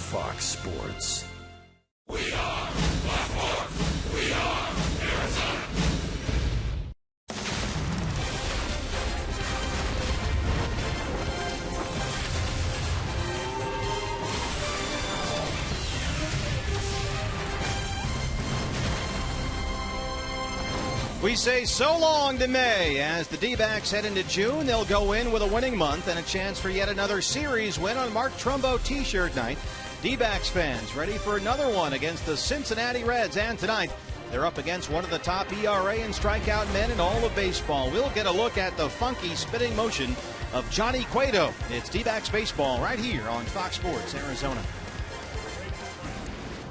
Fox Sports. We are Blackmore. We are Arizona. We say so long to May. As the D-backs head into June, they'll go in with a winning month and a chance for yet another series win on Mark Trumbo T-shirt night. D-backs fans ready for another one against the Cincinnati Reds, and tonight they're up against one of the top ERA and strikeout men in all of baseball. We'll get a look at the funky spitting motion of Johnny Cueto. It's D-backs baseball right here on Fox Sports Arizona.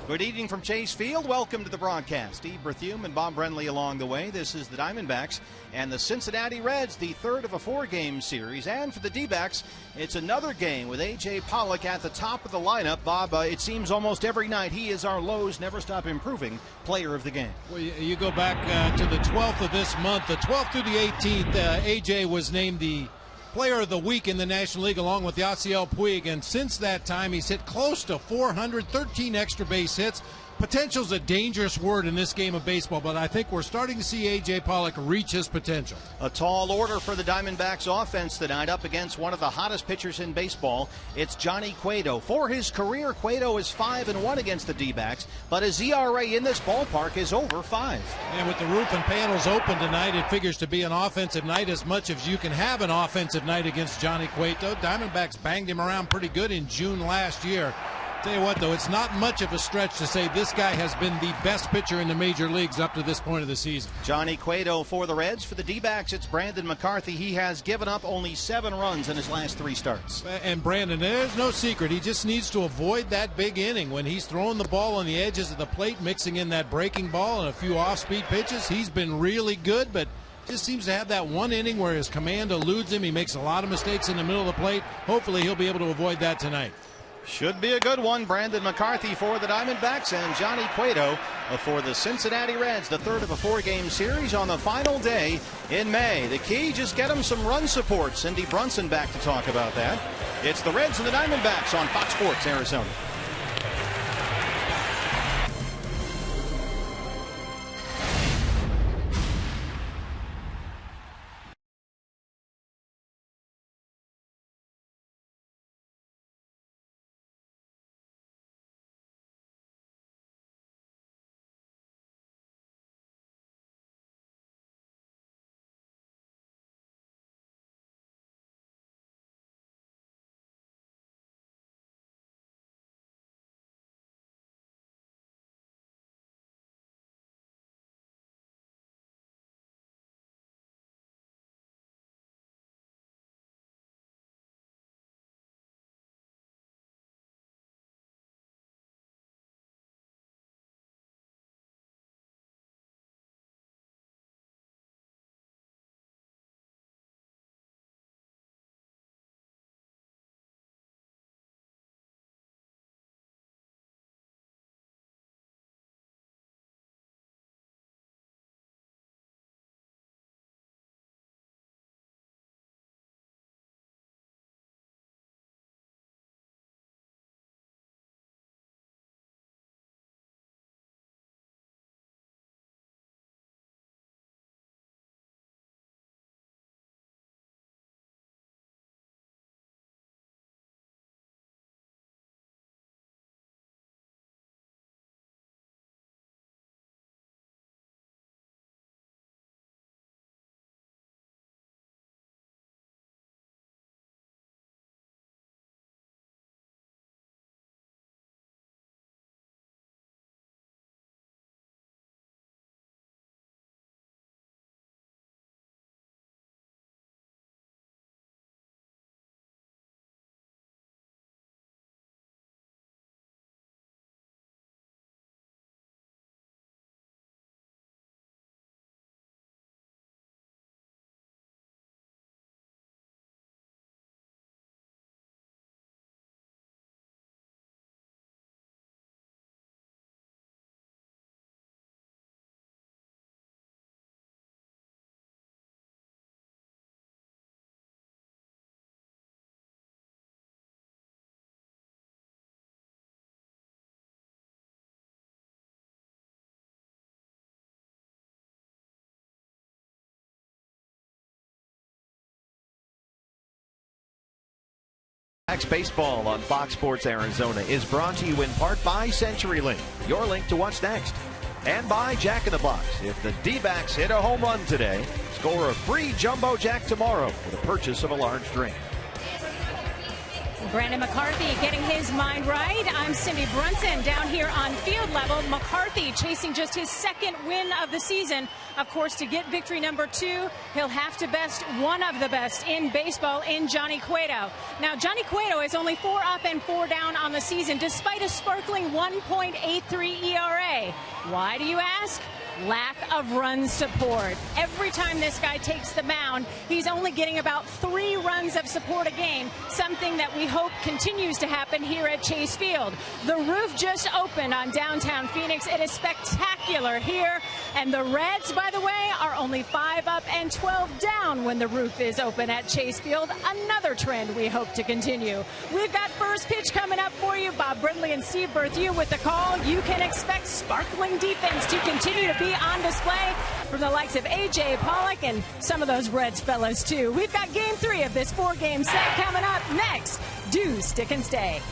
Good evening from Chase Field. Welcome to the broadcast. Steve Berthume and Bob Brenly along the way. This is the Diamondbacks and the Cincinnati Reds, the third of a four-game series. And for the D-backs, it's another game with A.J. Pollock at the top of the lineup. Bob, it seems almost every night he is our Lowe's never stop improving player of the game. Well, you go back to the 12th of this month, the 12th through the 18th, A.J. was named the Player of the Week in the National League along with Yasiel Puig, and since that time he's hit close to 413 extra base hits. Potential's a dangerous word in this game of baseball, but I think we're starting to see A.J. Pollock reach his potential. A tall order for the Diamondbacks offense tonight up against one of the hottest pitchers in baseball. It's Johnny Cueto. For his career, Cueto is 5-1 against the D-backs, but his ERA in this ballpark is over 5. And with the roof and panels open tonight, it figures to be an offensive night as much as you can have an offensive night against Johnny Cueto. Diamondbacks banged him around pretty good in June last year. Tell you what, though, it's not much of a stretch to say this guy has been the best pitcher in the major leagues up to this point of the season. Johnny Cueto for the Reds. For the D-backs, it's Brandon McCarthy. He has given up only 7 runs in his last 3 starts. And Brandon, there's no secret. He just needs to avoid that big inning. When he's throwing the ball on the edges of the plate, mixing in that breaking ball and a few off-speed pitches, he's been really good, but just seems to have that one inning where his command eludes him. He makes a lot of mistakes in the middle of the plate. Hopefully he'll be able to avoid that tonight. Should be a good one. Brandon McCarthy for the Diamondbacks and Johnny Cueto for the Cincinnati Reds, the third of a 4-game series on the final day in May. The key, just get them some run support. Cindy Brunson back to talk about that. It's the Reds and the Diamondbacks on Fox Sports Arizona. Baseball on Fox Sports Arizona is brought to you in part by CenturyLink, your link to what's next, and by Jack in the Box. If the D-backs hit a home run today, score a free Jumbo Jack tomorrow for the purchase of a large drink. Brandon McCarthy getting his mind right. I'm Cindy Brunson down here on field level. McCarthy chasing just his second win of the season. Of course, to get victory number 2, he'll have to best one of the best in baseball in Johnny Cueto. Now, Johnny Cueto is only 4 up and 4 down on the season, despite a sparkling 1.83 ERA. Why, do you ask? Lack of run support. Every time this guy takes the mound, he's only getting about 3 runs of support a game, something that we hope continues to happen here at Chase Field. The roof just opened on downtown Phoenix. It is spectacular here, and the Reds, by the way, are only 5 up and 12 down when the roof is open at Chase Field. Another trend we hope to continue. We've got first pitch coming up for you. Bob Brindley and Steve Berthew with the call. You can expect sparkling defense to continue to be on display from the likes of A.J. Pollock and some of those Reds fellas, too. We've got game 3 of this 4-game set coming up next. Do stick and stay.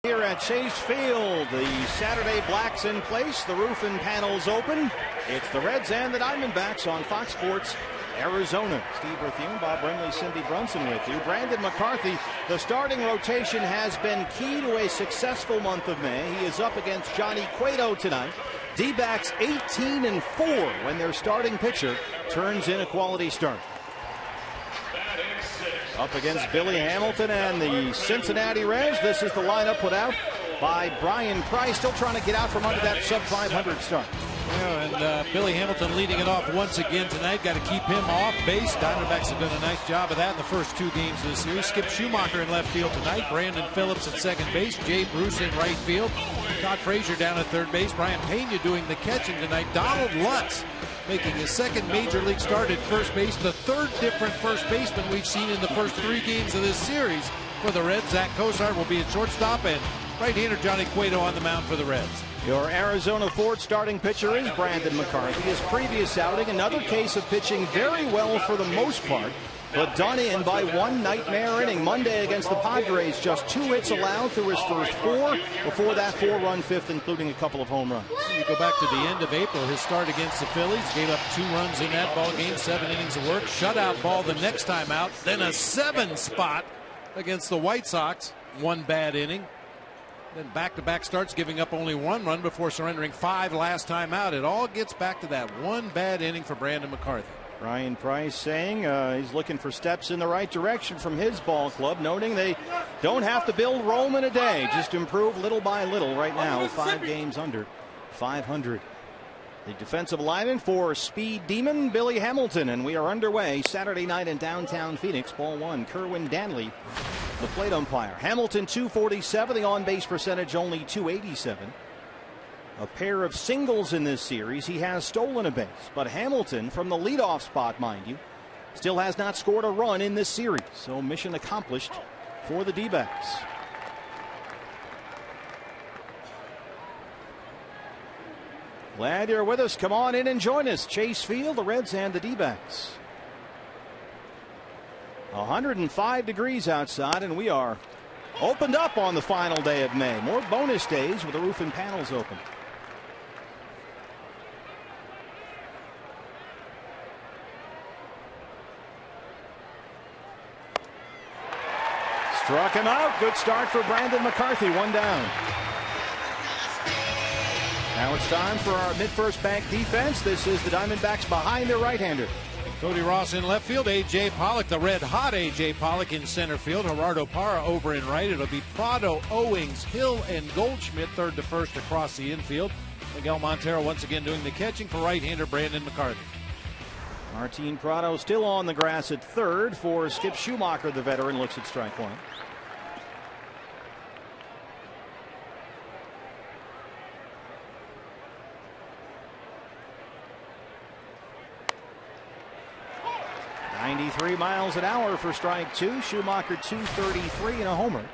Here at Chase Field, the Saturday Blacks in place, the roof and panels open. It's the Reds and the Diamondbacks on Fox Sports Arizona. Steve Berthew, Bob Brindley, Cindy Brunson with you. Brandon McCarthy, the starting rotation has been key to a successful month of May. He is up against Johnny Cueto tonight. D-backs 18-4 when their starting pitcher turns in a quality start. Up against Billy Hamilton and the Cincinnati Reds. This is the lineup put out by Brian Price, still trying to get out from under that sub-500 start. Yeah, and Billy Hamilton leading it off once again tonight. Got to keep him off base. Diamondbacks have done a nice job of that in the first 2 games of the series. Skip Schumacher in left field tonight. Brandon Phillips at second base. Jay Bruce in right field. Todd Frazier down at third base. Brian Pena doing the catching tonight. Donald Lutz making his second major league start at first base. The 3rd different first baseman we've seen in the first 3 games of this series for the Reds. Zach Cozart will be at shortstop, and right-hander Johnny Cueto on the mound for the Reds. Your Arizona Ford starting pitcher is Brandon McCarthy. His previous outing, another case of pitching very well for the most part, but done in by 1 nightmare inning. Monday against the Padres, just 2 hits allowed through his first 4. Before that, 4-run 5th, including a couple of home runs. You go back to the end of April, his start against the Phillies, gave up 2 runs in that ball game, 7 innings of work, shutout ball the next time out, then a 7 spot against the White Sox, 1 bad inning. Then back-to-back starts, giving up only 1 run before surrendering 5 last time out. It all gets back to that one bad inning for Brandon McCarthy. Ryan Price saying he's looking for steps in the right direction from his ball club, noting they don't have to build Rome in a day, just improve little by little. Right now, 5 games under 500. The defensive lineman for Speed Demon, Billy Hamilton, and we are underway Saturday night in downtown Phoenix. Ball 1, Kerwin Danley, the plate umpire. Hamilton 247, the on-base percentage only 287. A pair of singles in this series. He has stolen a base, but Hamilton, from the leadoff spot, mind you, still has not scored a run in this series. So mission accomplished for the D-backs. Glad you're with us. Come on in and join us. Chase Field, the Reds and the D-backs. 105 degrees outside, and we are opened up on the final day of May. More bonus days with the roof and panels open. Struck him out. Good start for Brandon McCarthy. 1 down. Now it's time for our mid-first bank defense. This is the Diamondbacks behind their right-hander. Cody Ross in left field. A.J. Pollock, the red-hot A.J. Pollock in center field. Gerardo Parra over in right. It'll be Prado, Owings, Hill, and Goldschmidt third to first across the infield. Miguel Montero once again doing the catching for right-hander Brandon McCarthy. Martin Prado still on the grass at third for Skip Schumacher, the veteran, looks at strike 1. .93 miles an hour for strike 2. Schumacher 233 and a homer.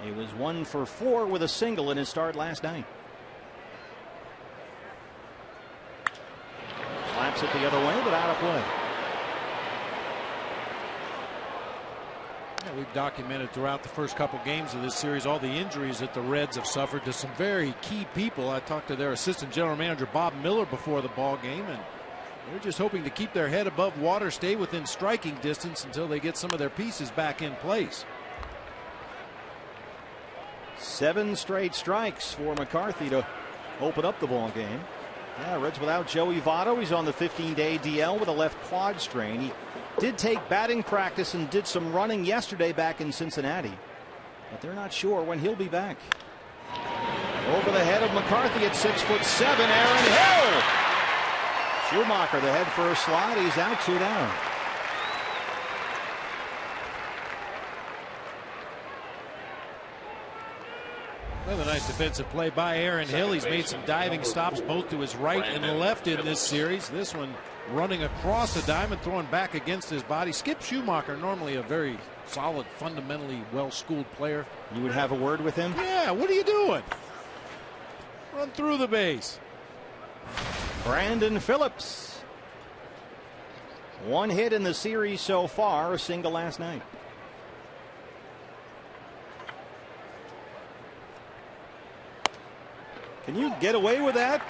He was 1 for 4 with a single in his start last night. Slaps it the other way, but out of play. Yeah, we've documented throughout the first couple games of this series all the injuries that the Reds have suffered to some very key people. I talked to their assistant general manager Bob Miller before the ball game, and they're just hoping to keep their head above water, stay within striking distance until they get some of their pieces back in place. 7 straight strikes for McCarthy to open up the ball game. Yeah, Reds without Joey Votto. He's on the 15-day DL with a left quad strain. He did take batting practice and did some running yesterday back in Cincinnati, but they're not sure when he'll be back. Over the head of McCarthy at 6'7", Aaron Hill. Schumacher, the head first slide. He's out, 2 down. Another nice defensive play by Aaron Hill. He's made some diving stops both to his right and left in this series. This one running across the diamond, throwing back against his body. Skip Schumacher, normally a very solid, fundamentally well-schooled player. You would have a word with him? Yeah, what are you doing? Run through the base. Brandon Phillips. 1 hit in the series so far, a single last night. Can you get away with that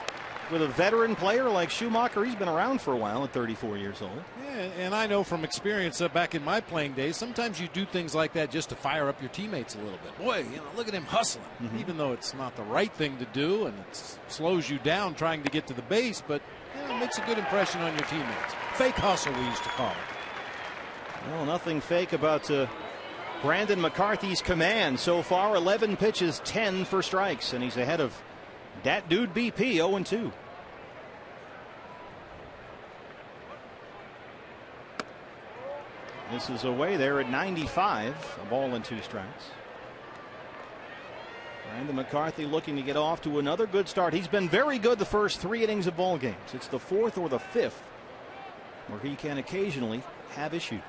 with a veteran player like Schumacher? He's been around for a while at 34 years old. Yeah, and I know from experience back in my playing days, sometimes you do things like that just to fire up your teammates a little bit. Boy, look at him hustling, even though it's not the right thing to do and it slows you down trying to get to the base, but it makes a good impression on your teammates. Fake hustle, we used to call it. Well, nothing fake about Brandon McCarthy's command. So far, 11 pitches, 10 for strikes, and he's ahead of that dude BP, 0-2. This is away there at 95. A ball and 2 strikes. Brandon McCarthy looking to get off to another good start. He's been very good the first 3 innings of ball games. It's the 4th or the 5th where he can occasionally have issues.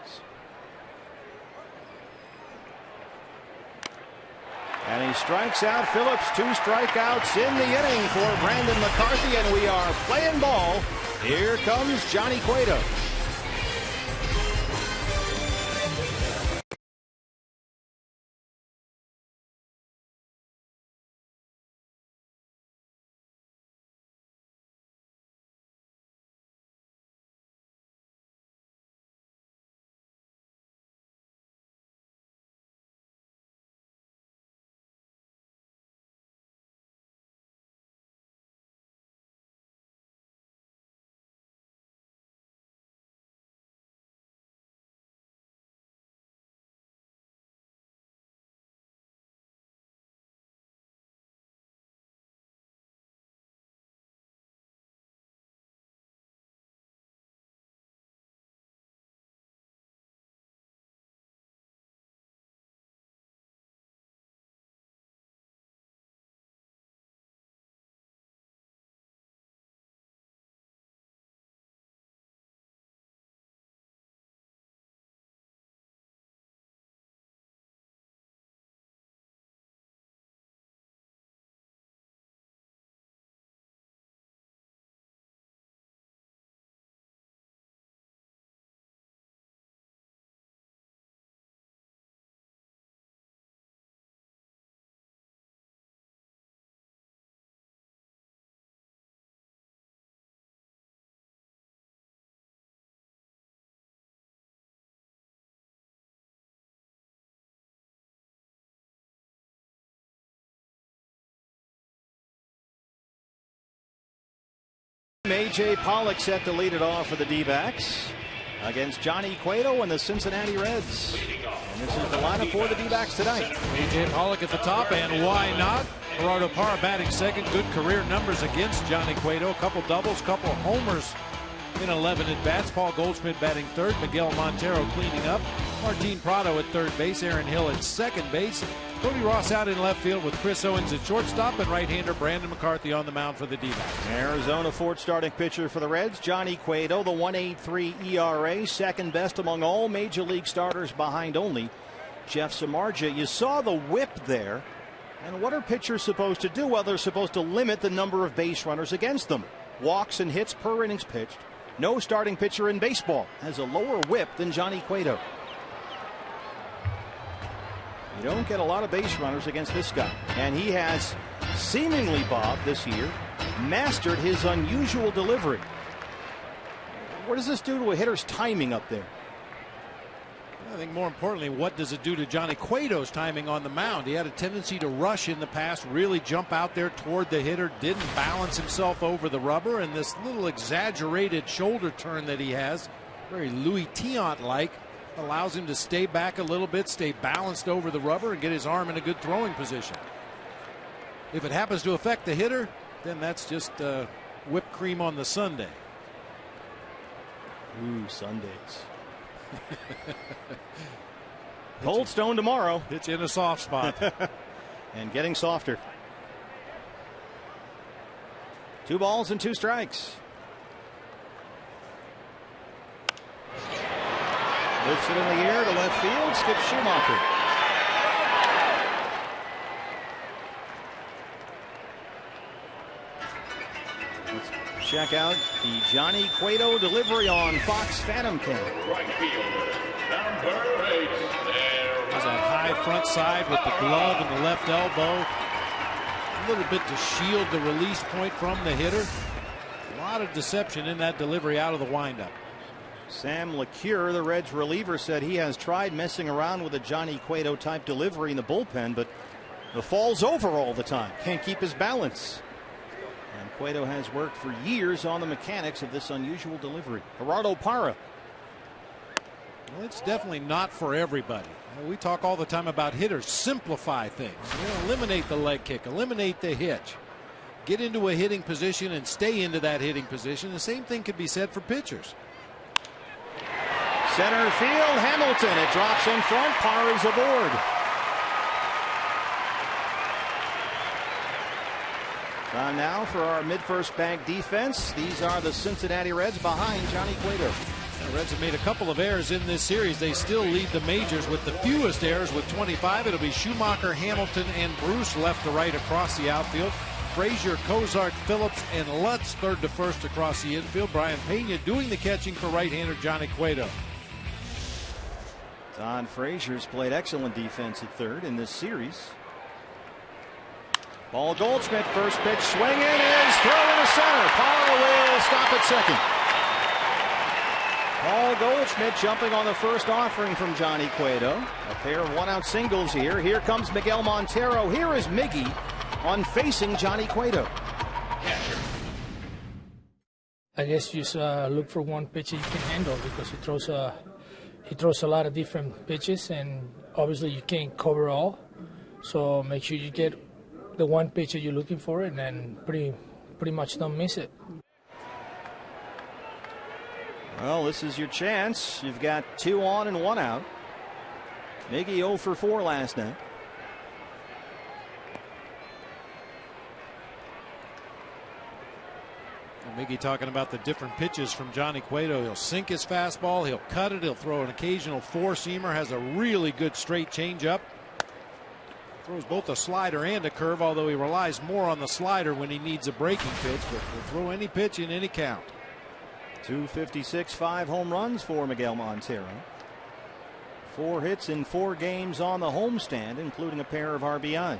And he strikes out Phillips. 2 strikeouts in the inning for Brandon McCarthy, and we are playing ball. Here comes Johnny Cueto. A.J. Pollock set to lead it off for the D-backs against Johnny Cueto and the Cincinnati Reds. And this is the lineup for the D-backs tonight. A.J. Pollock at the top, and why not? Gerardo Parra batting second. Good career numbers against Johnny Cueto. A couple doubles, couple homers in 11 at-bats. Paul Goldschmidt batting third. Miguel Montero cleaning up. Martin Prado at third base. Aaron Hill at second base. Cody Ross out in left field with Chris Owens at shortstop, and right-hander Brandon McCarthy on the mound for the D-backs. Arizona fourth starting pitcher for the Reds, Johnny Cueto, the 1.83 ERA, second best among all major league starters behind only Jeff Samardzija. You saw the whip there. And what are pitchers supposed to do? Well, they're supposed to limit the number of base runners against them. Walks and hits per innings pitched. No starting pitcher in baseball has a lower whip than Johnny Cueto. You don't get a lot of base runners against this guy. And he has seemingly, Bob, this year, mastered his unusual delivery. What does this do to a hitter's timing up there? I think more importantly, what does it do to Johnny Cueto's timing on the mound? He had a tendency to rush in the past, really jump out there toward the hitter, didn't balance himself over the rubber, and this little exaggerated shoulder turn that he has, very Louis Tiant-like, allows him to stay back a little bit, stay balanced over the rubber, and get his arm in a good throwing position. If it happens to affect the hitter, then that's just whipped cream on the sundae. Ooh, Sundays. Cold Stone tomorrow. It's in a soft spot. And getting softer. 2 balls and 2 strikes. Lifts it in the air to left field. Skip Schumacher. Let's check out the Johnny Cueto delivery on Fox Phantom Cam. Right fielder, number 8. There's a high front side with the glove and the left elbow. A little bit to shield the release point from the hitter. A lot of deception in that delivery out of the windup. Sam LeCure, the Reds reliever, said he has tried messing around with a Johnny Cueto type delivery in the bullpen, but the falls over all the time. Can't keep his balance. And Cueto has worked for years on the mechanics of this unusual delivery. Gerardo Parra. Well, it's definitely not for everybody. We talk all the time about hitters. Simplify things. Eliminate the leg kick. Eliminate the hitch. Get into a hitting position and stay into that hitting position. The same thing could be said for pitchers. Center field, Hamilton. It drops in front. Parra's aboard. Time now for our mid-first bank defense. These are the Cincinnati Reds behind Johnny Cueto. The Reds have made a couple of errors in this series. They still lead the majors with the fewest errors with 25. It'll be Schumacher, Hamilton, and Bruce left to right across the outfield. Frazier, Cozart, Phillips, and Lutz third to first across the infield. Brian Pena doing the catching for right-hander Johnny Cueto. Don Frazier's played excellent defense at third in this series. Paul Goldschmidt, first pitch, swinging, is thrown to center. Parra will stop at second. Paul Goldschmidt jumping on the first offering from Johnny Cueto. A pair of one-out singles here. Here comes Miguel Montero. Here is Miggy on facing Johnny Cueto. I guess you just look for one pitch that you can handle, because he throws a lot of different pitches, and obviously you can't cover all. So make sure you get the one pitch that you're looking for, and then pretty much don't miss it. Well, this is your chance. You've got 2 on and 1 out. Miggy 0 for 4 last night. Miggy talking about the different pitches from Johnny Cueto. He'll sink his fastball, he'll cut it, he'll throw an occasional four-seamer, has a really good straight changeup. Throws both a slider and a curve, although he relies more on the slider when he needs a breaking pitch, but will throw any pitch in any count. 256, 5 home runs for Miguel Montero. 4 hits in 4 games on the homestand, including a pair of RBIs.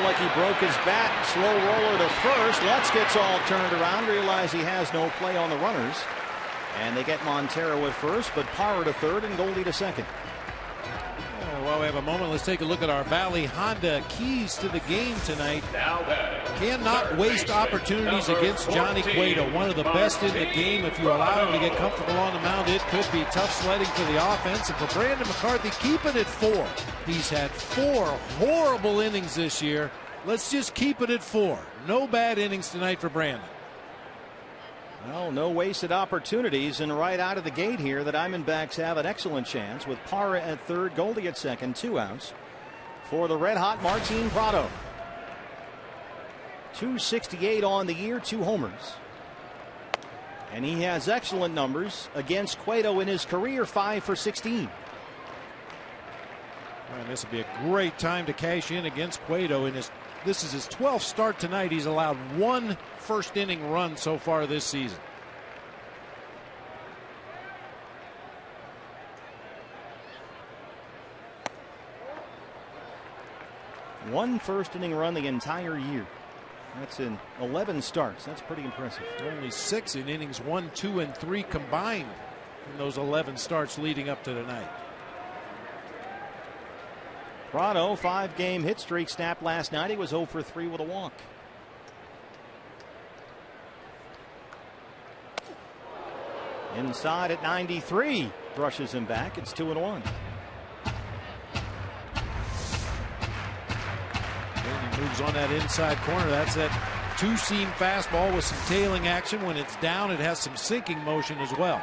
Like he broke his bat. Slow roller to first. Lutz gets all turned around. Realize he has no play on the runners. And they get Montero at first, but Parra to third and Goldie to second. While we have a moment, let's take a look at our Valley Honda keys to the game tonight. Cannot waste opportunities against Johnny Cueto, one of the best in the game. If you allow him to get comfortable on the mound, it could be tough sledding for the offense. And for Brandon McCarthy, keep it at 4. He's had 4 horrible innings this year. Let's just keep it at 4. No bad innings tonight for Brandon. Well, no wasted opportunities, and right out of the gate here, the Diamondbacks have an excellent chance with Parra at third, Goldie at second, 2 outs for the red-hot Martin Prado. 268 on the year, 2 homers. And he has excellent numbers against Cueto in his career, 5 for 16. And this would be a great time to cash in against Cueto. This is his 12th start tonight. He's allowed 1 first inning run so far this season. One first inning run the entire year. That's in 11 starts. That's pretty impressive. Only 6 in innings 1, 2, and 3 combined in those 11 starts leading up to tonight. Prado, 5-game hit streak snapped last night. He was 0 for 3 with a walk. Inside at 93, brushes him back. It's 2-1. And he moves on that inside corner. That's that 2-seam fastball with some tailing action. When it's down, it has some sinking motion as well.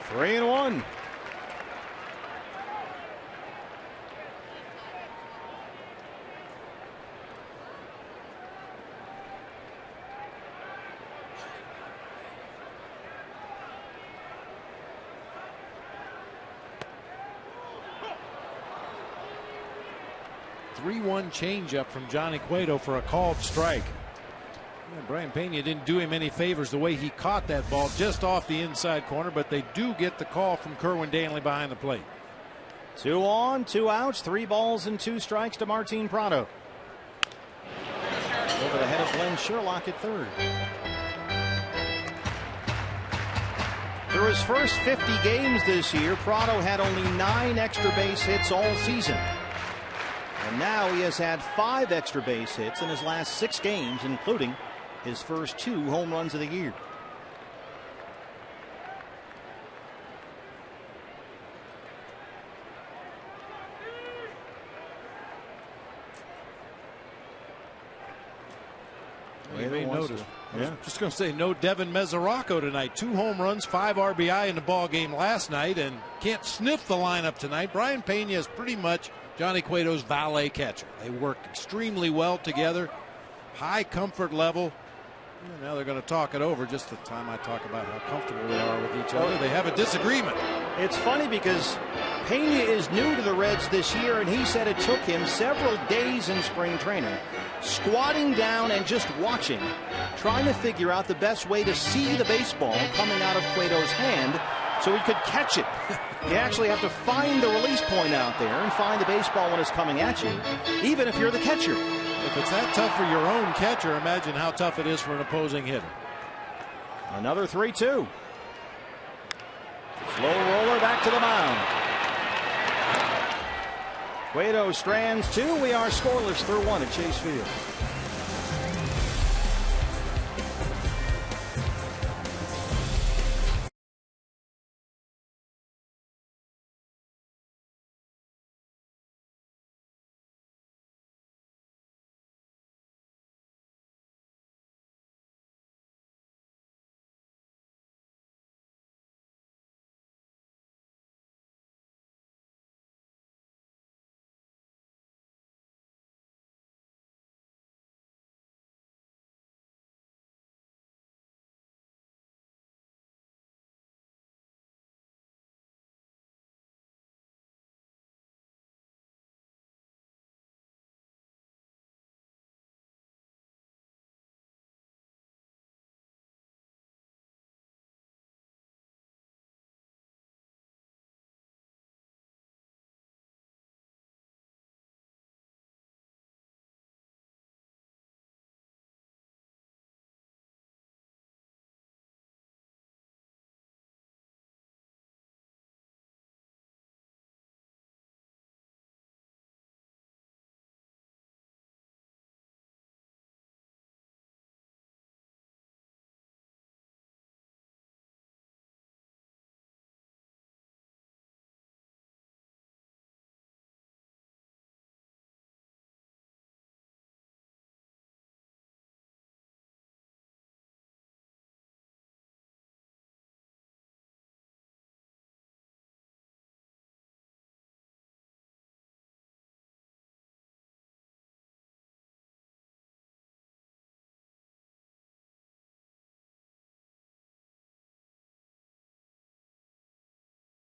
Three and 1. Changeup from Johnny Cueto for a called strike. Yeah, Brian Pena didn't do him any favors the way he caught that ball just off the inside corner, but they do get the call from Kerwin Danley behind the plate. 2 on, 2 outs, 3 balls and 2 strikes to Martin Prado. Over the head of Glenn Sherlock at third. Through his first 50 games this year, Prado had only 9 extra base hits all season. And now he has had 5 extra base hits in his last 6 games, including his first 2 home runs of the year. You may notice. Yeah. Just going to say no Devin Mesoraco tonight. 2 home runs, 5 RBI in the ball game last night, and can't sniff the lineup tonight. Brian Pena is pretty much Johnny Cueto's valet catcher. They work extremely well together. High comfort level. And now they're going to talk it over just the time I talk about how comfortable they are with each other. They have a disagreement. It's funny because Pena is new to the Reds this year, and he said it took him several days in spring training, squatting down and just watching, trying to figure out the best way to see the baseball coming out of Cueto's hand so he could catch it. You actually have to find the release point out there and find the baseball when it's coming at you, even if you're the catcher. If it's that tough for your own catcher, imagine how tough it is for an opposing hitter. Another 3-2. Slow roller back to the mound. Cueto strands 2. We are scoreless through 1 at Chase Field.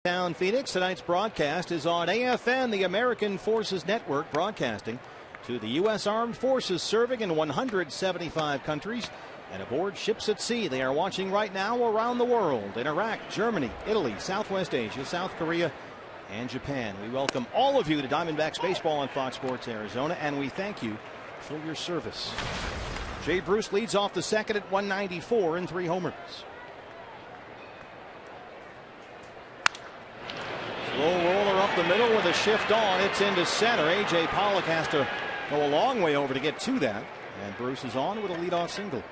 Down Phoenix. Tonight's broadcast is on AFN, the American Forces Network, broadcasting to the U.S. Armed Forces serving in 175 countries and aboard ships at sea. They are watching right now around the world in Iraq, Germany, Italy, Southwest Asia, South Korea, and Japan. We welcome all of you to Diamondbacks baseball on Fox Sports Arizona, and we thank you for your service. Jay Bruce leads off the second at 194 and 3 homers. Slow roller up the middle with a shift on. It's into center. A.J. Pollock has to go a long way over to get to that. And Bruce is on with a leadoff single.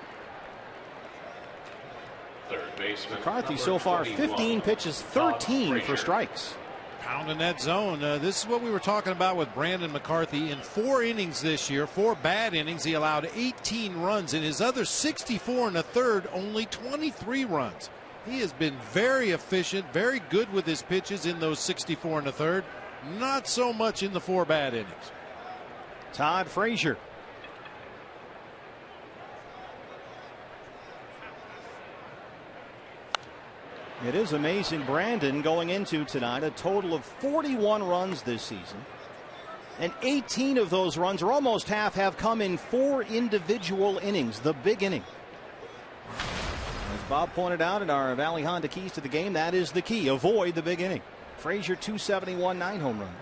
Third baseman McCarthy so far 15 pitches, 13 for strikes. Pounding that zone. This is what we were talking about with Brandon McCarthy. In 4 innings this year, 4 bad innings, he allowed 18 runs. In his other 64 and a third, only 23 runs. He has been very efficient, very good with his pitches in those 64 and a third. Not so much in the 4 bad innings. Todd Frazier. It is amazing. Brandon going into tonight a total of 41 runs this season. And 18 of those runs, or almost half, have come in 4 individual innings, the big inning. As Bob pointed out in our Valley Honda Keys to the Game, that is the key. Avoid the big inning. Frazier 271, 9 home runs.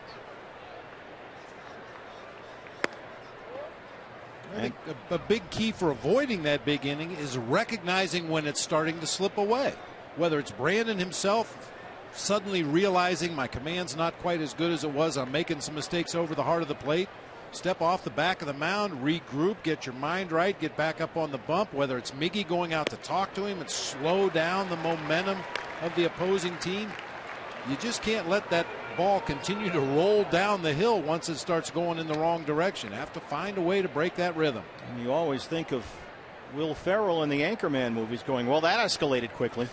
I think a big key for avoiding that big inning is recognizing when it's starting to slip away. Whether it's Brandon himself suddenly realizing my command's not quite as good as it was, I'm making some mistakes over the heart of the plate. Step off the back of the mound, regroup, get your mind right, get back up on the bump. Whether it's Miggy going out to talk to him and slow down the momentum of the opposing team. You just can't let that ball continue to roll down the hill once it starts going in the wrong direction. Have to find a way to break that rhythm. And you always think of Will Ferrell in the Anchorman movies going, well, that escalated quickly.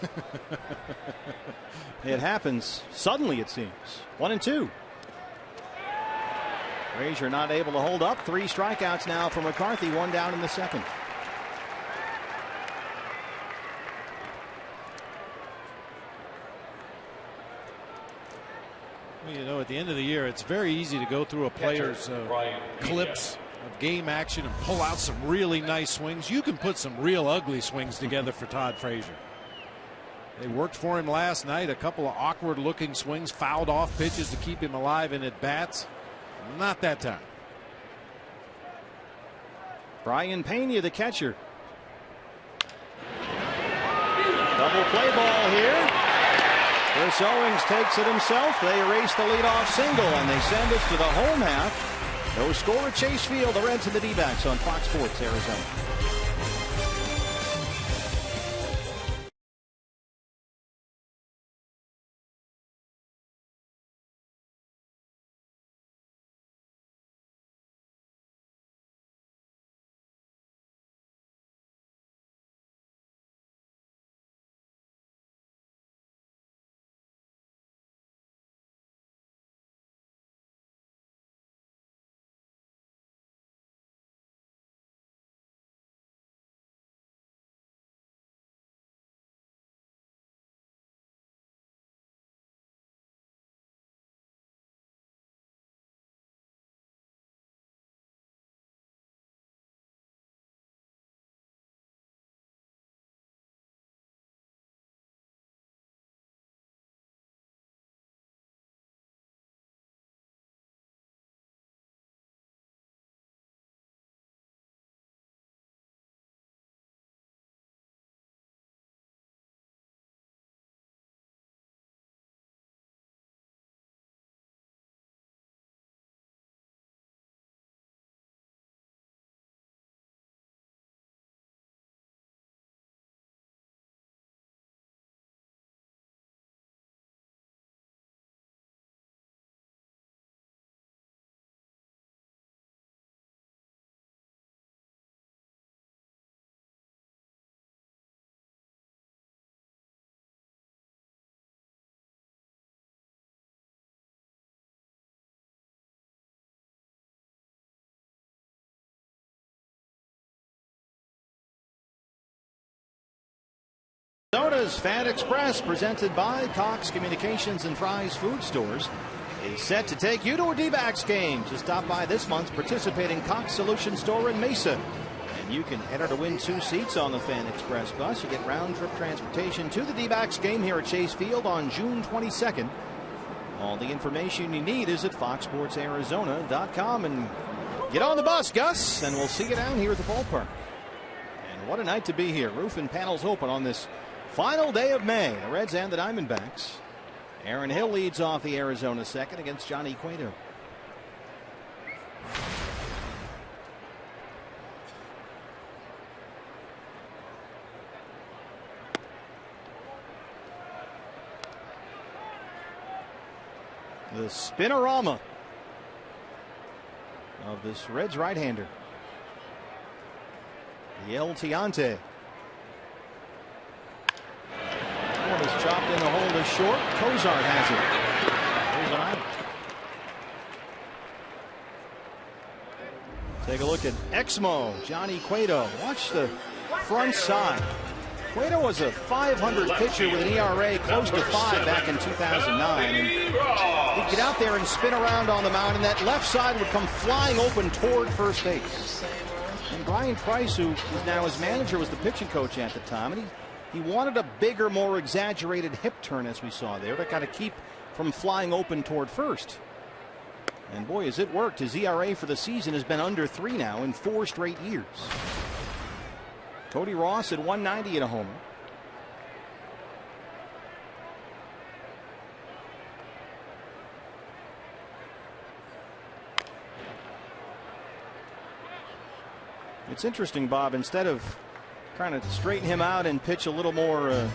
It happens suddenly, it seems. 1-2. Frazier not able to hold up. 3 strikeouts now for McCarthy, 1 down in the second. Well, you know, at the end of the year, it's very easy to go through a player's clips of game action and pull out some really nice swings. You can put some real ugly swings together for Todd Frazier. They worked for him last night. A couple of awkward looking swings, fouled off pitches to keep him alive in at bats. Not that time. Brian Pena, the catcher. Double play ball here. Chris Owings takes it himself. They erase the leadoff single, and they send us to the home half. No score at Chase Field. The Reds and the D-backs on Fox Sports Arizona. Arizona's Fan Express, presented by Cox Communications and Fry's Food Stores, is set to take you to a D-backs game. Just stop by this month's participating Cox Solution store in Mesa. And you can enter to win 2 seats on the Fan Express bus. You get round-trip transportation to the D-backs game here at Chase Field on June 22nd. All the information you need is at foxsportsarizona.com. And get on the bus, Gus, and we'll see you down here at the ballpark. And what a night to be here. Roof and panels open on this final day of May. The Reds and the Diamondbacks. Aaron Hill leads off the Arizona second against Johnny Cueto. The spinorama of this Reds right-hander. The El Tiante. One is chopped in the hole to short. Cozart has it. Take a look at Exmo, Johnny Cueto. Watch the front side. Cueto was a .500 pitcher with an ERA close to 5 back in 2009. And he'd get out there and spin around on the mound, and that left side would come flying open toward first base. And Brian Price, who is now his manager, was the pitching coach at the time, and he wanted a bigger, more exaggerated hip turn, as we saw there, to kind of keep from flying open toward first. And boy, has it worked. His ERA for the season has been under 3 now in 4 straight years. Cody Ross at 190 and a homer. It's interesting, Bob, instead of trying to straighten him out and pitch a little more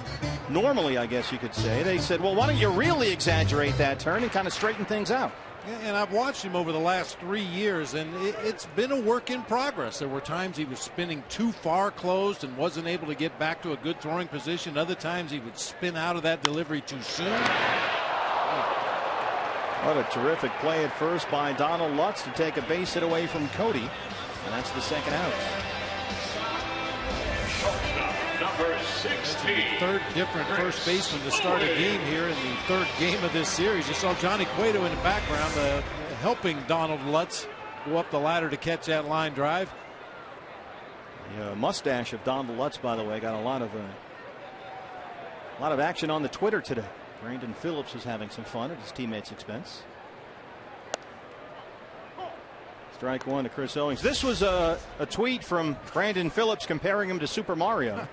normally, I guess you could say, they said, well, why don't you really exaggerate that turn and kind of straighten things out? Yeah, and I've watched him over the last 3 years, and it's been a work in progress. There were times he was spinning too far closed and wasn't able to get back to a good throwing position. Other times he would spin out of that delivery too soon. What a terrific play at first by Donald Lutz to take a base hit away from Cody. And that's the second out. Number 16. Third different first baseman to start a game here in the 3rd game of this series. You saw Johnny Cueto in the background helping Donald Lutz go up the ladder to catch that line drive. The mustache of Donald Lutz, by the way, got a lot of action on the Twitter today. Brandon Phillips was having some fun at his teammates' expense. Strike one to Chris Owings. This was a tweet from Brandon Phillips comparing him to Super Mario.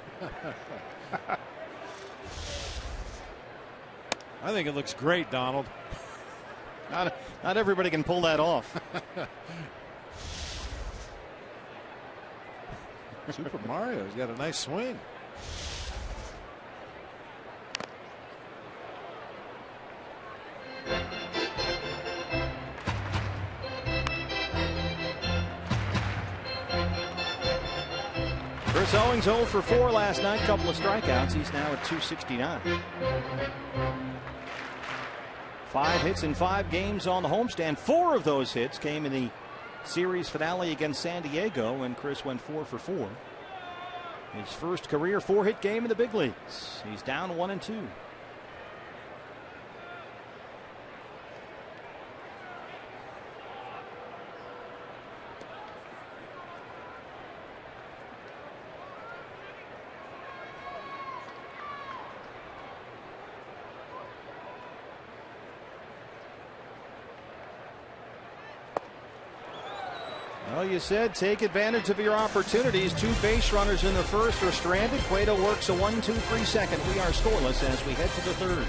I think it looks great, Donald. Not everybody can pull that off. Super Mario's got a nice swing. Chris Owings 0 for 4 last night, couple of strikeouts. He's now at 269. 5 hits in 5 games on the homestand. 4 of those hits came in the series finale against San Diego when Chris went 4 for 4. His first career 4-hit game in the big leagues. He's down 1-2. Well, you said take advantage of your opportunities. 2 base runners in the first are stranded. Cueto works a 1-2-3 second. We are scoreless as we head to the 3rd.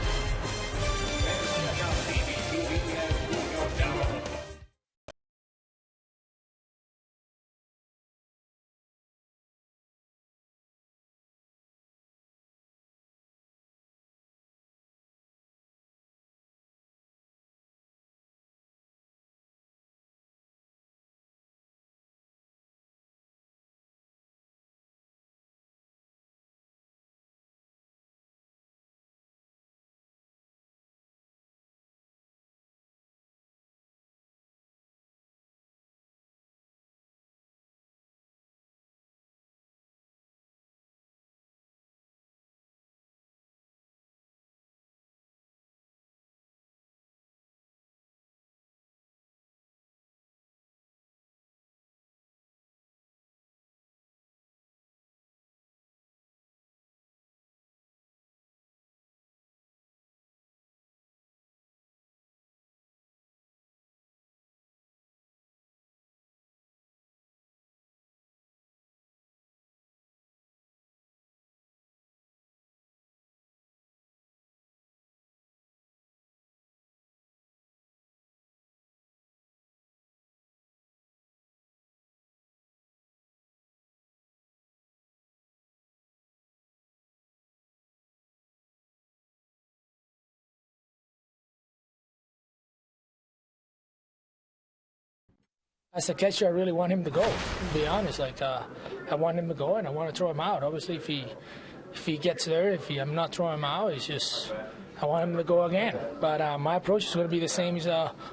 As a catcher, I really want him to go, to be honest. Like, I want him to go, and I want to throw him out. Obviously, if he gets there, I'm not throwing him out, it's just I want him to go again. But my approach is going to be the same as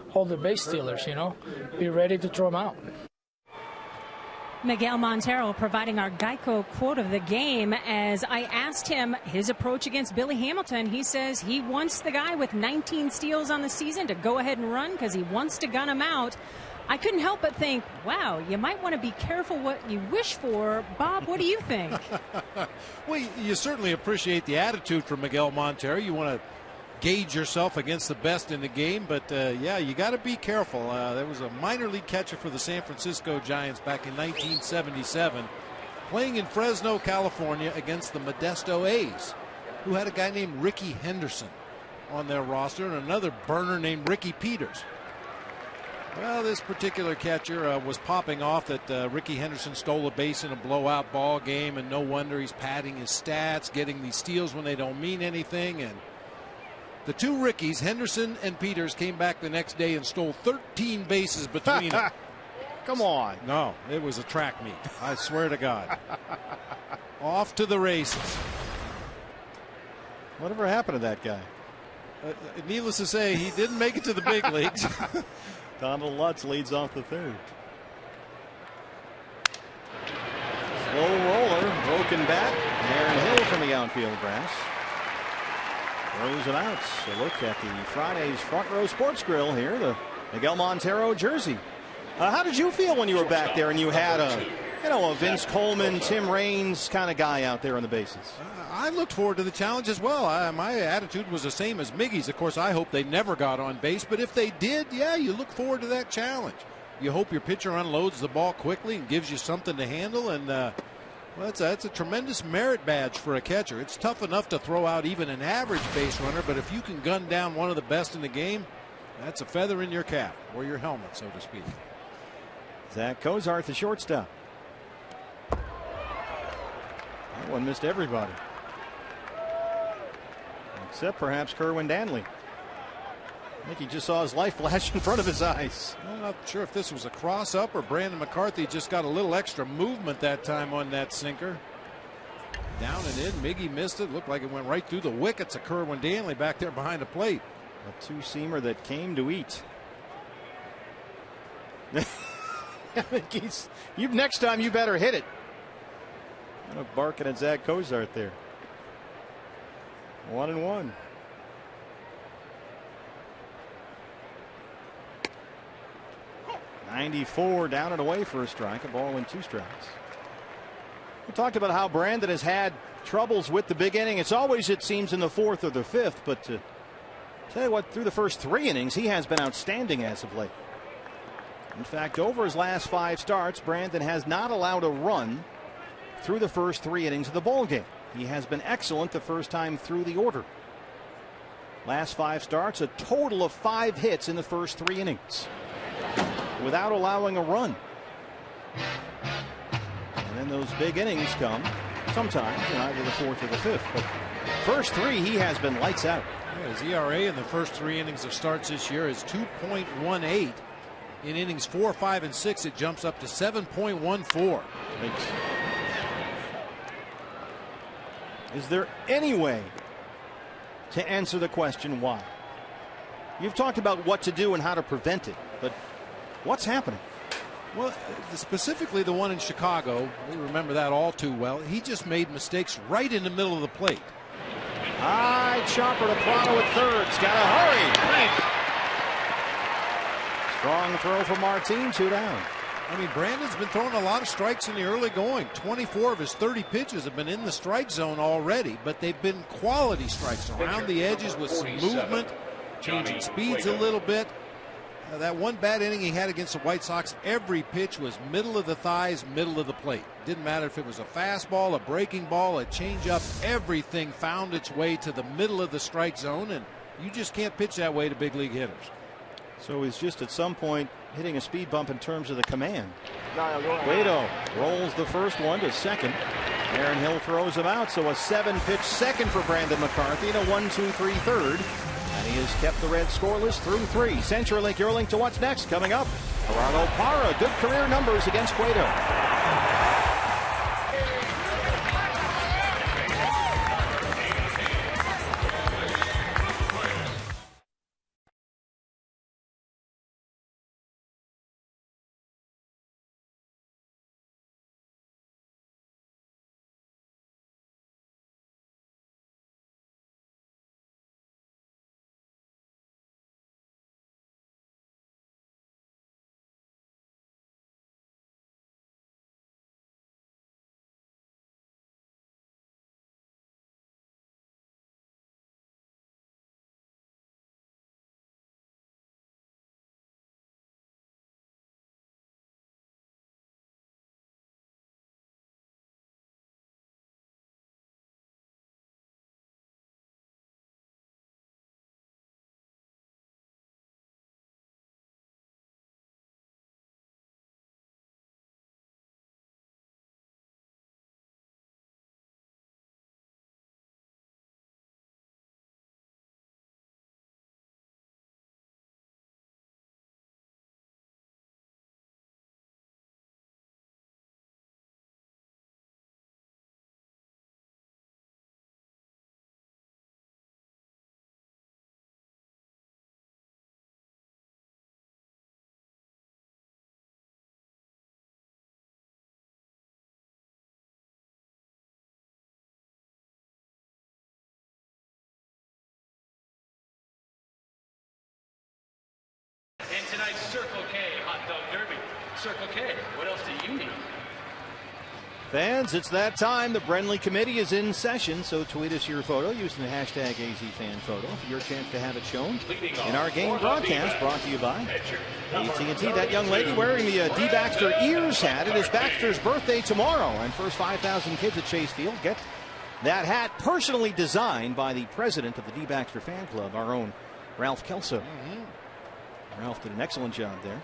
hold the base stealers, Be ready to throw him out. Miguel Montero providing our Geico quote of the game. As I asked him his approach against Billy Hamilton, he says he wants the guy with 19 steals on the season to go ahead and run because he wants to gun him out. I couldn't help but think, wow, you might want to be careful what you wish for. Bob, what do you think? Well, you certainly appreciate the attitude from Miguel Montero. You want to gauge yourself against the best in the game, but yeah, you got to be careful. There was a minor league catcher for the San Francisco Giants back in 1977 playing in Fresno, California against the Modesto A's, who had a guy named Ricky Henderson on their roster and another burner named Ricky Peters. Well, this particular catcher was popping off that Ricky Henderson stole a base in a blowout ball game, and no wonder he's padding his stats, getting these steals when they don't mean anything. And the two Rickies, Henderson and Peters, came back the next day and stole 13 bases between them. Come on. No, it was a track meet. I swear to God. Off to the races. Whatever happened to that guy? Needless to say, he didn't make it to the big leagues. Donald Lutz leads off the third. Slow roller, broken bat. Aaron Hill from the outfield grass. Throws it out. So look at the Friday's Front Row Sports Grill here, the Miguel Montero jersey. How did you feel when you were back there and you had a Vince Coleman, Tim Raines kind of guy out there on the bases? I looked forward to the challenge as well. My attitude was the same as Miggy's. Of course, I hope they never got on base, but if they did, yeah, you look forward to that challenge. You hope your pitcher unloads the ball quickly and gives you something to handle, and well, that's a tremendous merit badge for a catcher. It's tough enough to throw out even an average base runner, but if you can gun down one of the best in the game, that's a feather in your cap, or your helmet, so to speak. Zach Cozart, the shortstop. That one missed everybody, except perhaps Kerwin Danley. I think he just saw his life flash in front of his eyes. I'm not sure if this was a cross-up or Brandon McCarthy just got a little extra movement that time on that sinker. Down and in. Miggy missed it. Looked like it went right through the wickets of Kerwin Danley back there behind the plate. A two-seamer that came to eat. Next time you better hit it. I'm barking at Zach Cozart there. 1-1. .94 down and away for a strike. A ball and 2 strikes. We talked about how Brandon has had troubles with the big inning. It's always, it seems, in the 4th or the 5th. But to tell you what, through the first 3 innings, he has been outstanding as of late. In fact, over his last 5 starts, Brandon has not allowed a run through the first 3 innings of the ball game. He has been excellent the first time through the order. Last 5 starts, a total of 5 hits in the first 3 innings without allowing a run. And then those big innings come sometimes in either the 4th or the 5th. But first 3, he has been lights out. Yeah, his ERA in the first 3 innings of starts this year is 2.18. In innings 4, 5, and 6, it jumps up to 7.14. Is there any way to answer the question why? You've talked about what to do and how to prevent it, but what's happening? Well, specifically the one in Chicago, we remember that all too well. He just made mistakes right in the middle of the plate. High chopper to Prado at third. He's got to hurry. Strong throw for Martin, 2 down. I mean, Brandon's been throwing a lot of strikes in the early going. 24 of his 30 pitches have been in the strike zone already, but they've been quality strikes around the edges with some movement, changing speeds a little bit. That one bad inning he had against the White Sox, every pitch was middle of the thighs, middle of the plate. Didn't matter if it was a fastball, a breaking ball, a changeup, everything found its way to the middle of the strike zone, and you just can't pitch that way to big league hitters. So he's just at some point hitting a speed bump in terms of the command. Cueto rolls the first one to second. Aaron Hill throws him out, so a 7-pitch second for Brandon McCarthy and a 1-2-3 third. And he has kept the Reds scoreless through 3. CenturyLink, your link to what's next. Coming up, Gerardo Parra, good career numbers against Cueto. In tonight's Circle K Hot Dog Derby. Circle K, what else do you need? Fans, it's that time. The Brenly Committee is in session, so tweet us your photo using the hashtag AZFanPhoto for your chance to have it shown in our game broadcast, brought to you by AT&T. That young lady wearing the D. Baxter ears hat. It is Baxter's birthday tomorrow, and first 5,000 kids at Chase Field get that hat personally designed by the president of the D. Baxter fan club, our own Ralph Kelso. Ralph did an excellent job there.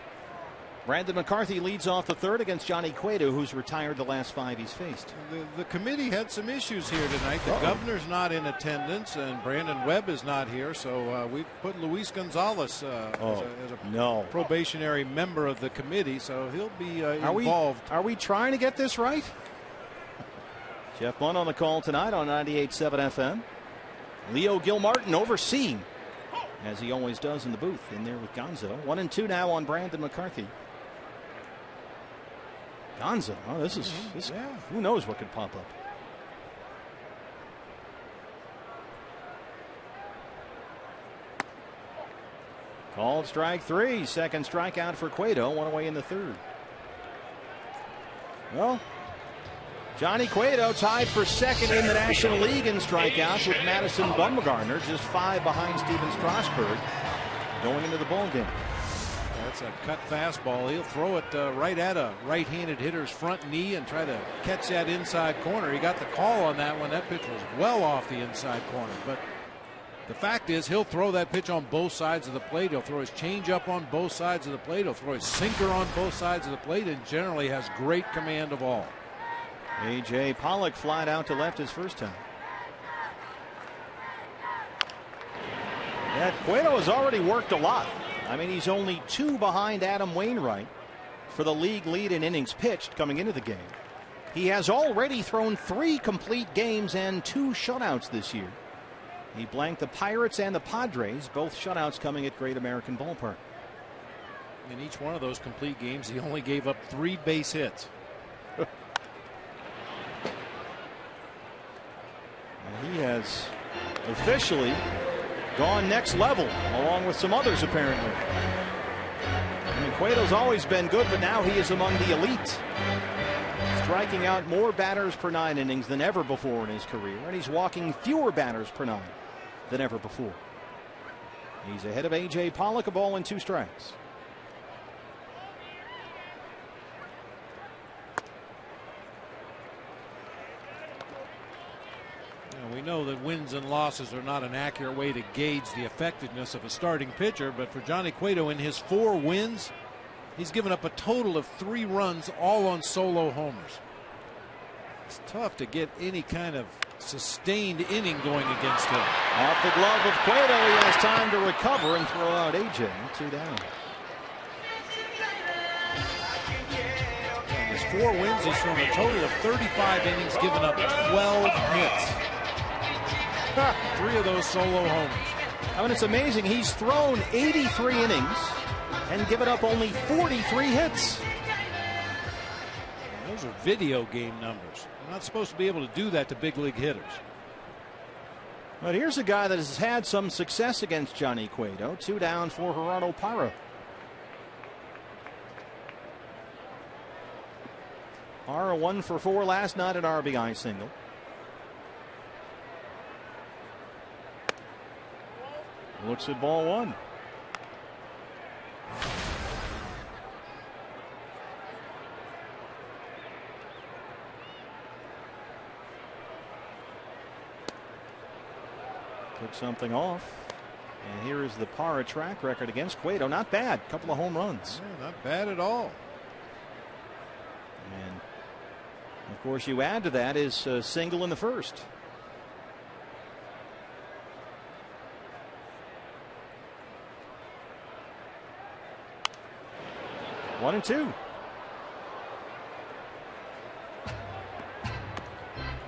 Brandon McCarthy leads off the third against Johnny Cueto, who's retired the last 5 he's faced. The committee had some issues here tonight. The governor's not in attendance, and Brandon Webb is not here, so we put Luis Gonzalez as a probationary member of the committee, so he'll be involved. Are we trying to get this right? Jeff Munn on the call tonight on 98.7 FM. Leo Gilmartin overseeing, as he always does in the booth, in there with Gonzo. 1-2 now on Brandon McCarthy. Gonzo, who knows what could pop up. Called strike 3, second strikeout for Cueto, one away in the third. Well, Johnny Cueto tied for second in the National League in strikeouts with Madison Bumgarner, just 5 behind Steven Strasburg going into the ballgame. That's a cut fastball. He'll throw it right at a right-handed hitter's front knee and try to catch that inside corner. He got the call on that one. That pitch was well off the inside corner. But the fact is, he'll throw that pitch on both sides of the plate. He'll throw his changeup on both sides of the plate. He'll throw his sinker on both sides of the plate, and generally has great command of all. A.J. Pollock flied out to left his first time. Yeah, Cueto has already worked a lot. I mean, he's only 2 behind Adam Wainwright for the league lead in innings pitched coming into the game. He has already thrown 3 complete games and 2 shutouts this year. He blanked the Pirates and the Padres, both shutouts coming at Great American Ballpark. In each one of those complete games, he only gave up 3 base hits. He has officially gone next level, along with some others apparently. I mean, Cueto's always been good, but now he is among the elite, striking out more batters per 9 innings than ever before in his career, and he's walking fewer batters per 9 than ever before. He's ahead of A.J. Pollock, a ball and 2 strikes. We know that wins and losses are not an accurate way to gauge the effectiveness of a starting pitcher, but for Johnny Cueto, in his 4 wins, he's given up a total of 3 runs, all on solo homers. It's tough to get any kind of sustained inning going against him. Off the glove of Cueto, he has time to recover and throw out AJ. 2 down. In his 4 wins, he's thrown a total of 35 innings, given up 12 hits. 3 of those solo homers. I mean, it's amazing. He's thrown 83 innings and given up only 43 hits. Those are video game numbers. You're not supposed to be able to do that to big league hitters. But here's a guy that has had some success against Johnny Cueto. 2 down for Gerardo Parra. Parra 1 for 4 last night, an RBI single. Looks at ball 1. Took something off. And here is the Parra track record against Cueto. Not bad. Couple of home runs. Yeah, not bad at all. And of course, you add to that his single in the first. One and 2.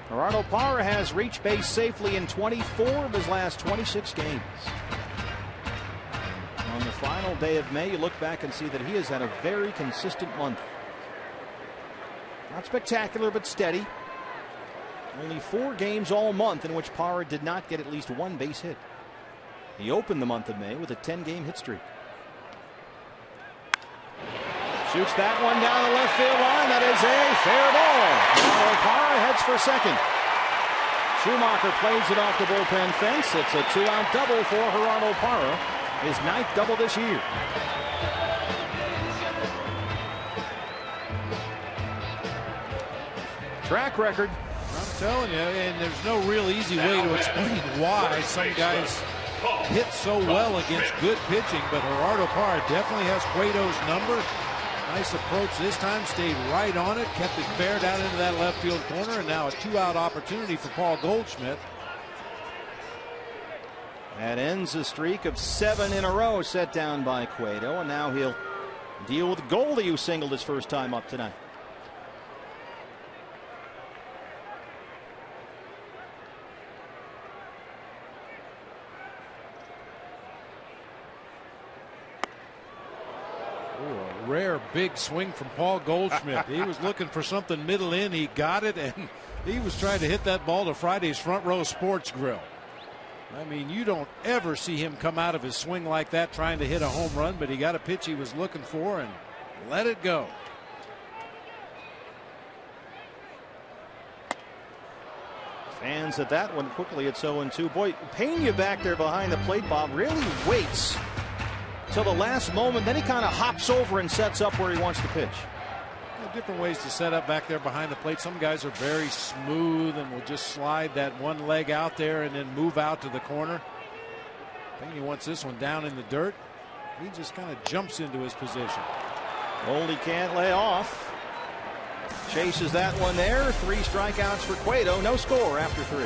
Gerardo Parra has reached base safely in 24 of his last 26 games. On the final day of May, you look back and see that he has had a very consistent month. Not spectacular, but steady. Only 4 games all month in which Parra did not get at least 1 base hit. He opened the month of May with a 10-game hit streak. Shoots that one down the left field line. That is a fair ball. Parra heads for second. Schumacher plays it off the bullpen fence. It's a 2-out double for Gerardo Parra. His 9th double this year. Track record. I'm telling you, and there's no real easy way to explain why some guys hit so well against good pitching, but Gerardo Parra definitely has Cueto's number. Nice approach this time, stayed right on it, kept it fair down into that left field corner, and now a 2-out opportunity for Paul Goldschmidt. That ends a streak of 7 in a row set down by Cueto, and now he'll deal with Goldie, who singled his first time up tonight. Rare big swing from Paul Goldschmidt. He was looking for something middle in. He got it, and he was trying to hit that ball to Friday's Front Row Sports Grill. I mean, you don't ever see him come out of his swing like that trying to hit a home run, but he got a pitch he was looking for and let it go. Fans at that one quickly at 0-2. Boy, Pena back there behind the plate, Bob, really waits till the last moment, then he kind of hops over and sets up where he wants to pitch. Different ways to set up back there behind the plate. Some guys are very smooth and will just slide that one leg out there and then move out to the corner. I think he wants this one down in the dirt. He just kind of jumps into his position. Goldie can't lay off. Chases that one there. 3 strikeouts for Cueto. No score after 3.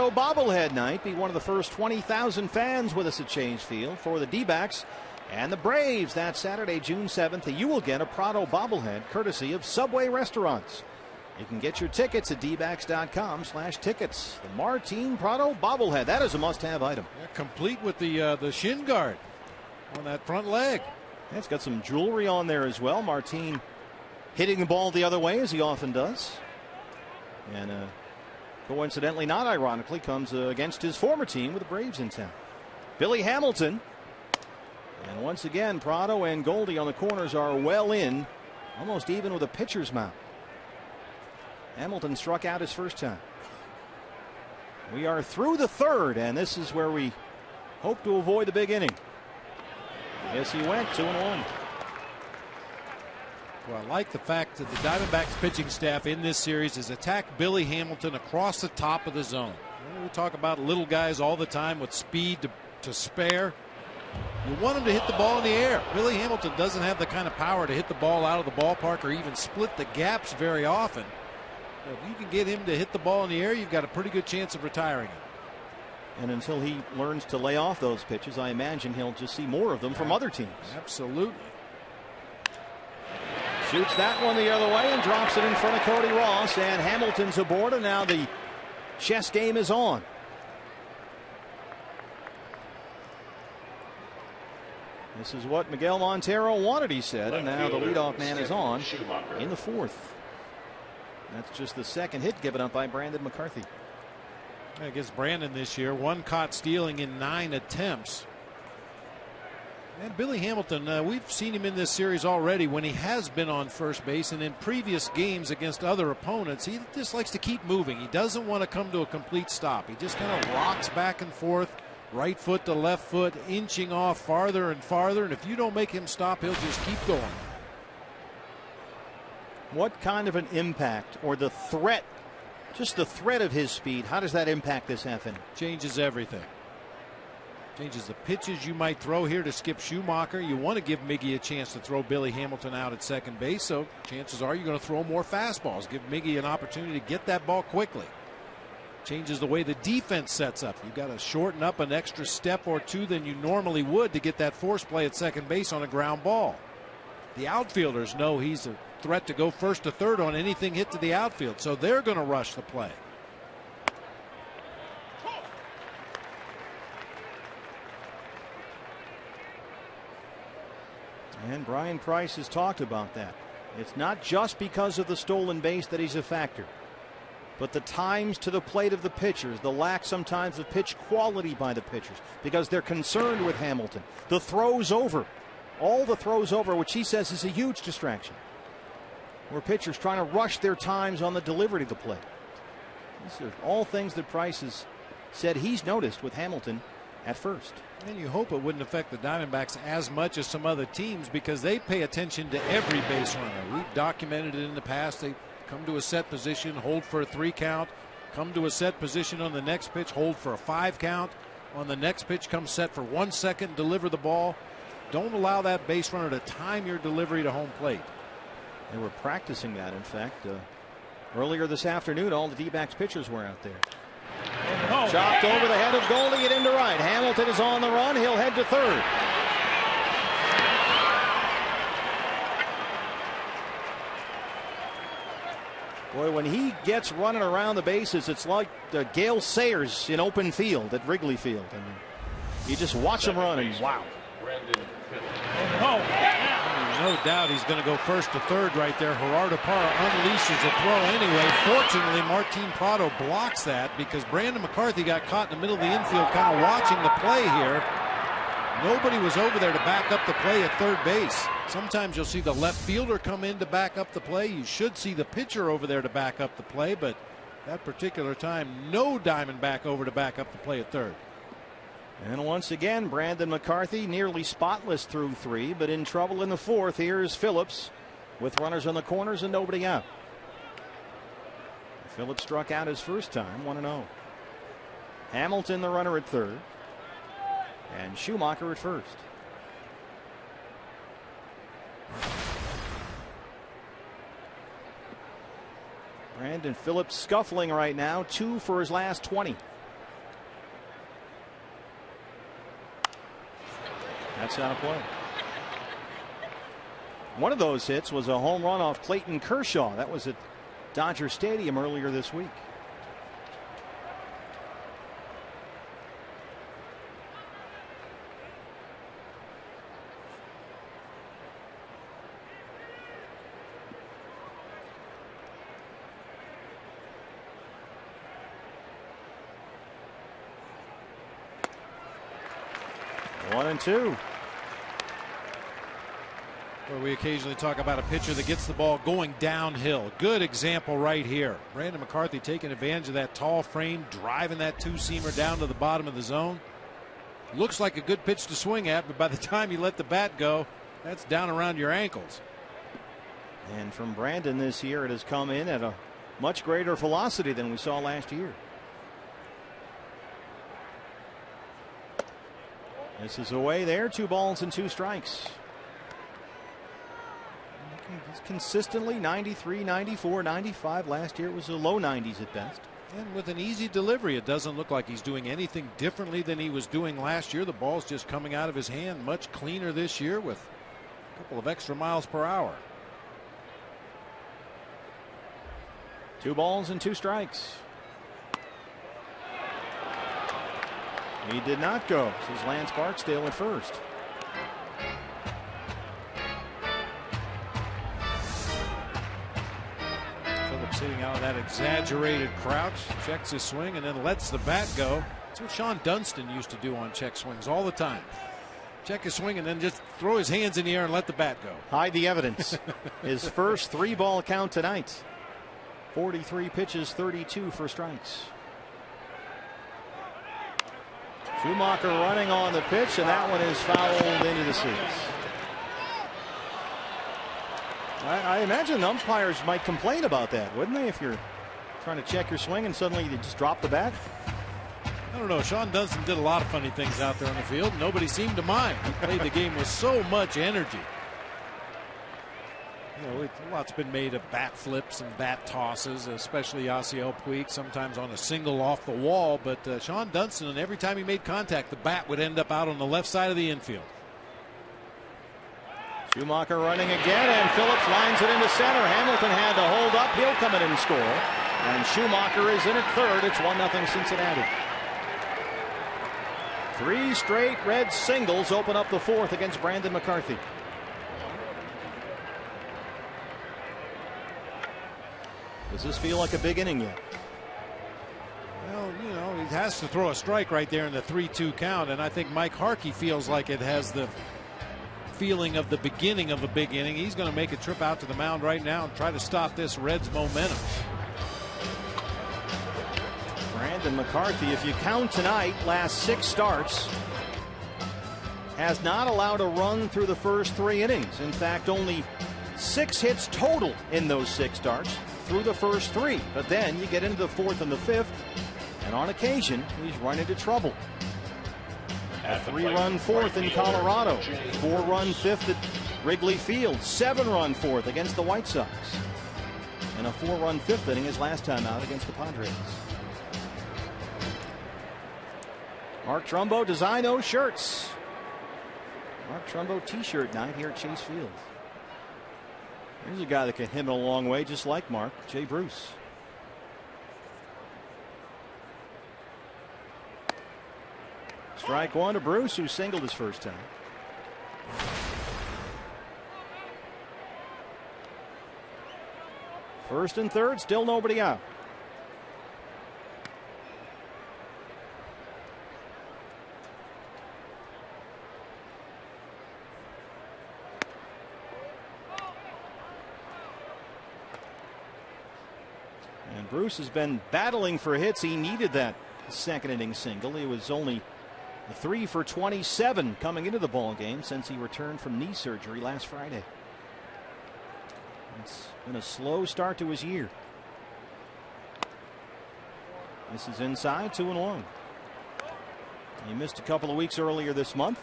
Prado bobblehead night. Be one of the first 20,000 fans with us at Chase Field for the D-backs and the Braves. That Saturday, June 7th. You will get a Prado bobblehead courtesy of Subway Restaurants. You can get your tickets at dbacks.com/tickets. The Martin Prado bobblehead. That is a must-have item. Yeah, complete with the shin guard on that front leg. Yeah, it's got some jewelry on there as well. Martin hitting the ball the other way, as he often does. And coincidentally, not ironically, comes against his former team with the Braves in town. Billy Hamilton. And once again, Prado and Goldie on the corners are well in, almost even with a pitcher's mound. Hamilton struck out his first time. We are through the third, and this is where we hope to avoid the big inning. Yes, he went 2-1. Well, I like the fact that the Diamondbacks pitching staff in this series has attacked Billy Hamilton across the top of the zone. We talk about little guys all the time with speed to spare. You want him to hit the ball in the air. Billy Hamilton doesn't have the kind of power to hit the ball out of the ballpark or even split the gaps very often. If you can get him to hit the ball in the air, you've got a pretty good chance of retiring him. And until he learns to lay off those pitches, I imagine he'll just see more of them from other teams. Absolutely. Shoots that one the other way and drops it in front of Cody Ross. And Hamilton's aboard, and now the chess game is on. This is what Miguel Montero wanted, he said. And now the leadoff man is on in the fourth. That's just the second hit given up by Brandon McCarthy. Against Brandon this year, one caught stealing in 9 attempts. And Billy Hamilton, we've seen him in this series already when he has been on first base, and in previous games against other opponents, he just likes to keep moving. He doesn't want to come to a complete stop. He just kind of rocks back and forth, right foot to left foot, inching off farther and farther, and if you don't make him stop, he'll just keep going. What kind of an impact, or the threat, just the threat of his speed, how does that impact this half inning? Changes everything. Changes the pitches you might throw here to Skip Schumacher. You want to give Miggy a chance to throw Billy Hamilton out at second base, so chances are you're going to throw more fastballs. Give Miggy an opportunity to get that ball quickly. Changes the way the defense sets up. You've got to shorten up an extra step or two than you normally would to get that force play at second base on a ground ball. The outfielders know he's a threat to go first to third on anything hit to the outfield, so they're going to rush the play. And Brian Price has talked about that. It's not just because of the stolen base that he's a factor, but the times to the plate of the pitchers, the lack sometimes of pitch quality by the pitchers, because they're concerned with Hamilton. The throws over, all the throws over, which he says is a huge distraction, where pitchers trying to rush their times on the delivery to the plate. These are all things that Price has said he's noticed with Hamilton at first. And you hope it wouldn't affect the Diamondbacks as much as some other teams, because they pay attention to every base runner. We've documented it in the past. They come to a set position, hold for a 3 count, come to a set position on the next pitch, hold for a 5 count. On the next pitch, come set for 1 second, deliver the ball. Don't allow that base runner to time your delivery to home plate. They were practicing that, in fact. Earlier this afternoon, all the D-backs pitchers were out there. Chopped over the head of Goldie and into right. Hamilton is on the run. He'll head to third. Boy, when he gets running around the bases, it's like Gale Sayers in open field at Wrigley Field. I mean, you just watch him run and wow. No doubt he's going to go first to third right there. Gerardo Parra unleashes a throw anyway. Fortunately, Martin Prado blocks that, because Brandon McCarthy got caught in the middle of the infield kind of watching the play here. Nobody was over there to back up the play at third base. Sometimes you'll see the left fielder come in to back up the play. You should see the pitcher over there to back up the play, but that particular time, no Diamondback over to back up the play at third. And once again, Brandon McCarthy nearly spotless through 3, but in trouble in the fourth. Here's Phillips with runners on the corners and nobody out. Phillips struck out his first time, 1-0. Hamilton the runner at third, and Schumacher at first. Brandon Phillips scuffling right now, 2 for his last 20. That's out of play. One of those hits was a home run off Clayton Kershaw. That was at Dodger Stadium earlier this week. One and two. Where we occasionally talk about a pitcher that gets the ball going downhill. Good example right here. Brandon McCarthy taking advantage of that tall frame, driving that two-seamer down to the bottom of the zone. Looks like a good pitch to swing at, but by the time you let the bat go, that's down around your ankles. And from Brandon this year, it has come in at a much greater velocity than we saw last year. This is away there. 2 balls and 2 strikes. It's consistently 93, 94, 95. Last year it was a low 90s at best. And with an easy delivery, it doesn't look like he's doing anything differently than he was doing last year. The ball's just coming out of his hand much cleaner this year with a couple of extra miles per hour. 2 balls and 2 strikes. He did not go. This is Lance Barksdale at first. Sitting out of that exaggerated crouch, checks his swing and then lets the bat go. That's what Sean Dunston used to do on check swings all the time. Check his swing and then just throw his hands in the air and let the bat go. Hide the evidence. His first 3-ball count tonight. 43 pitches, 32 for strikes. Schumacher running on the pitch, and that one is fouled into the seats. I imagine umpires might complain about that, wouldn't they, if you're trying to check your swing and suddenly you just drop the bat? I don't know. Sean Dunston did a lot of funny things out there on the field. Nobody seemed to mind. He played the game with so much energy. You know, a lot's been made of bat flips and bat tosses, especially Yasiel Puig, sometimes on a single off the wall. But Sean Dunston, and every time he made contact, the bat would end up out on the left side of the infield. Schumacher running again, and Phillips lines it into center. Hamilton had to hold up. He'll come in and score. And Schumacher is in at third. It's 1-0 Cincinnati. 3 straight red singles open up the 4th against Brandon McCarthy. Does this feel like a big inning yet? Well, you know, he has to throw a strike right there in the 3-2 count, and I think Mike Harkey feels like it has the feeling of the beginning of a big inning. He's going to make a trip out to the mound right now and try to stop this Reds momentum. Brandon McCarthy, if you count tonight, last 6 starts, has not allowed a run through the first 3 innings. In fact, only 6 hits total in those 6 starts through the first 3. But then you get into the 4th and the 5th, and on occasion he's run into trouble. A 3-run 4th in Colorado, 4-run 5th at Wrigley Field, 7-run 4th against the White Sox, and a 4-run 5th inning his last time out against the Padres. Mark Trumbo designed those shirts. Mark Trumbo t-shirt night here at Chase Field. Here's a guy that can hit it a long way, just like Mark, Jay Bruce. Strike 1 to Bruce, who singled his first time. First and third, still nobody out. And Bruce has been battling for hits. He needed that second inning single. He was only 3 for 27 coming into the ball game since he returned from knee surgery last Friday. It's been a slow start to his year. This is inside, 2-1. He missed a couple of weeks earlier this month.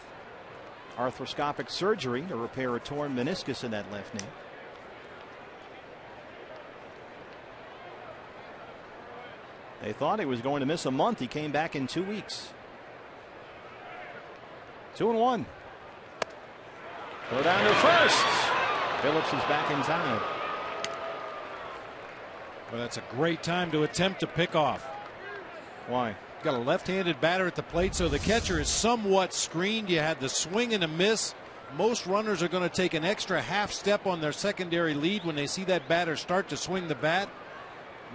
Arthroscopic surgery to repair a torn meniscus in that left knee. They thought he was going to miss a month. He came back in 2 weeks. 2-1. Go down to first. Phillips is back in time. Well, that's a great time to attempt to pick off. Why? Got a left-handed batter at the plate, so the catcher is somewhat screened. You had the swing and a miss. Most runners are going to take an extra half step on their secondary lead when they see that batter start to swing the bat.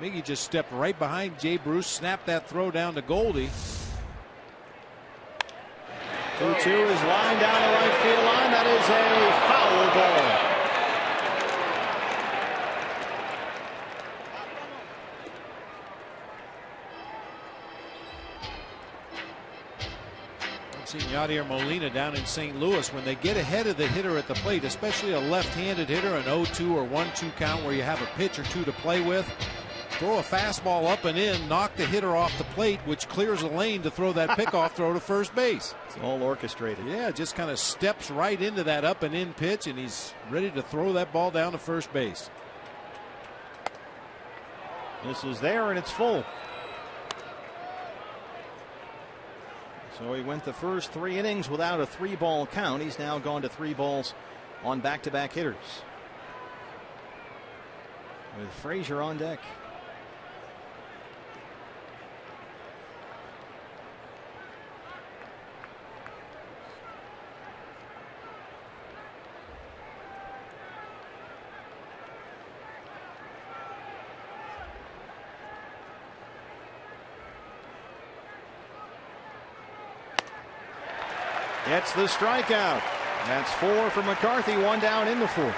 Miggy just stepped right behind Jay Bruce, snapped that throw down to Goldie. 2-2 is lined down the right field line. That is a foul ball. Yadier Molina down in St. Louis, when they get ahead of the hitter at the plate, especially a left-handed hitter, an 0-2 or 1-2 count where you have a pitch or two to play with, throw a fastball up and in, knock the hitter off the plate, which clears a lane to throw that pickoff throw to first base. It's all orchestrated. Yeah, just kind of steps right into that up and in pitch, and he's ready to throw that ball down to first base. This is there, and it's full. So he went the first 3 innings without a 3-ball count. He's now gone to 3 balls on back-to-back hitters. With Frazier on deck. Gets the strikeout. That's 4 for McCarthy, 1 down in the 4th.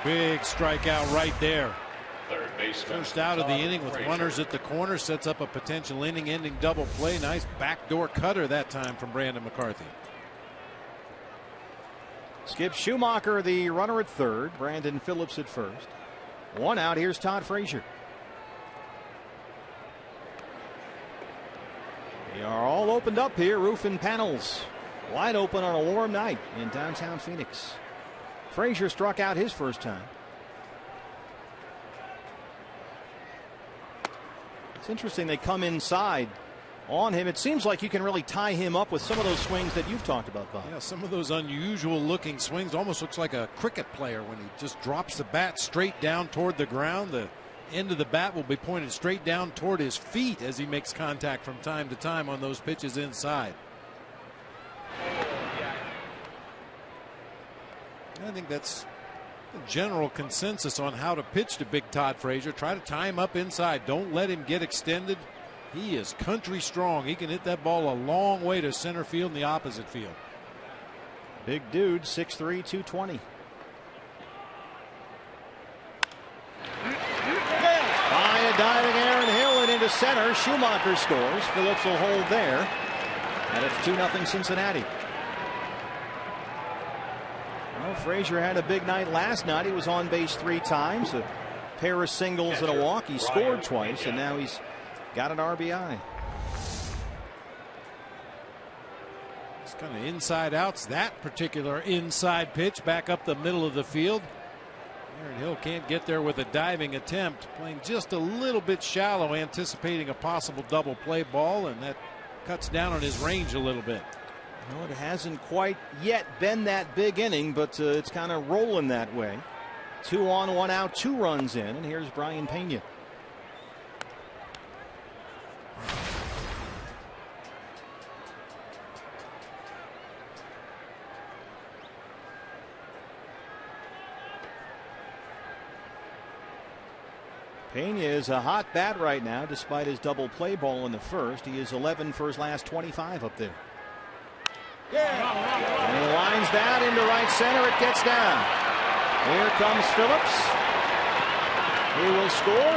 Big strikeout right there. Third baseman. First out of the inning with runners at the corner, sets up a potential inning-ending double play. Nice backdoor cutter that time from Brandon McCarthy. Skip Schumacher, the runner at third. Brandon Phillips at first. 1 out. Here's Todd Frazier. They are all opened up here, roof and panels wide open on a warm night in downtown Phoenix. Frazier struck out his first time. It's interesting they come inside on him. It seems like you can really tie him up with some of those swings that you've talked about, Bob. Yeah, some of those unusual looking swings. Almost looks like a cricket player when he just drops the bat straight down toward the ground. The end of the bat will be pointed straight down toward his feet as he makes contact from time to time on those pitches inside. I think that's the general consensus on how to pitch to Big Todd Frazier. Try to tie him up inside. Don't let him get extended. He is country strong. He can hit that ball a long way to center field and the opposite field. Big dude, 6'3", 220. By a diving Aaron Hill and into center. Schumacher scores. Phillips will hold there. And it's 2-0 Cincinnati. Well, Frazier had a big night last night. He was on base 3 times. A pair of singles and a walk. He scored twice, and now he's got an RBI. It's kind of inside outs. That particular inside pitch back up the middle of the field. Aaron Hill can't get there with a diving attempt, playing just a little bit shallow, anticipating a possible double play ball, and that cuts down on his range a little bit. Well, it hasn't quite yet been that big inning, but it's kind of rolling that way. 2 on, 1 out, 2 runs in, and here's Brian Pena. Pena is a hot bat right now, despite his double play ball in the first. He is 11 for his last 25 up there. And he lines that into right center. It gets down. Here comes Phillips. He will score.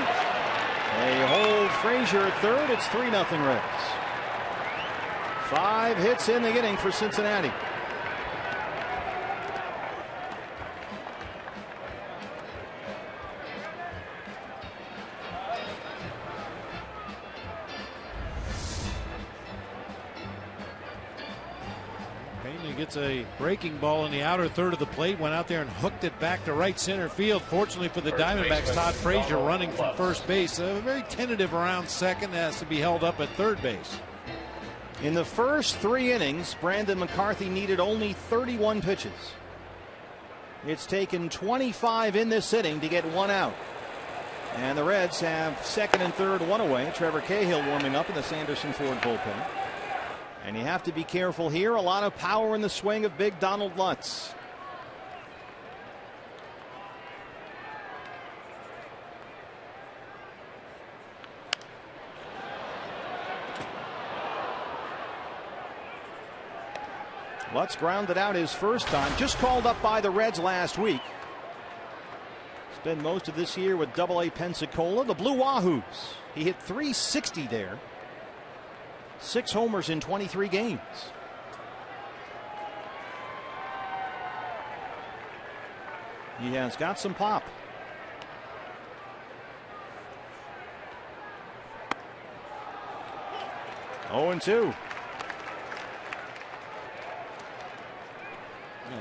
They hold Frazier at third. It's 3-0 Reds. 5 hits in the inning for Cincinnati. Gets a breaking ball in the outer third of the plate, went out there and hooked it back to right center field. Fortunately for the Diamondbacks, Todd Frazier running from first base. Very tentative around second, has to be held up at third base. In the first 3 innings, Brandon McCarthy needed only 31 pitches. It's taken 25 in this inning to get 1 out. And the Reds have second and third, 1 away. Trevor Cahill warming up in the Sanderson Ford bullpen. And you have to be careful here. A lot of power in the swing of big Donald Lutz. Lutz grounded out his first time, just called up by the Reds last week. Spent most of this year with Double-A Pensacola, the Blue Wahoos. He hit .360 there. 6 homers in 23 games. He has got some pop. Oh, 0-2.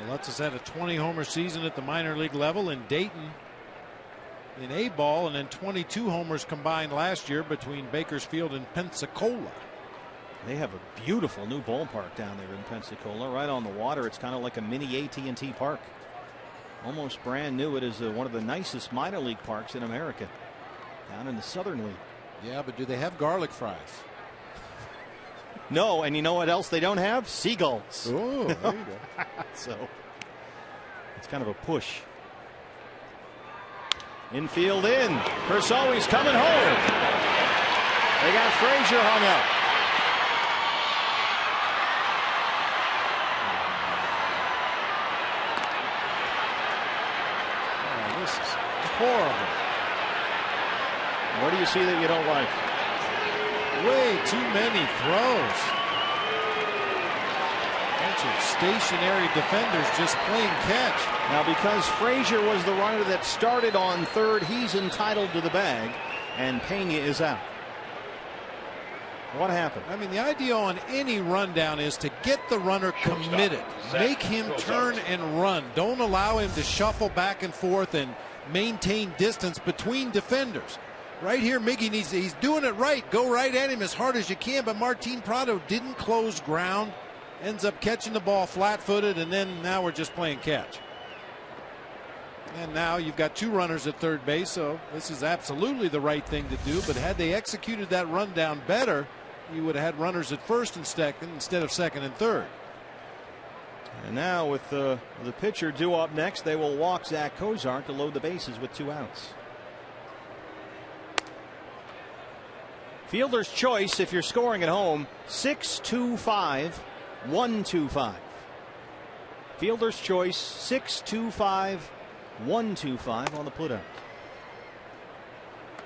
Lutz has had a 20-homer season at the minor league level in Dayton in A-ball, and then 22 homers combined last year between Bakersfield and Pensacola. They have a beautiful new ballpark down there in Pensacola, right on the water. It's kind of like a mini AT&T park. Almost brand new. It is one of the nicest minor league parks in America, down in the Southern League. Yeah, but do they have garlic fries? No, and you know what else they don't have? Seagulls. Oh, there you go. So it's kind of a push. Infield in. Persoe's coming home. They got Frazier hung up. Oh, this is horrible. What do you see that you don't like? Way too many throws. Bunch of stationary defenders just playing catch. Now, because Frazier was the runner that started on third, he's entitled to the bag, and Pena is out. What happened? I mean, the idea on any rundown is to get the runner committed. Make him turn and run. Don't allow him to shuffle back and forth and maintain distance between defenders. Right here, Miggy he's doing it right. Go right at him as hard as you can, but Martin Prado didn't close ground. Ends up catching the ball flat-footed, and then now we're just playing catch. And now you've got 2 runners at third base, so this is absolutely the right thing to do. But had they executed that rundown better, you would have had runners at first and second instead of second and third. And now with the pitcher due up next, they will walk Zach Cozart to load the bases with 2 outs. Fielder's choice if you're scoring at home, 6-2-5, 1-2-5. Fielder's choice, 6-2-5, 1-2-5 on the putout.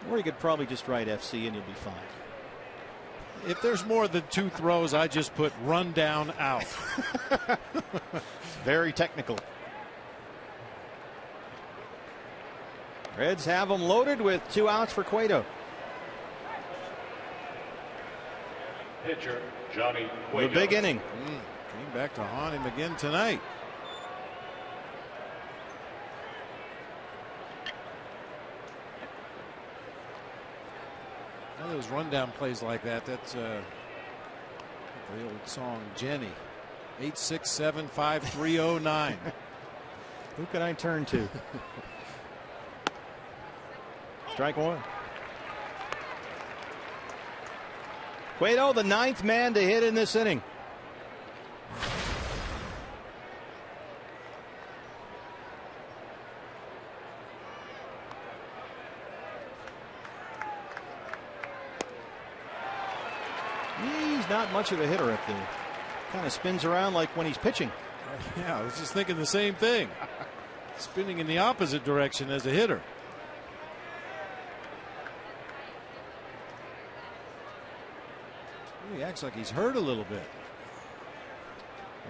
Or you could probably just write FC and you'll be fine. If there's more than 2 throws, I just put run down out. Very technical. Reds have them loaded with 2 outs for Cueto. Pitcher Johnny Cueto. The big inning. Came back to haunt him again tonight. One of those rundown plays like that, that's the old song Jenny. 867-5309. Who can I turn to? Strike 1. Cueto, the 9th man to hit in this inning. He's not much of a hitter up there. Kind of spins around like when he's pitching. Yeah, I was just thinking the same thing. Spinning in the opposite direction as a hitter. He acts like he's hurt a little bit.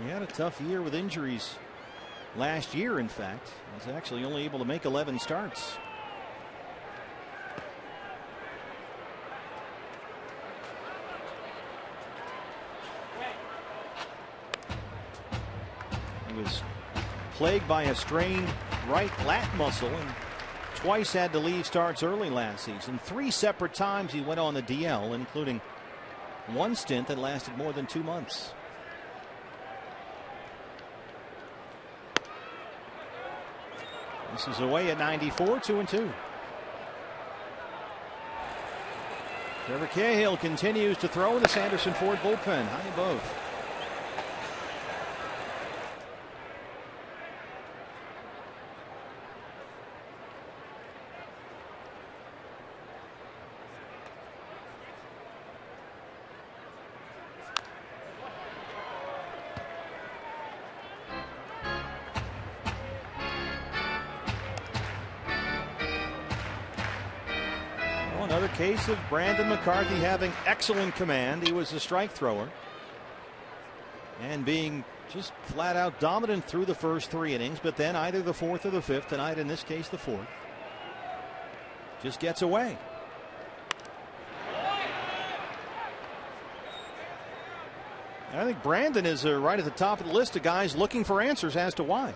He had a tough year with injuries last year, in fact. He was actually only able to make 11 starts. He was plagued by a strained right lat muscle and twice had to leave starts early last season. 3 separate times he went on the DL, including one stint that lasted more than 2 months. This is away at 94, 2-2. Trevor Cahill continues to throw in the Sanderson Ford bullpen, high above. Another case of Brandon McCarthy having excellent command. He was a strike thrower and being just flat out dominant through the first 3 innings, but then either the 4th or the 5th, tonight in this case the 4th, just gets away. I think Brandon is right at the top of the list of guys looking for answers as to why.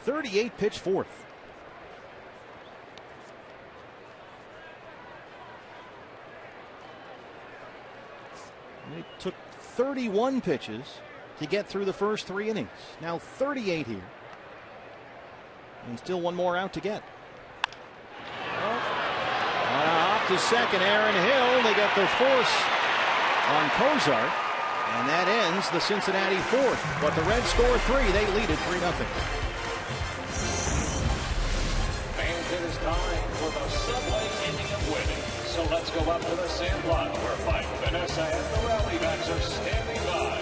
38 pitch 4th. It took 31 pitches to get through the first 3 innings. Now 38 here. And still one more out to get. Off to second, Aaron Hill. They get the force on Cozart. And that ends the Cincinnati 4th. But the Reds score 3. They lead it 3-0. And it is time for the Subway inning of winning. So let's go up to the sandlot where Mike, Vanessa, and the Rallybacks are standing by.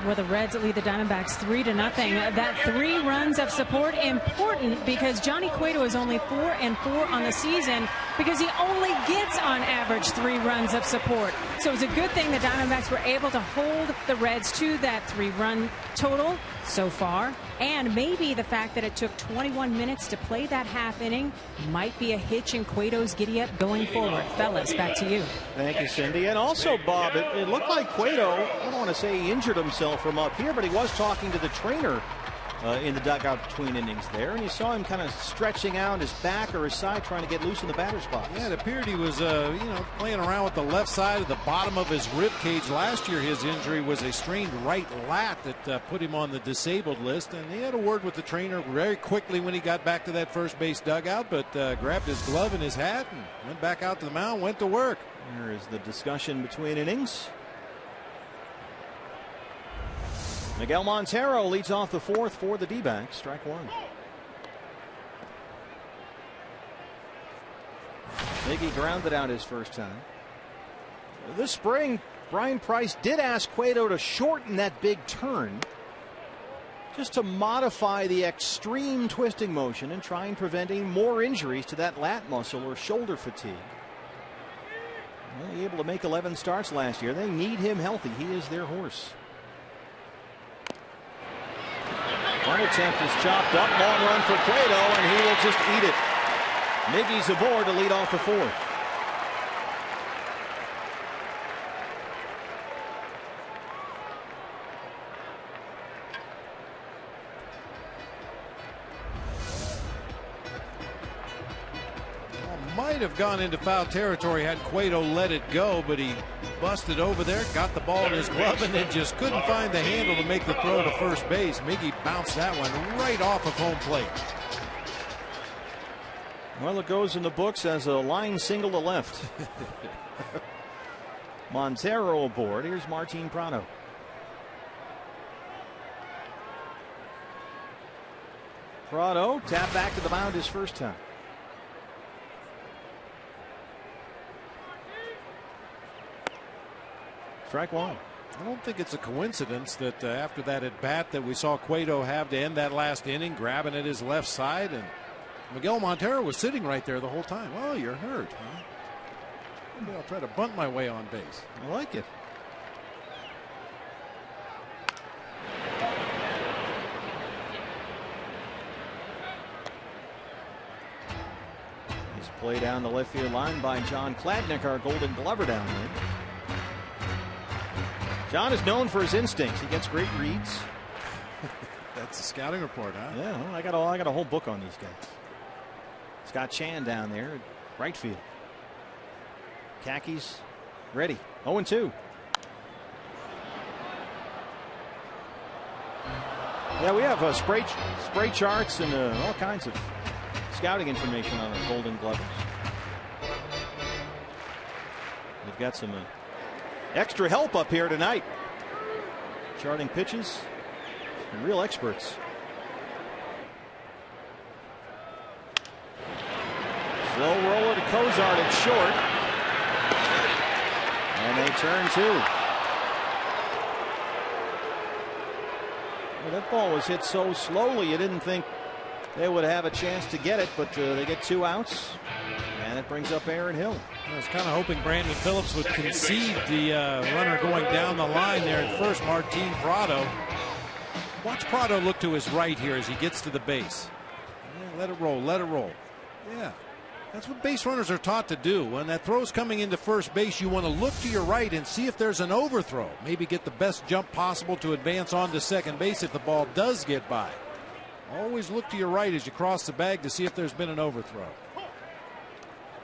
Where the Reds lead the Diamondbacks 3-0. That 3 runs of support important because Johnny Cueto is only 4-4 on the season because he only gets on average 3 runs of support. So it's a good thing the Diamondbacks were able to hold the Reds to that 3-run total so far. And maybe the fact that it took 21 minutes to play that half inning might be a hitch in Cueto's giddy-up going forward. Fellas, back to you. Thank you, Cindy. And also, Bob, it looked like Cueto, I don't want to say he injured himself from up here, but he was talking to the trainer in the dugout between innings there, and you saw him kind of stretching out his back or his side trying to get loose in the batter's box. Yeah, it appeared he was playing around with the left side of the bottom of his rib cage. Last year his injury was a strained right lat that put him on the disabled list, and he had a word with the trainer very quickly when he got back to that first base dugout, but grabbed his glove and his hat and went back out to the mound, went to work. There is the discussion between innings. Miguel Montero leads off the 4th for the D-backs. Strike 1. Miggy grounded out his first time. This spring, Brian Price did ask Cueto to shorten that big turn just to modify the extreme twisting motion and try and preventing more injuries to that lat muscle or shoulder fatigue. Only able to make 11 starts last year. They need him healthy. He is their horse. One attempt is chopped up. Long run for Cueto, and he will just eat it. Miggy's aboard to lead off the fourth. Might have gone into foul territory had Cueto let it go, but he busted over there, got the ball in his glove, and then just couldn't find the handle to make the throw to first base. Miggy bounced that one right off of home plate. Well, it goes in the books as a line single to left. Montero aboard. Here's Martin Prado. Prado tapped back to the mound his first time. Strike one. I don't think it's a coincidence that after that at bat that we saw Cueto have to end that last inning, grabbing at his left side, and Miguel Montero was sitting right there the whole time. Oh, you're hurt, huh? Maybe I'll try to bunt my way on base. I like it. He's played down the left field line by John Kladnick, our Golden Glover down there. John is known for his instincts. He gets great reads. That's a scouting report, huh? Yeah, well, I got a whole book on these guys. Scott Chan down there at right field. Khakis ready. 0-2. Yeah, we have spray charts and all kinds of scouting information on the Golden Glovers. We've got some extra help up here tonight. Charting pitches. Real experts. Slow roller to Cozart at short. And they turn two. Well, that ball was hit so slowly you didn't think they would have a chance to get it, but they get 2 outs. And it brings up Aaron Hill. I was kind of hoping Brandon Phillips would concede the runner going down the line there at first. Martin Prado. Watch Prado look to his right here as he gets to the base. Yeah, let it roll, let it roll. Yeah, that's what base runners are taught to do. When that throw's coming into first base, you want to look to your right and see if there's an overthrow. Maybe get the best jump possible to advance on to second base if the ball does get by. Always look to your right as you cross the bag to see if there's been an overthrow.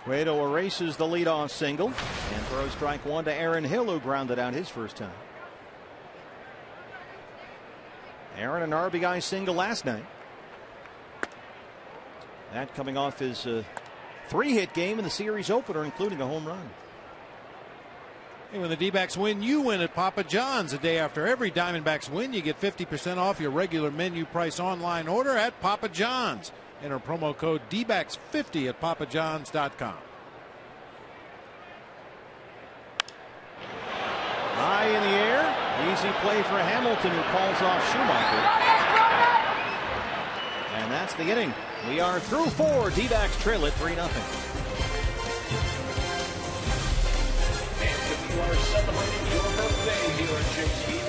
Cueto erases the leadoff single and throws strike one to Aaron Hill, who grounded out his first time. Aaron, an RBI single last night. That coming off his 3-hit game in the series opener, including a home run. Hey, when the D-backs win, you win at Papa John's. The day after every Diamondbacks win, you get 50% off your regular menu price online order at Papa John's. Enter promo code DBACKS50 at papajohns.com. High in the air. Easy play for Hamilton, who calls off Schumacher. And that's the inning. We are through 4. D-backs trail it 3-0. And if you are celebrating your birthday here at Chase Field,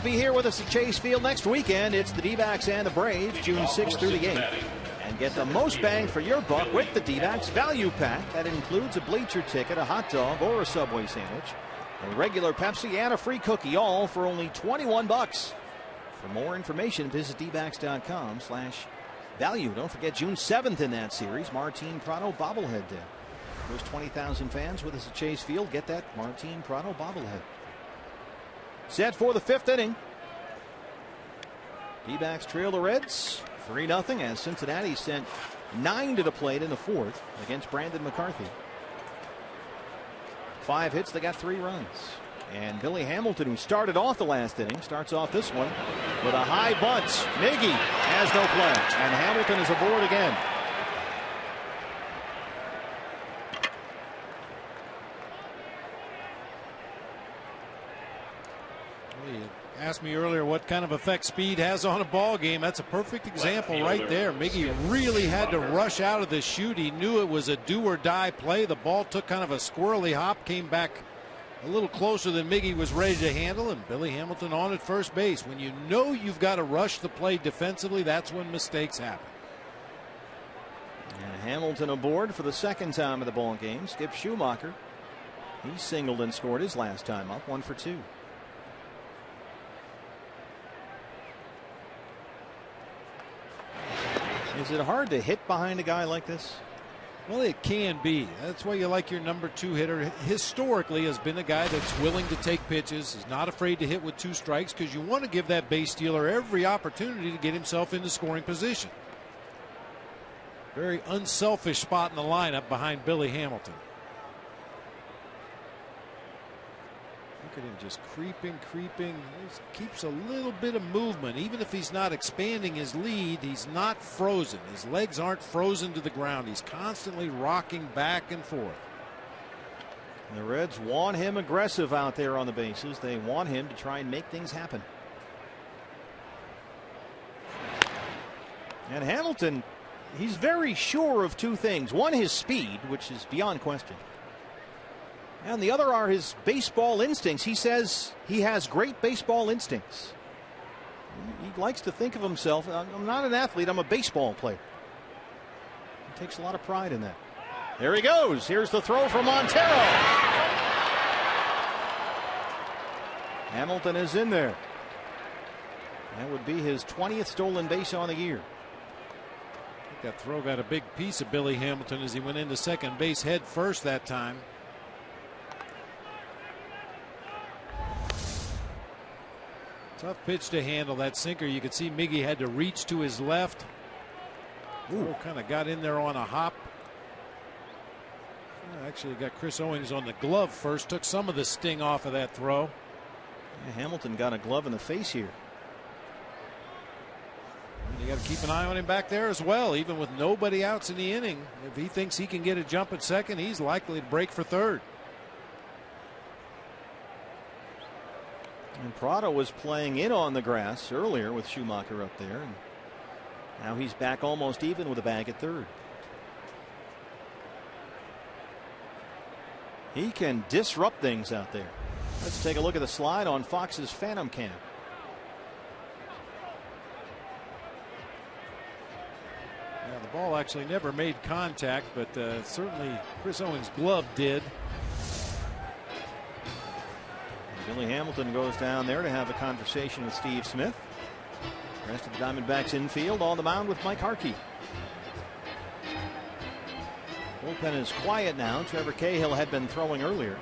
be here with us at Chase Field next weekend. It's the D-backs and the Braves, June 6th through the 8th. And get the most bang for your buck with the D-backs value pack. That includes a bleacher ticket, a hot dog, or a Subway sandwich, a regular Pepsi, and a free cookie, all for only $21. For more information, visit dbacks.com/value. Don't forget June 7th in that series, Martin Prado bobblehead day. Those 20,000 fans with us at Chase Field get that Martin Prado bobblehead. Set for the 5th inning. D-backs trail the Reds 3-0 as Cincinnati sent 9 to the plate in the 4th against Brandon McCarthy. 5 hits, they got 3 runs. And Billy Hamilton, who started off the last inning, starts off this one with a high bunt. Miggy has no play, and Hamilton is aboard again. You asked me earlier what kind of effect speed has on a ball game. That's a perfect example right there. Miggy really had to rush out of the chute. He knew it was a do or die play. The ball took kind of a squirrely hop, came back a little closer than Miggy was ready to handle, and Billy Hamilton on at first base. When you know you've got to rush the play defensively, that's when mistakes happen. And Hamilton aboard for the 2nd time of the ball game. Skip Schumacher, he singled and scored his last time up, 1 for 2. Is it hard to hit behind a guy like this? Well, it can be. That's why you like your number 2 hitter. Historically has been a guy that's willing to take pitches, is not afraid to hit with 2 strikes, because you want to give that base stealer every opportunity to get himself into scoring position. Very unselfish spot in the lineup behind Billy Hamilton. Look at him just creeping. He keeps a little bit of movement. Even if he's not expanding his lead, he's not frozen. His legs aren't frozen to the ground. He's constantly rocking back and forth. The Reds want him aggressive out there on the bases. They want him to try and make things happen. And Hamilton, he's very sure of 2 things. One, his speed, which is beyond question. And the other are his baseball instincts. He says he has great baseball instincts. He likes to think of himself, I'm not an athlete, I'm a baseball player. He takes a lot of pride in that. There he goes. Here's the throw from Montero. Hamilton is in there. That would be his 20th stolen base on the year. I think that throw got a big piece of Billy Hamilton as he went into second base head first that time. Tough pitch to handle, that sinker. You could see Miggy had to reach to his left. Ooh, kind of got in there on a hop. Actually got Chris Owings on the glove first, took some of the sting off of that throw. Yeah, Hamilton got a glove in the face here. And you got to keep an eye on him back there as well. Even with nobody outs in the inning, if he thinks he can get a jump at second, he's likely to break for third. And Prado was playing in on the grass earlier with Schumacher up there, and now he's back almost even with a bag at third. He can disrupt things out there. Let's take a look at the slide on Fox's Phantom Cam. Yeah, the ball actually never made contact, but certainly Chris Owings' glove did. Billy Hamilton goes down there to have a conversation with Steve Smith. The rest of the Diamondbacks infield on the mound with Mike Harkey. Bullpen is quiet now. Trevor Cahill had been throwing earlier.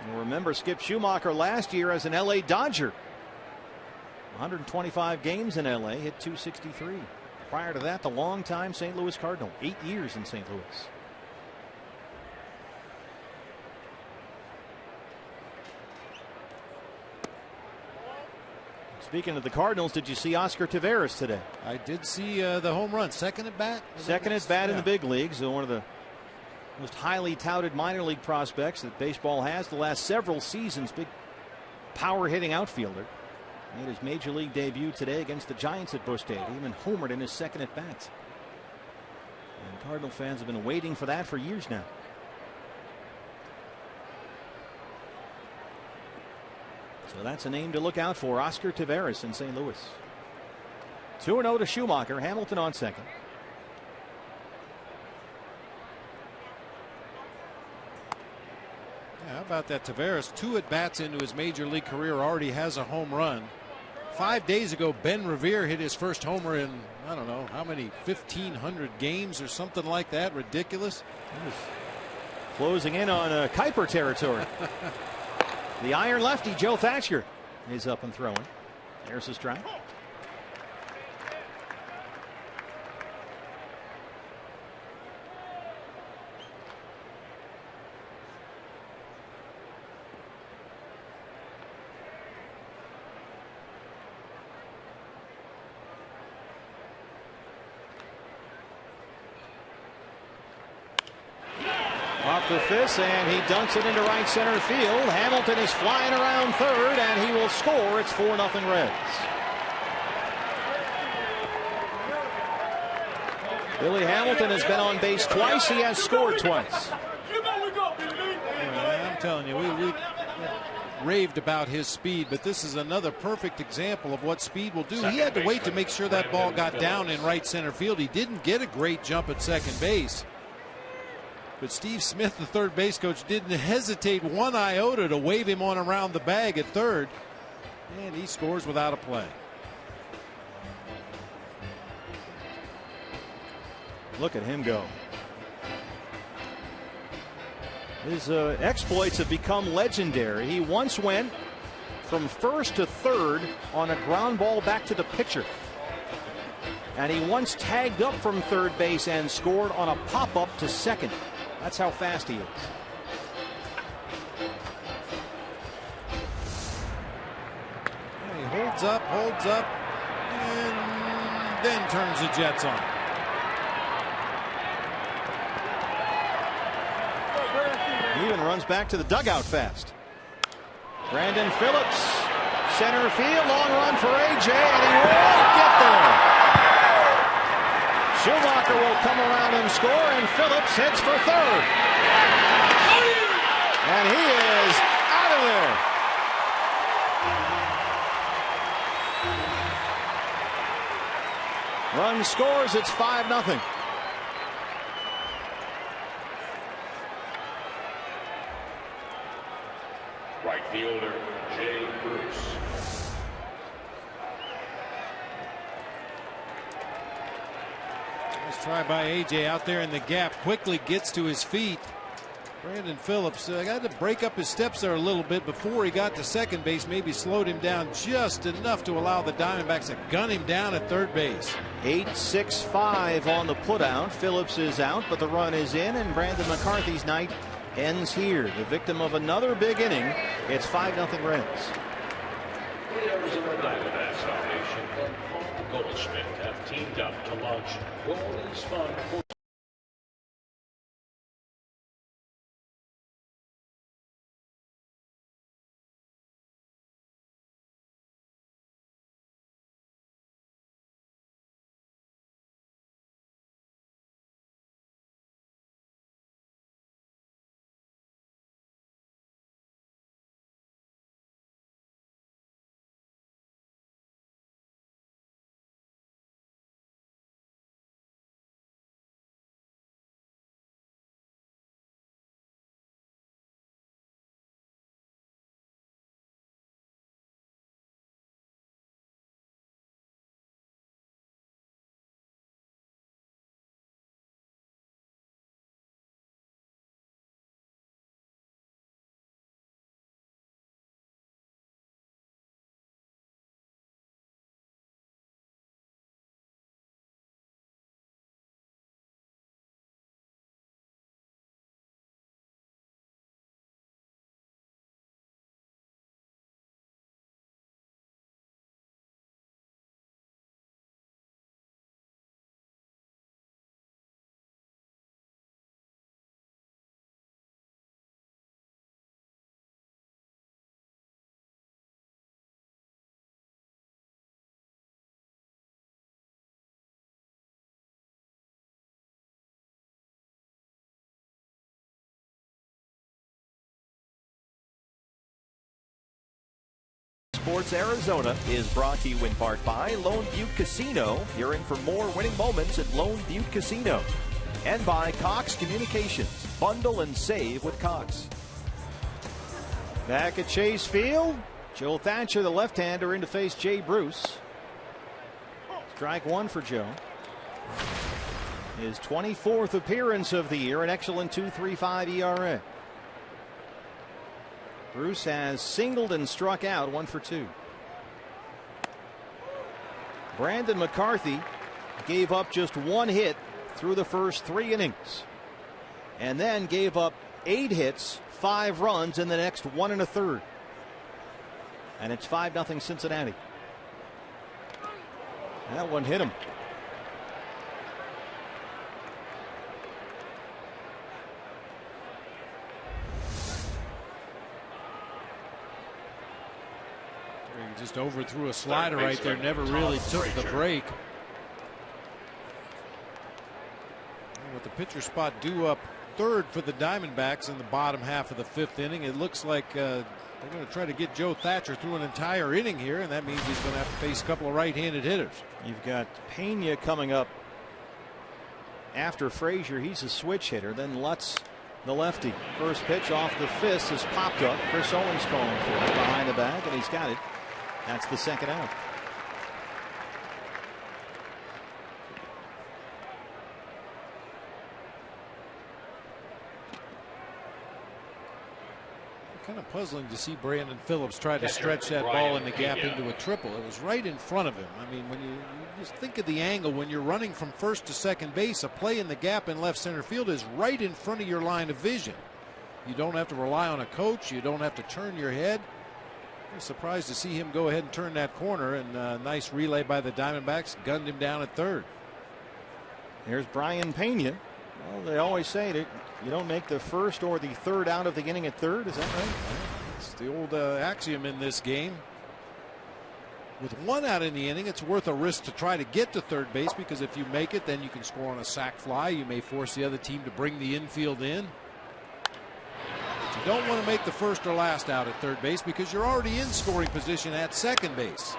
And remember Skip Schumacher last year as an LA Dodger. 125 games in LA, hit .263. Prior to that, the longtime St. Louis Cardinal, 8 years in St. Louis. Speaking of the Cardinals, did you see Oscar Taveras today? I did see the home run. Second at bat? Second at bat in the big leagues. One of the most highly touted minor league prospects that baseball has the last several seasons. Big power hitting outfielder. Made his major league debut today against the Giants at Busch Stadium and homered in his second at bat. And Cardinal fans have been waiting for that for years now. So that's a name to look out for, Oscar Taveras in St. Louis. 2-0 to Schumacher. Hamilton on second. Yeah, how about that? Taveras, 2 at-bats into his major league career, already has a home run. 5 days ago, Ben Revere hit his first homer in, I don't know, how many, 1,500 games or something like that. Ridiculous. Closing in on Kuiper territory. The iron lefty, Joe Thatcher, is up and throwing. There's a strike. Off the fist, and he dunks it into right center field. Hamilton is flying around third, and he will score. It's 4-0 Reds. Billy Hamilton has been on base twice. He has scored twice. I'm telling you, we raved about his speed, but this is another perfect example of what speed will do. He had to wait to make sure that ball got down in right center field. He didn't get a great jump at second base. But Steve Smith, the third base coach, didn't hesitate one iota to wave him on around the bag at third. And he scores without a play. Look at him go. His exploits have become legendary. He once went from first to third on a ground ball back to the pitcher. And he once tagged up from third base and scored on a pop-up to second. That's how fast he is. Yeah, he holds up, and then turns the Jets on. He even runs back to the dugout fast. Brandon Phillips, center field, long run for AJ, and he won't get there. Schumacher will come around and score, and Phillips heads for third. And he is out of there. Run scores, it's 5-0. Right fielder, Jay Bruce. Nice try by AJ out there in the gap. Quickly gets to his feet. Brandon Phillips got to break up his steps there a little bit before he got to second base. Maybe slowed him down just enough to allow the Diamondbacks to gun him down at third base. 8-6-5 on the putout. Phillips is out, but the run is in, and Brandon McCarthy's night ends here. The victim of another big inning. It's 5-0 Reds. The Arizona Diamondbacks Foundation and Paul Goldschmidt have teamed up to launch Gold is Fun for Sports Arizona is brought to you in part by Lone Butte Casino. You're in for more winning moments at Lone Butte Casino. And by Cox Communications. Bundle and save with Cox. Back at Chase Field, Joe Thatcher, the left-hander, in to face Jay Bruce. Strike one for Joe. His 24th appearance of the year, an excellent 2.35 ERA. Bruce has singled and struck out, 1 for 2. Brandon McCarthy gave up just 1 hit through the first 3 innings, and then gave up 8 hits, 5 runs in the next 1 1/3. And it's 5-0 Cincinnati. That one hit him. He just overthrew a slider right there, never really took the break. With the pitcher spot due up third for the Diamondbacks in the bottom half of the 5th inning, it looks like they're going to try to get Joe Thatcher through an entire inning here, and that means he's going to have to face a couple of right-handed hitters. You've got Pena coming up after Frazier. He's a switch hitter. Then Lutz, the lefty. First pitch off the fist is popped up. Chris Owens calling for it behind the bag, and he's got it. That's the second out. Kind of puzzling to see Brandon Phillips try to stretch that ball in the gap into a triple. It was right in front of him. I mean, when you just think of the angle when you're running from first to second base, a play in the gap in left center field is right in front of your line of vision. You don't have to rely on a coach. You don't have to turn your head. I'm surprised to see him go ahead and turn that corner, and a nice relay by the Diamondbacks gunned him down at third. Here's Brian Pena. Well, they always say that you don't make the first or the third out of the inning at third. Is that right? It's the old axiom in this game. With 1 out in the inning, it's worth a risk to try to get to third base, because if you make it, then you can score on a sac fly. You may force the other team to bring the infield in. But you don't want to make the first or last out at third base, because you're already in scoring position at second base.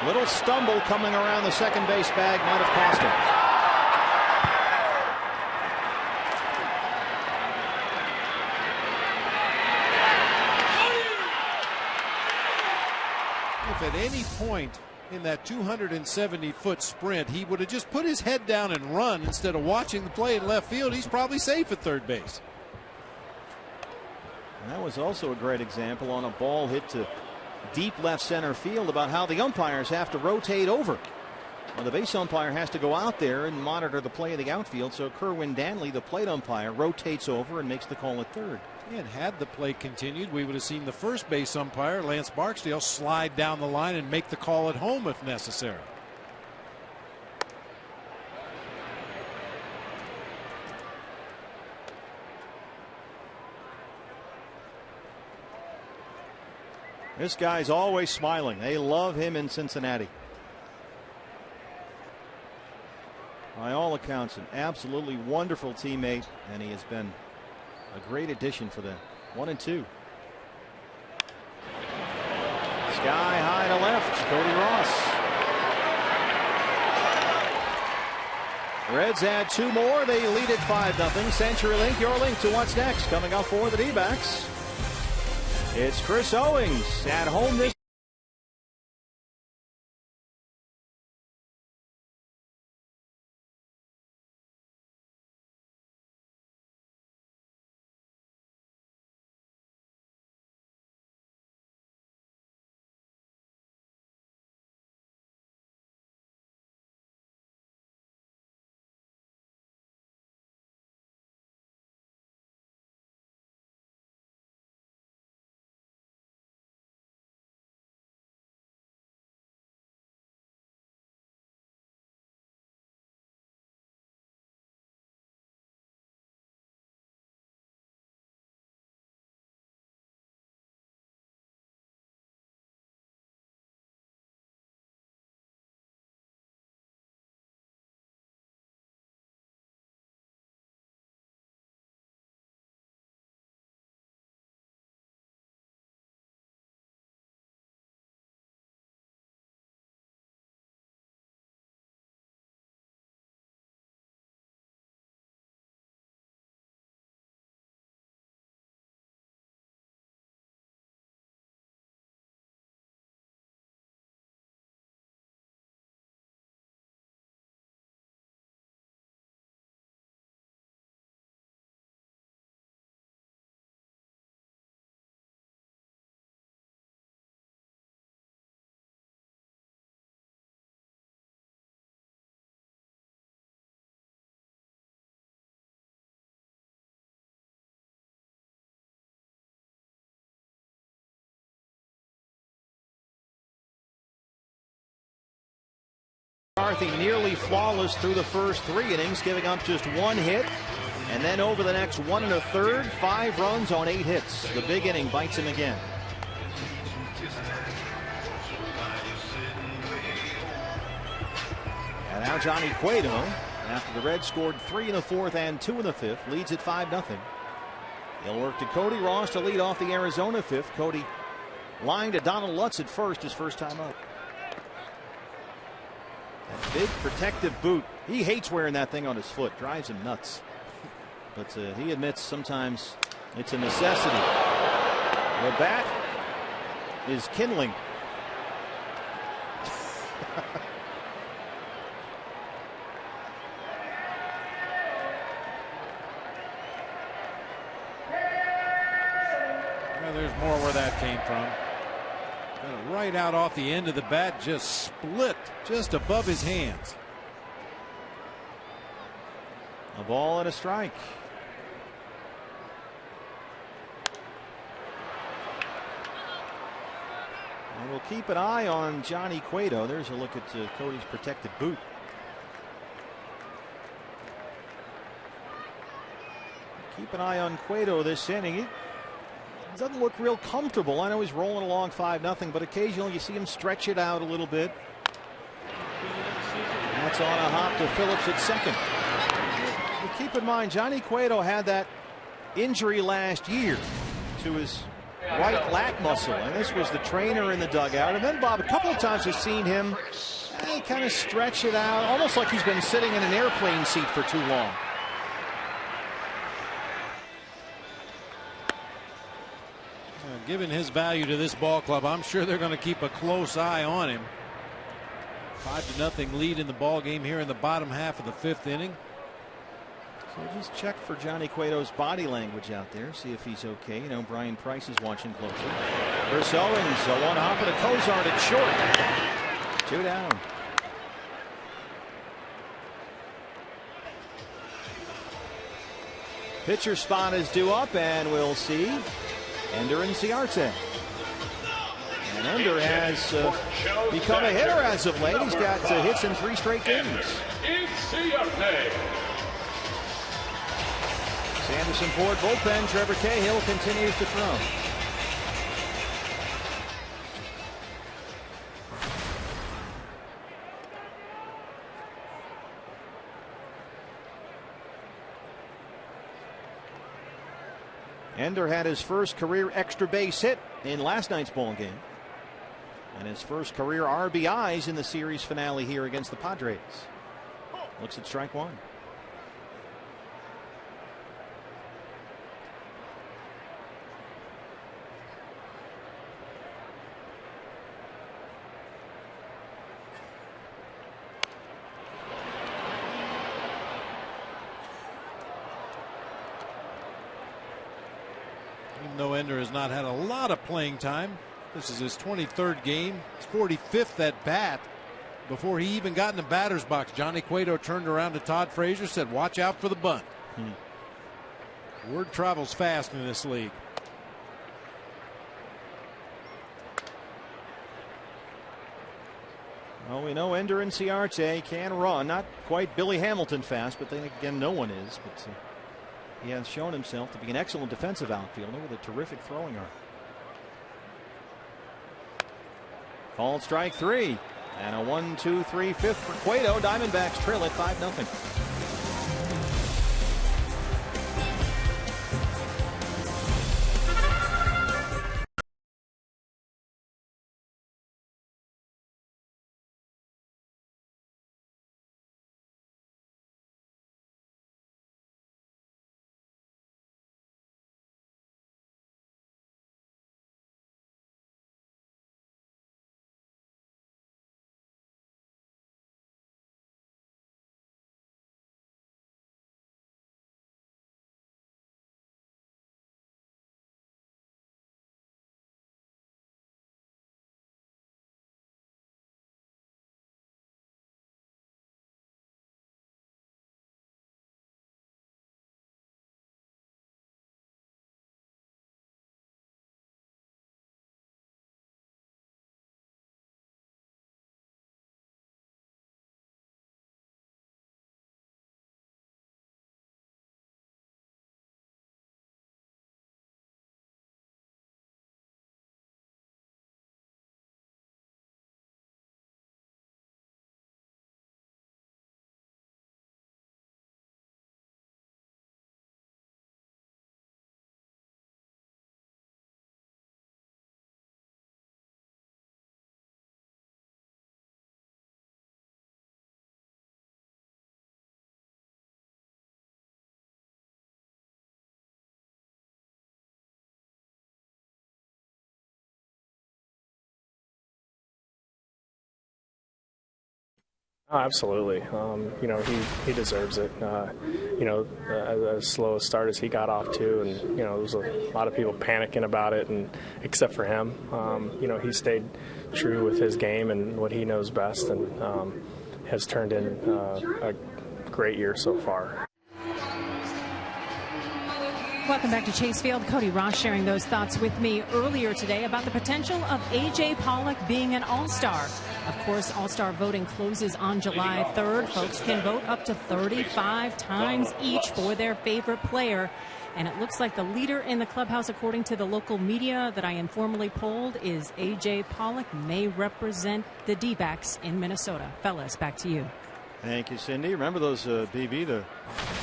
Little stumble coming around the second base bag might have cost him. If at any point in that 270-foot sprint he would have just put his head down and run instead of watching the play in left field, he's probably safe at third base. And that was also a great example on a ball hit to deep left center field about how the umpires have to rotate over. Well, the base umpire has to go out there and monitor the play of the outfield, so Kerwin Danley, the plate umpire, rotates over and makes the call at third. And had the play continued, we would have seen the first base umpire, Lance Barksdale, slide down the line and make the call at home if necessary. This guy's always smiling. They love him in Cincinnati. By all accounts, an absolutely wonderful teammate, and he has been a great addition for them. 1-2. Sky high to left, Cody Ross. Reds add 2 more. They lead at 5-0. CenturyLink, your link to what's next. Coming up for the D-backs, it's Chris Owings at home this McCarthy nearly flawless through the first 3 innings, giving up just 1 hit. And then over the next 1 1/3, 5 runs on 8 hits. The big inning bites him again. And now Johnny Cueto, after the Reds scored 3 in the 4th and 2 in the 5th, leads at 5-0. He'll work to Cody Ross to lead off the Arizona 5th. Cody lying to Donald Lutz at first, his first time up. That big protective boot. He hates wearing that thing on his foot. Drives him nuts. But he admits sometimes it's a necessity. The bat is kindling. Well, there's more where that came from. Got it right out off the end of the bat, just split just above his hands. A ball and a strike. And we'll keep an eye on Johnny Cueto. There's a look at Cody's protected boot. Keep an eye on Cueto this inning. He doesn't look real comfortable. I know he's rolling along 5-0, but occasionally you see him stretch it out a little bit. That's on a hop to Phillips at second. But keep in mind, Johnny Cueto had that injury last year to his right lat muscle, and this was the trainer in the dugout. And then, Bob, a couple of times we've seen him kind of stretch it out, almost like he's been sitting in an airplane seat for too long. Given his value to this ball club, I'm sure they're going to keep a close eye on him. 5-0 lead in the ball game here in the bottom half of the 5th inning. So just check for Johnny Cueto's body language out there, see if he's okay. You know, Brian Price is watching closely. Chris Owens, a one hop and a Cozart at short. 2 down. Pitcher spot is due up, and we'll see Ender Inciarte. And Ender has become a hitter as of late. He's got hits in 3 straight games. Sanderson Ford bullpen. Trevor Cahill continues to throw. Ender had his first career extra base hit in last night's ball game, and his first career RBIs in the series finale here against the Padres. Looks at strike 1. Even though Ender has not had a lot of playing time, this is his 23rd game, his 45th at bat. Before he even got in the batter's box, Johnny Cueto turned around to Todd Frazier, said, "Watch out for the bunt." Word travels fast in this league. Well, we know Ender Inciarte can run, not quite Billy Hamilton fast, but then again, no one is. But he has shown himself to be an excellent defensive outfielder with a terrific throwing arm. Called strike 3. And a 1-2-3 5th for Cueto. Diamondbacks trail at 5-0. Oh, absolutely. You know, he deserves it. You know, as slow a start as he got off to, and you know, there was a lot of people panicking about it, and except for him, you know, he stayed true with his game and what he knows best, and has turned in a great year so far. Welcome back to Chase Field. Cody Ross sharing those thoughts with me earlier today about the potential of A.J. Pollock being an all-star. Of course, all-star voting closes on July 3rd. Folks can vote up to 35 times each for their favorite player. And it looks like the leader in the clubhouse, according to the local media that I informally polled, is A.J. Pollock. May represent the D-backs in Minnesota. Fellas, back to you. Thank you, Cindy. Remember those, BB, the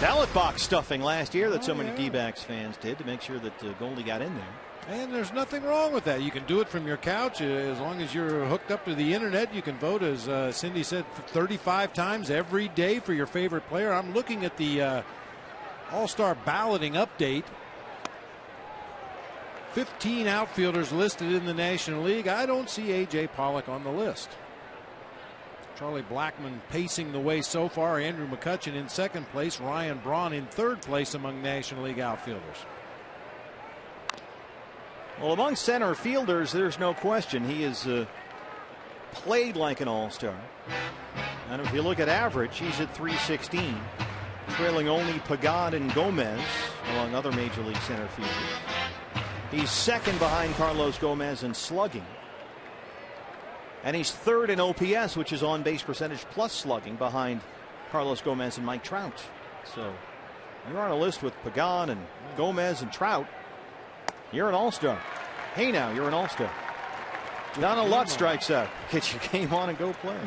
ballot box stuffing last year that so many D-backs fans did to make sure that Goldie got in there. And there's nothing wrong with that. You can do it from your couch. As long as you're hooked up to the internet, you can vote, as Cindy said, 35 times every day for your favorite player. I'm looking at the All-Star balloting update. 15 outfielders listed in the National League. I don't see A.J. Pollock on the list. Charlie Blackmon pacing the way so far. Andrew McCutchen in second place. Ryan Braun in third place among National League outfielders. Well, among center fielders, there's no question he is played like an all-star. And if you look at average, he's at .316, trailing only Pagan and Gomez, among other Major League center fielders. He's second behind Carlos Gomez in slugging. And he's third in OPS, which is on base percentage plus slugging, behind Carlos Gomez and Mike Trout. So you're on a list with Pagan and Gomez and Trout. You're an all-star. Hey, now you're an all-star. Donald Lutz strikes out. Get your game on and go play.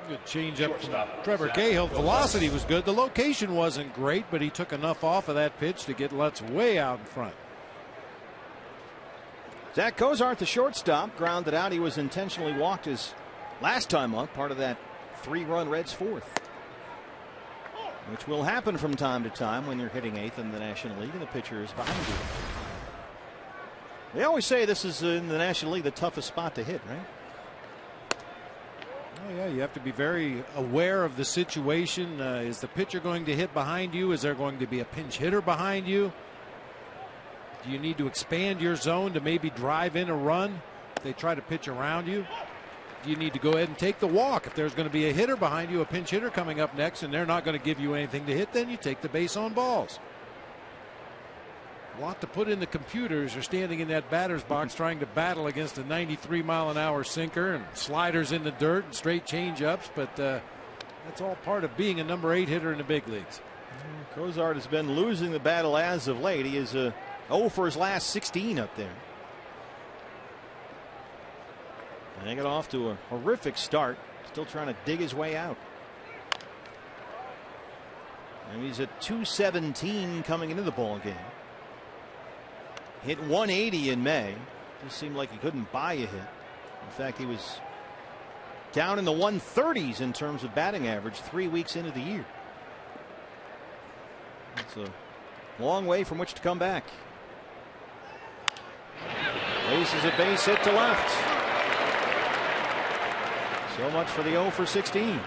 Good change up from Trevor Cahill. Velocity was good. The location wasn't great, but he took enough off of that pitch to get Lutz way out in front. Zach Cozart, the shortstop, grounded out. He was intentionally walked his last time up, part of that 3-run Reds fourth, which will happen from time to time when you're hitting eighth in the National League and the pitcher is behind you. They always say this is in the National League the toughest spot to hit, right? Oh, yeah, you have to be very aware of the situation. Is the pitcher going to hit behind you? Is there going to be a pinch hitter behind you? Do you need to expand your zone to maybe drive in a run if they try to pitch around you? Do you need to go ahead and take the walk? If there's going to be a hitter behind you, a pinch hitter coming up next, and they're not going to give you anything to hit, then you take the base on balls. A lot to put in the computers. You're standing in that batter's box trying to battle against a 93-mile-an-hour sinker and sliders in the dirt and straight change-ups, but that's all part of being a number 8 hitter in the big leagues. Cozart has been losing the battle as of late. He is 0 for his last 16 up there. And they got off to a horrific start. Still trying to dig his way out. And he's at .217 coming into the ball game. Hit 180 in May. Just seemed like he couldn't buy a hit. In fact, he was down in the 130s in terms of batting average 3 weeks into the year. It's a long way from which to come back. Races a base hit to left. So much for the 0 for 16.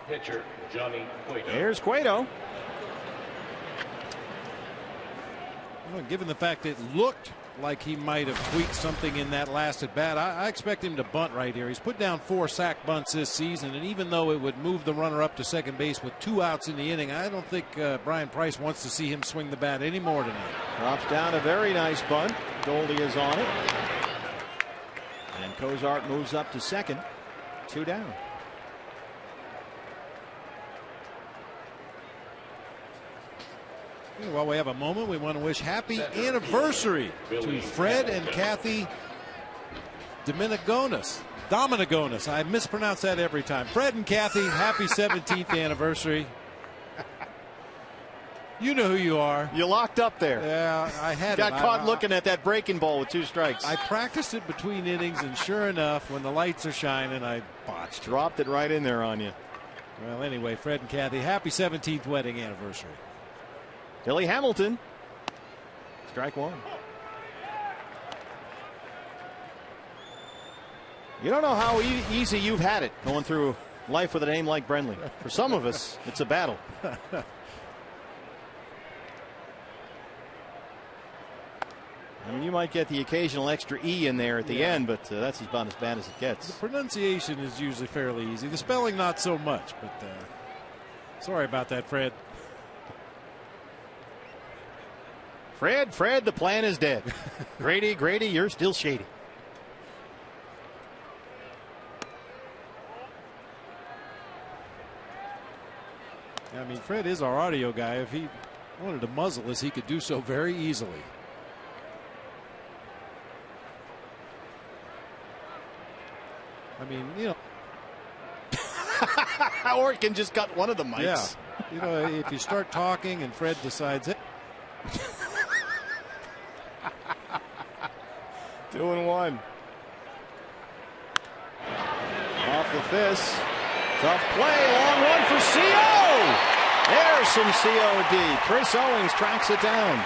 Pitcher Johnny Cueto. Here's Cueto. Well, given the fact that it looked like he might have tweaked something in that last at bat, I expect him to bunt right here. He's put down 4 sack bunts this season, and even though it would move the runner up to second base with 2 outs in the inning, I don't think Brian Price wants to see him swing the bat anymore tonight. Drops down a very nice bunt. Goldie is on it. And Cozart moves up to second. 2 down. While we have a moment, we want to wish happy anniversary to Fred and Kathy Dominigonis. I mispronounce that every time. Fred and Kathy, happy 17th anniversary. You know who you are. You locked up there. Yeah, I had Got caught looking at that breaking ball with 2 strikes. I practiced it between innings, and sure enough, when the lights are shining, I botched. Dropped it right in there on you. Well, anyway, Fred and Kathy, happy 17th wedding anniversary. Billy Hamilton. Strike one. You don't know how easy you've had it going through life with a name like Brenly. For some of us, it's a battle. I mean, you might get the occasional extra E in there at the end, but that's about as bad as it gets. The pronunciation is usually fairly easy. The spelling, not so much, but sorry about that, Fred. Fred, the plan is dead. Grady, you're still shady. I mean, Fred is our audio guy. If he wanted to muzzle us, he could do so very easily. I mean, you know. Or it can just cut one of the mics. Yeah. You know, if you start talking and Fred decides it. 2-1. Off the fist. Tough play. Long run for CO. There's some COD. Chris Owings tracks it down.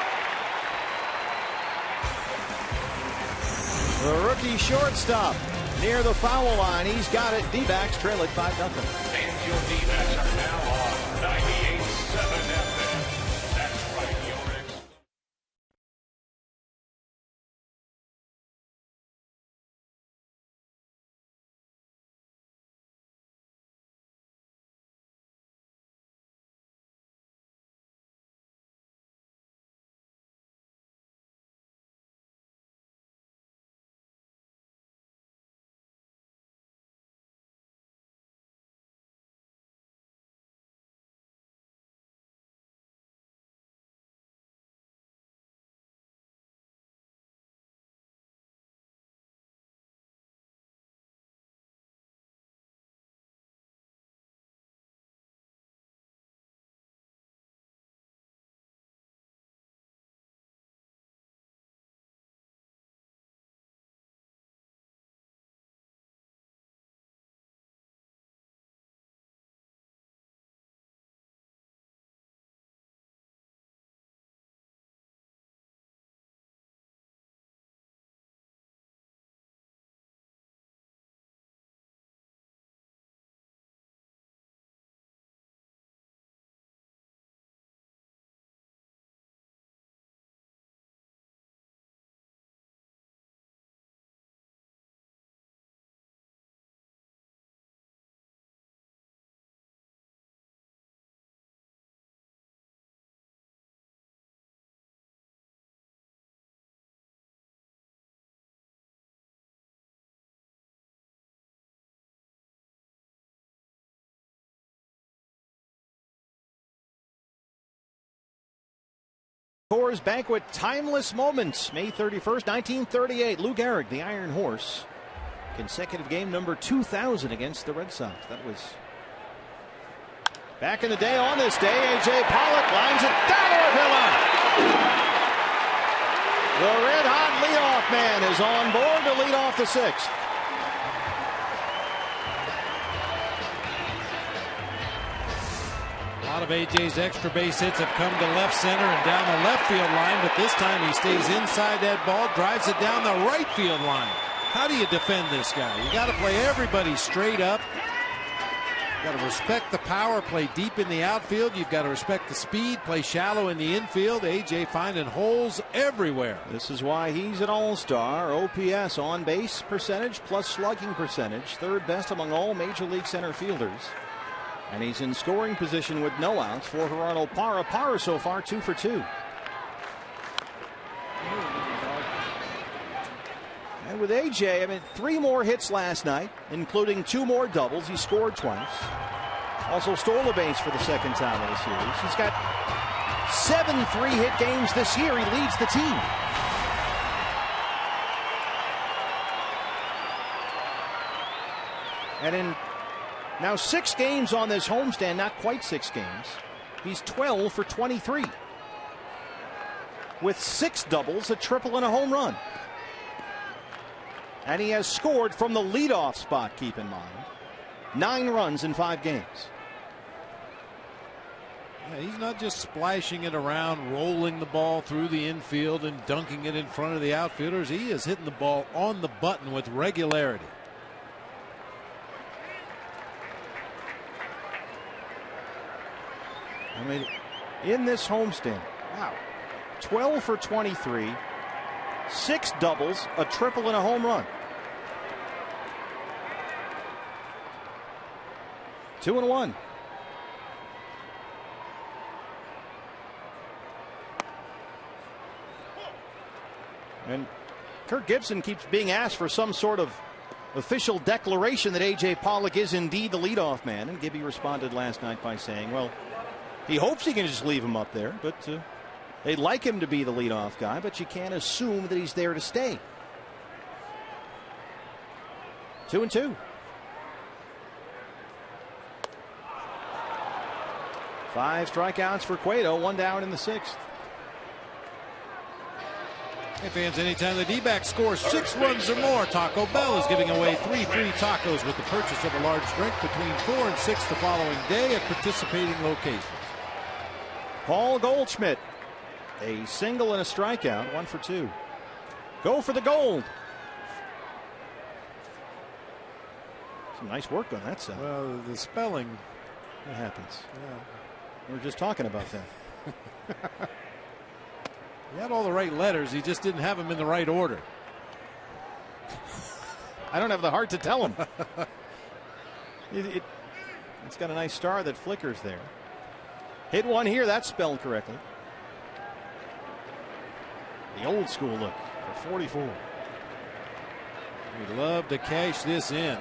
The rookie shortstop near the foul line. He's got it. D-backs trail it 5-0. And your D-backs are now on 98.7 FM. That's right, your ex. Coors Banquet Timeless Moments, May 31st, 1938. Lou Gehrig, the Iron Horse. Consecutive game number 2,000 against the Red Sox. That was back in the day. On this day, A.J. Pollock lines it down Orvilla. The red-hot leadoff man is on board to lead off the sixth. A lot of A.J.'s extra base hits have come to left center and down the left field line, but this time he stays inside that ball, drives it down the right field line. How do you defend this guy? You got to play everybody straight up. You got to respect the power, play deep in the outfield. You've got to respect the speed, play shallow in the infield. A.J. finding holes everywhere. This is why he's an all-star. OPS, on-base percentage plus slugging percentage, third best among all Major League center fielders. And he's in scoring position with no outs for Gerardo Parra. Parra so far 2 for 2. And with A.J., I mean, 3 more hits last night, including 2 more doubles. He scored twice. Also stole a base for the second time in the series. He's got 7 3-hit games this year. He leads the team. And in now 6 games on this homestand, not quite 6 games, he's 12 for 23. With 6 doubles, a triple, and a home run. And he has scored from the leadoff spot, keep in mind. 9 runs in 5 games. Yeah, he's not just splashing it around, rolling the ball through the infield and dunking it in front of the outfielders. He is hitting the ball on the button with regularity. I mean, in this homestand, wow, 12 for 23, 6 doubles, a triple, and a home run. 2-1. And Kirk Gibson keeps being asked for some sort of official declaration that A.J. Pollock is indeed the leadoff man. And Gibby responded last night by saying, well, he hopes he can just leave him up there, but they'd like him to be the leadoff guy, but you can't assume that he's there to stay. 2-2. 5 strikeouts for Cueto, 1 down in the 6th. Hey fans, anytime the D-backs score 6 runs or more, Taco Bell is giving away 3 free tacos with the purchase of a large drink between 4 and 6 the following day at participating locations. Paul Goldschmidt, a single and a strikeout, 1 for 2. Go for the gold. Some nice work on that side. Well, the spelling. It happens. Yeah. We were just talking about that. He had all the right letters. He just didn't have them in the right order. I don't have the heart to tell him. It's got a nice star that flickers there. Hit one here. That's spelled correctly. The old school look for 44. We'd love to cash this in.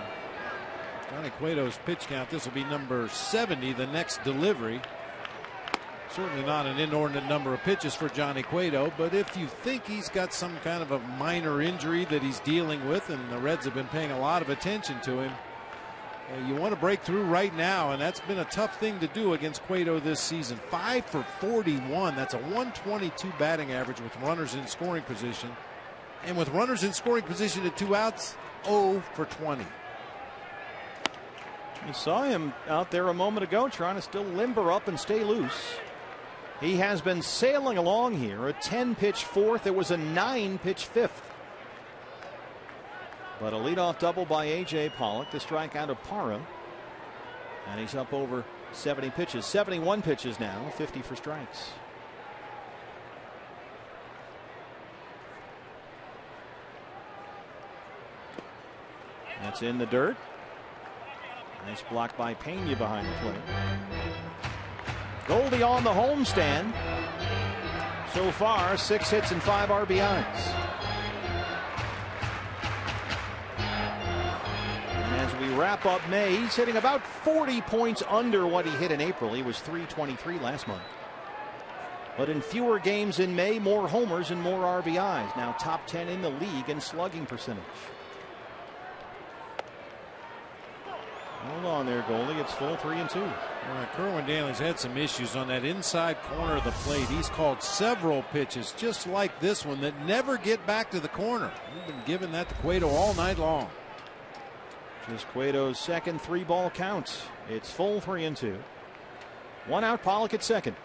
Johnny Cueto's pitch count. This will be number 70, the next delivery. Certainly not an inordinate number of pitches for Johnny Cueto, but if you think he's got some kind of a minor injury that he's dealing with, and the Reds have been paying a lot of attention to him, you want to break through right now, and that's been a tough thing to do against Cueto this season. 5 for 41. That's a 122 batting average with runners in scoring position. And with runners in scoring position at 2 outs, 0 for 20. You saw him out there a moment ago trying to still limber up and stay loose. He has been sailing along here. A 10-pitch 4th. It was a 9-pitch 5th. But a leadoff double by A.J. Pollock. The strikeout of Parra. And he's up over 70 pitches. 71 pitches now. 50 for strikes. That's in the dirt. Nice block by Pena behind the plate. Goldie on the homestand. So far, 6 hits and 5 RBIs. And as we wrap up May, he's hitting about 40 points under what he hit in April. He was .323 last month. But in fewer games in May, more homers and more RBIs. Now top 10 in the league in slugging percentage. Hold on there, Goldie. It's full 3-2. Kerwin Daly's had some issues on that inside corner of the plate. He's called several pitches just like this one that never get back to the corner. We've been giving that to Cueto all night long. Just Cueto's second 3-ball count. It's full 3-2. 1 out, Pollock at second.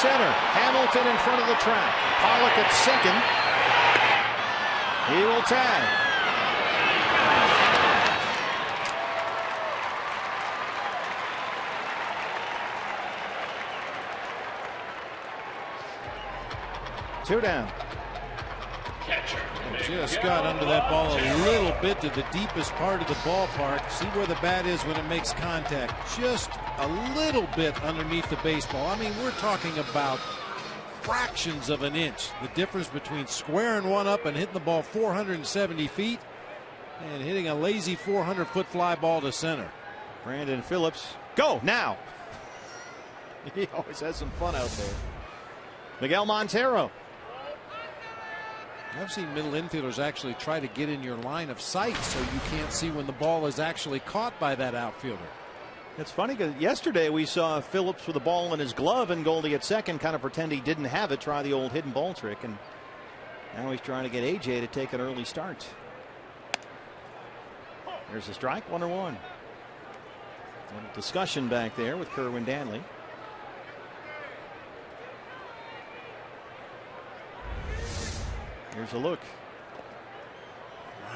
Center. Hamilton in front of the track. Pollock at second. He will tag. Two down. Just got under that ball a little bit to the deepest part of the ballpark. See where the bat is when it makes contact. Just a little bit underneath the baseball. I mean, we're talking about fractions of an inch. The difference between squaring one up and hitting the ball 470 feet and hitting a lazy 400-foot fly ball to center. Brandon Phillips. Go now. He always has some fun out there. Miguel Montero. I've seen middle infielders actually try to get in your line of sight so you can't see when the ball is actually caught by that outfielder. It's funny because yesterday we saw Phillips with the ball in his glove and Goldie at second kind of pretend he didn't have it, try the old hidden ball trick, and now he's trying to get AJ to take an early start. There's a strike, 1-1. A discussion back there with Kerwin Danley. Here's a look. Wow.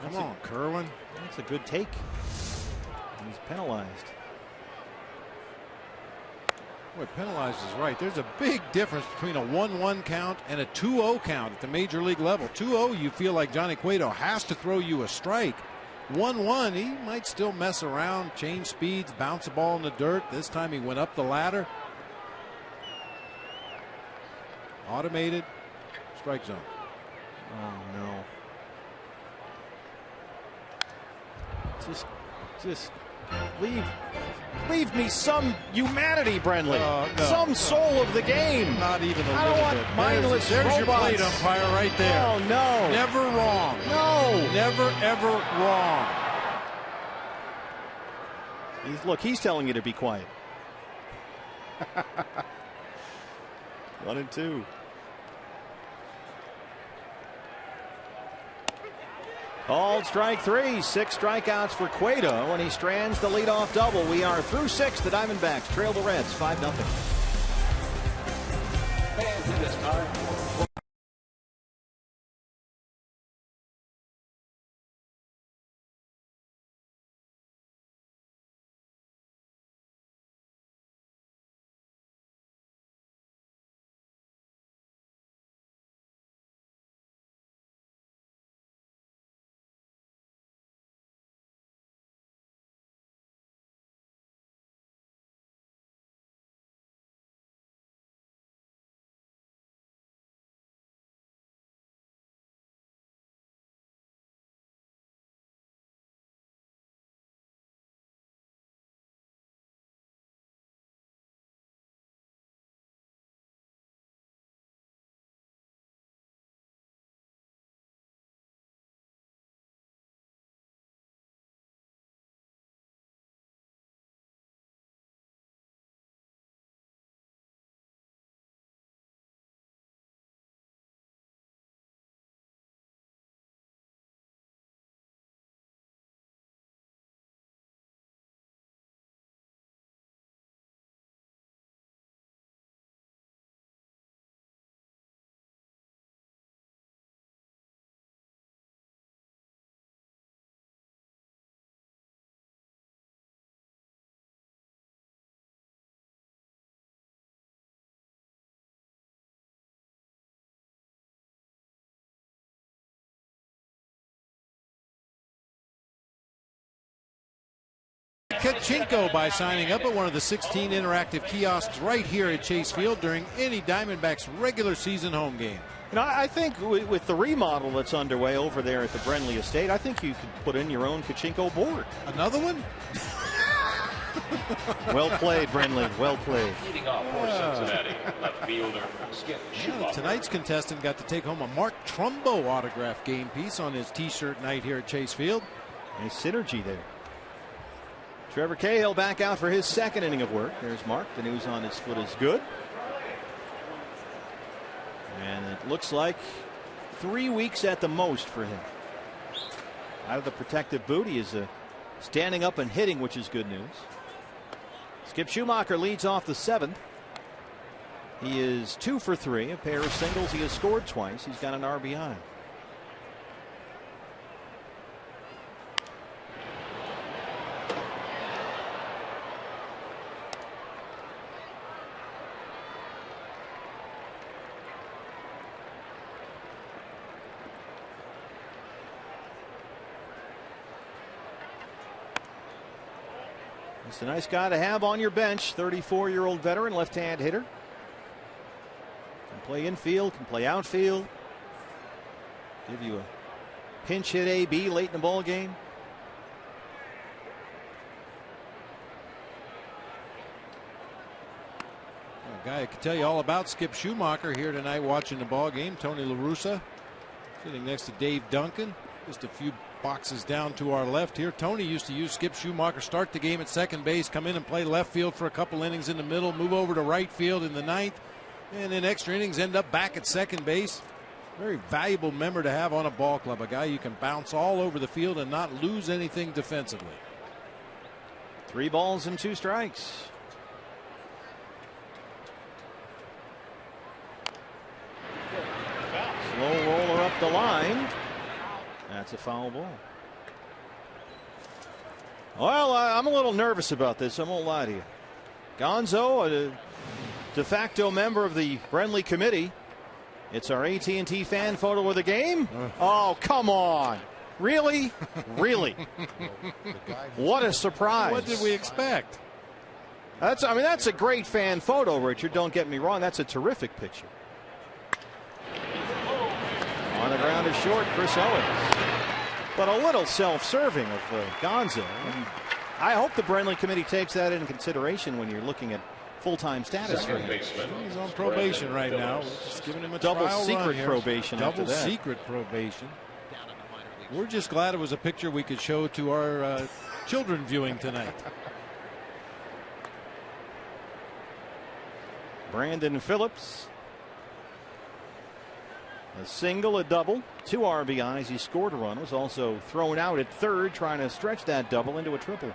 Come on, Kerwin. That's a good take. He's penalized. Boy, penalized is right. There's a big difference between a 1-1 count and a 2-0 count at the major league level. 2-0, you feel like Johnny Cueto has to throw you a strike. 1-1, he might still mess around, change speeds, bounce the ball in the dirt. This time he went up the ladder. Automated strike zone. Oh no. Just leave me some humanity, Brenly. No, some soul of the game. Not even a I little don't want bit. mindless There's your robots. plate umpire right there. Oh no. Never wrong. No. Never ever wrong. He's telling you to be quiet. 1-2. Called strike 3. 6 strikeouts for Cueto, and he strands the leadoff double. We are through 6. The Diamondbacks trail the Reds 5-0. And to this time. Kachinko by signing up at one of the 16 interactive kiosks right here at Chase Field during any Diamondbacks regular season home game. You know, I think with the remodel that's underway over there at the Brenly Estate, I think you could put in your own Kachinko board. Another one? Well played, Brenly. Well played. Leading off for Cincinnati, left fielder Skip Schumacher. Tonight's contestant got to take home a Mark Trumbo autographed game piece on his T-shirt night here at Chase Field. Nice synergy there. Trevor Cahill back out for his second inning of work. There's Mark. The news on his foot is good. And it looks like 3 weeks at the most for him. Out of the protective boot, he is standing up and hitting, which is good news. Skip Schumacher leads off the 7th. He is 2 for 3, a pair of singles. He has scored twice. He's got an RBI. It's a nice guy to have on your bench. 34-year-old veteran, left-hand hitter. Can play infield, can play outfield. Give you a pinch hit AB late in the ball game. A guy I could tell you all about Skip Schumacher here tonight watching the ball game. Tony La Russa sitting next to Dave Duncan, just a few boxes down to our left here. Tony used to use Skip Schumacher, start the game at second base, come in and play left field for a couple innings in the middle, move over to right field in the ninth, and in extra innings end up back at second base. Very valuable member to have on a ball club, a guy you can bounce all over the field and not lose anything defensively. 3 balls and 2 strikes. Slow roller up the line. That's a foul ball. Well, I'm a little nervous about this. I won't lie to you. Gonzo, a de facto member of the Brenly committee. It's our AT&T fan photo of the game. Oh, come on. Really? Really? What a surprise. What did we expect? That's a great fan photo, Richard. Don't get me wrong. That's a terrific picture. On the ground is short, Chris Owens. But a little self-serving of Gonzo. And I hope the Brenly committee takes that into consideration when you're looking at full-time status for him. He's on probation right now. We're just giving him a double trial secret run here. probation. Double secret probation. We're just glad it was a picture we could show to our children viewing tonight. Brandon Phillips. A single, a double, 2 RBIs. He scored a run. Was also thrown out at third, trying to stretch that double into a triple.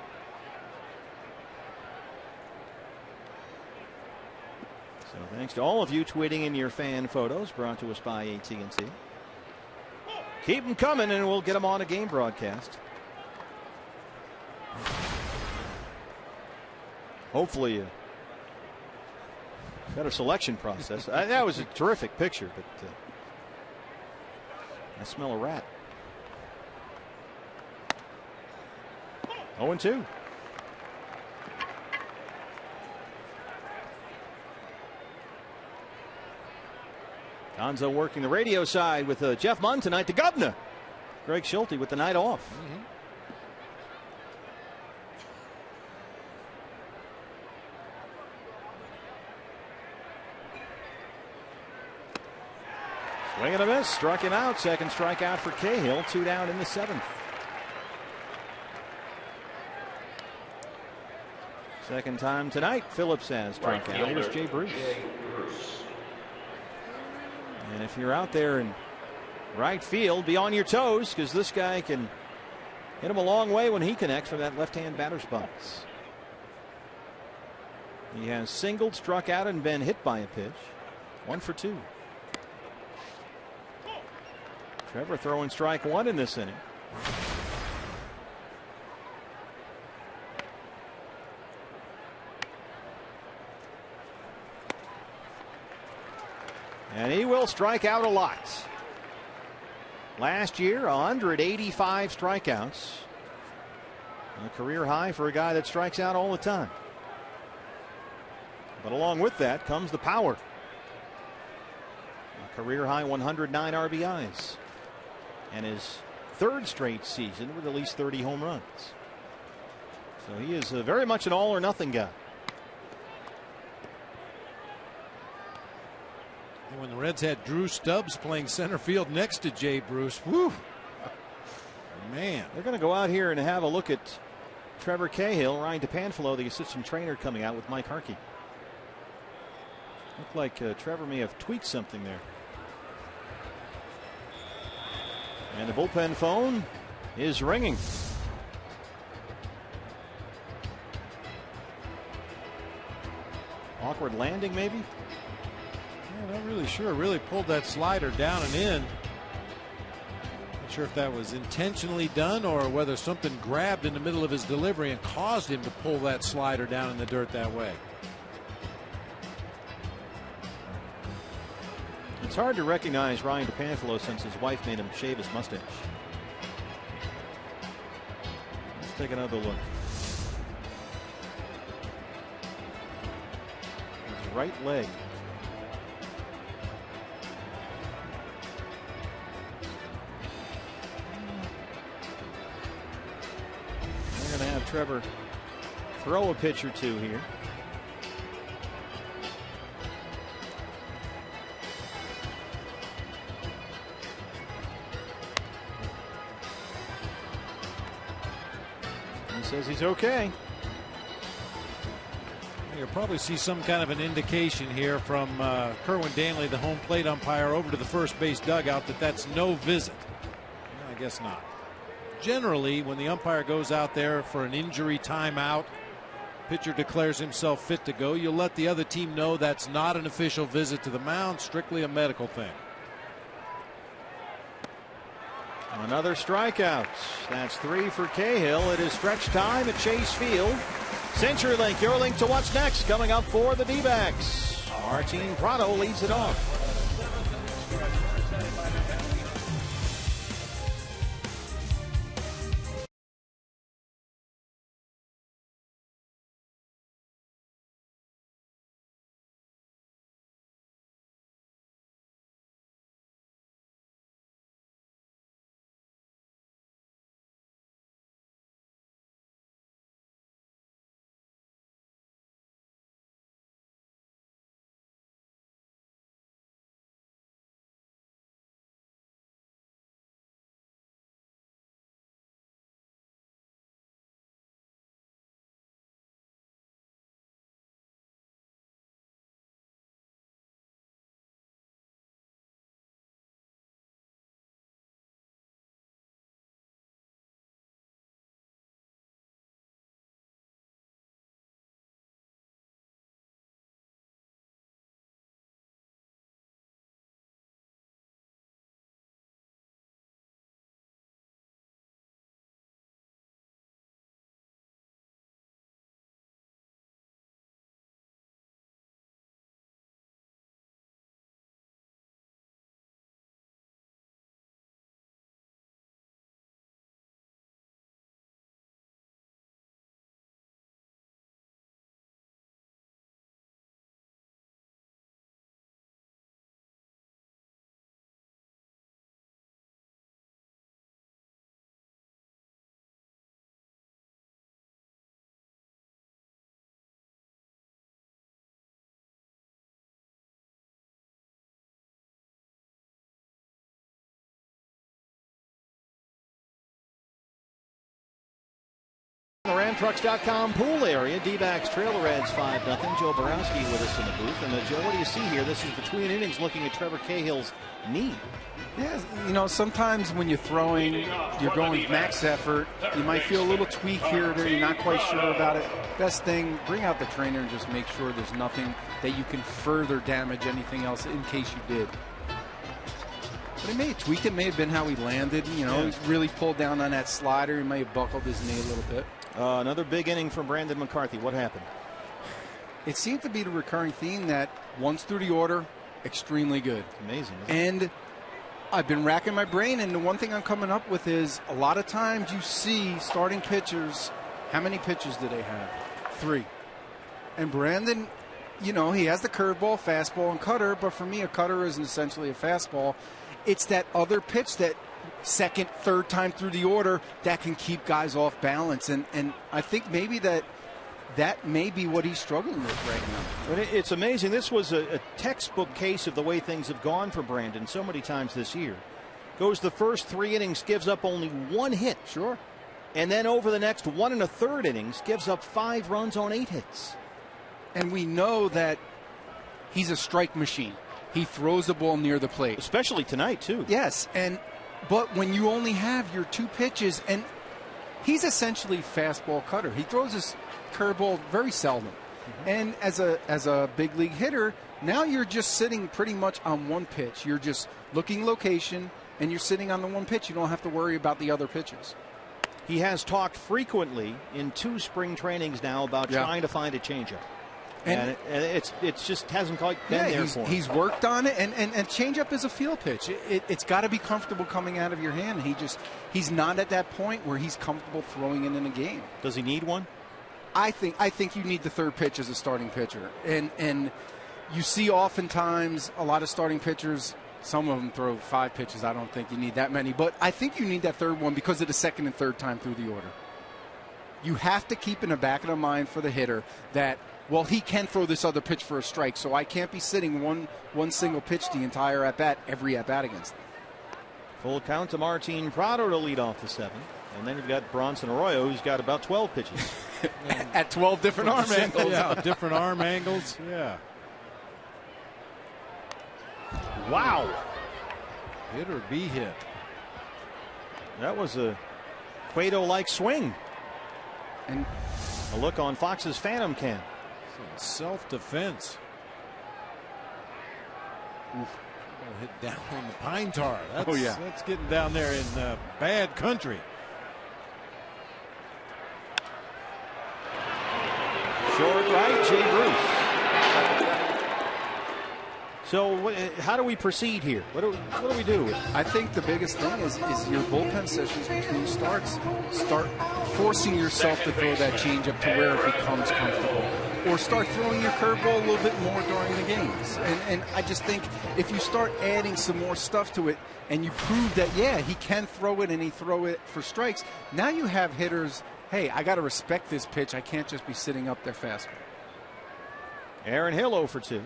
So thanks to all of you tweeting in your fan photos, brought to us by AT&T. Keep them coming, and we'll get them on a game broadcast. Hopefully, a better selection process. That was a terrific picture, but I smell a rat. 0-2. Gonzo working the radio side with Jeff Munn tonight. The governor, Greg Schulte, with the night off. Swing and a miss. Struck him out. Second strikeout for Cahill. 2 down in the 7th. Second time tonight, Phillips has struck out. Here's Jay Bruce. And if you're out there in right field, be on your toes, because this guy can hit him a long way when he connects from that left-hand batter's box. He has singled, struck out, and been hit by a pitch. 1 for 2. Trevor throwing strike 1 in this inning. And he will strike out a lot. Last year, 185 strikeouts. A career high for a guy that strikes out all the time. But along with that comes the power. A career high 109 RBIs. And his 3rd straight season with at least 30 home runs. So he is very much an all or nothing guy. When the Reds had Drew Stubbs playing center field next to Jay Bruce, whew, man. They're going to go out here and have a look at Trevor Cahill. Ryan DePanfilo, the assistant trainer, coming out with Mike Harkey. Looked like Trevor may have tweaked something there. And the bullpen phone is ringing. Awkward landing, maybe? Yeah, not really sure. Really pulled that slider down and in. Not sure if that was intentionally done or whether something grabbed in the middle of his delivery and caused him to pull that slider down in the dirt that way. It's hard to recognize Ryan DePanfilo since his wife made him shave his mustache. Let's take another look. His right leg. They're going to have Trevor throw a pitch or two here. says he's okay. You'll probably see some kind of an indication here from Kerwin Danley, the home plate umpire, over to the first base dugout that that's no visit. I guess not. Generally, when the umpire goes out there for an injury timeout, pitcher declares himself fit to go, you'll let the other team know that's not an official visit to the mound, strictly a medical thing. Another strikeout. That's 3 for Cahill. It is stretch time at Chase Field. CenturyLink, your link to what's next, coming up for the D-backs. Martin Prado leads it off. The RamTrucks.com pool area. D-backs trail the Reds 5-0. Joe Borowski with us in the booth. And Joe, what do you see here? This is between innings looking at Trevor Cahill's knee. Yeah, you know, sometimes when you're throwing, you're going max effort, you might feel a little tweak here or there, you're not quite sure about it. Best thing, bring out the trainer and just make sure there's nothing that you can further damage anything else in case you did. But he may have tweaked it, may have been how he landed. You know, He really pulled down on that slider. He may have buckled his knee a little bit. Another big inning from Brandon McCarthy. What happened? It seemed to be the recurring theme that once through the order, extremely good. Amazing. And I've been racking my brain, and the one thing I'm coming up with is a lot of times you see starting pitchers, how many pitches do they have? 3. And Brandon, you know, he has the curveball, fastball, and cutter, but for me, a cutter isn't essentially a fastball. It's that other pitch that second, third time through the order that can keep guys off balance. And I think maybe that may be what he's struggling with right now. But it's amazing. This was a textbook case of the way things have gone for Brandon so many times this year. Goes the first 3 innings, gives up only 1 hit. Sure. And then over the next 1 1/3 innings, gives up 5 runs on 8 hits. And we know that he's a strike machine. He throws the ball near the plate. Especially tonight, too. Yes, but when you only have your 2 pitches, and he's essentially fastball cutter. He throws his curveball very seldom. Mm-hmm. And as a big league hitter, now you're just sitting pretty much on 1 pitch. You're just looking location, and you're sitting on the 1 pitch. You don't have to worry about the other pitches. He has talked frequently in 2 spring trainings now about trying to find a changeup. And it's just hasn't quite been there for him. He's worked on it, and changeup is a field pitch. It's got to be comfortable coming out of your hand. He's not at that point where he's comfortable throwing it in a game. Does he need one? I think you need the 3rd pitch as a starting pitcher, and you see oftentimes a lot of starting pitchers. Some of them throw 5 pitches. I don't think you need that many, but I think you need that 3rd one because of the 2nd and 3rd time through the order. You have to keep in the back of the mind for the hitter that, well, he can throw this other pitch for a strike, so I can't be sitting one single pitch the entire at-bat, every at-bat against him. Full count to Martin Prado to lead off the 7th. And then you've got Bronson Arroyo, who's got about 12 pitches. At 12 different arm angles. Yeah, different arm angles. Yeah. Wow. Hit or be hit. That was a Cueto-like swing. And a look on Fox's Phantom cam. Self-defense. Hit down on the pine tar. That's getting down there in bad country. Short right, Jay Bruce. So how do we proceed here? What do we do? I think the biggest thing is your bullpen sessions between starts. Start forcing yourself to throw that changeup to where it becomes comfortable. Or start throwing your curveball a little bit more during the games. And I just think if you start adding some more stuff to it and you prove that, yeah, he can throw it and he throw it for strikes, now you have hitters, hey, I got to respect this pitch. I can't just be sitting up there fastball. Aaron Hill 0 for 2.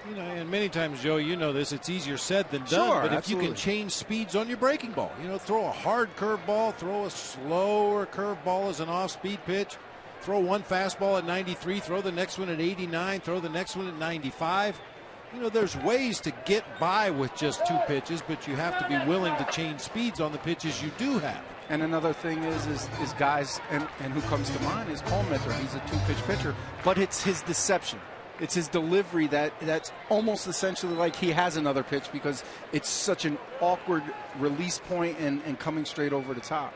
You know, and many times, Joe, you know this, it's easier said than done. Sure, but if absolutely. you can change speeds on your breaking ball, you know, throw a hard curveball, throw a slower curveball as an off-speed pitch, throw one fastball at 93, throw the next one at 89, throw the next one at 95. You know, there's ways to get by with just 2 pitches, but you have to be willing to change speeds on the pitches you do have. And another thing is guys, and who comes to mind is Colemeter. He's a 2-pitch pitcher, but it's his deception. It's his delivery that's almost essentially like he has another pitch because it's such an awkward release point and coming straight over the top.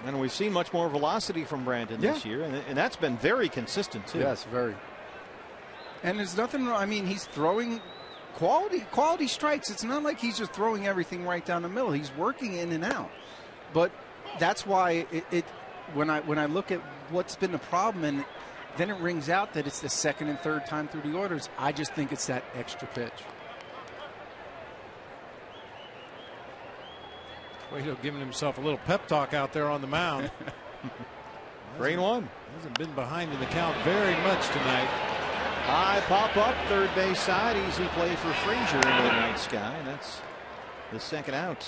And we've seen much more velocity from Brandon this year, and that's been very consistent too. Yes, very. And there's nothing wrong. I mean, he's throwing quality strikes. It's not like he's just throwing everything right down the middle. He's working in and out. But that's why when I look at what's been the problem, and then it rings out that it's the second and third time through the orders, I just think it's that extra pitch. Cueto giving himself a little pep talk out there on the mound. Rain one. Hasn't been behind in the count very much tonight. High pop up, third base side, easy play for Frazier into the night sky, and that's the second out.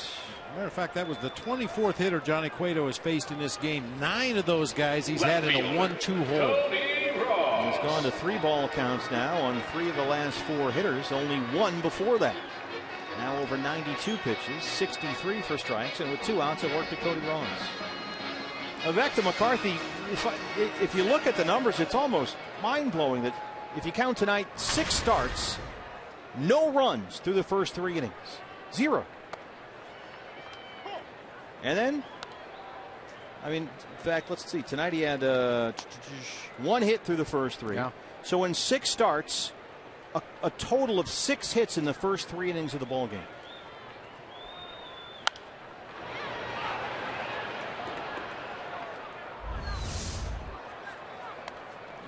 Matter of fact, that was the 24th hitter Johnny Cueto has faced in this game. 9 of those guys he's had in a 1-2 hole. He's gone to 3 ball counts now on 3 of the last 4 hitters, only 1 before that. Now over 92 pitches, 63 for strikes, and with 2 outs, it worked to Cody Rollins. Now back to McCarthy. If you look at the numbers, it's almost mind-blowing that if you count tonight, 6 starts, no runs through the first 3 innings. 0. And then, I mean, in fact, let's see. Tonight he had 1 hit through the first 3. Yeah. So in 6 starts, a total of 6 hits in the first 3 innings of the ball game.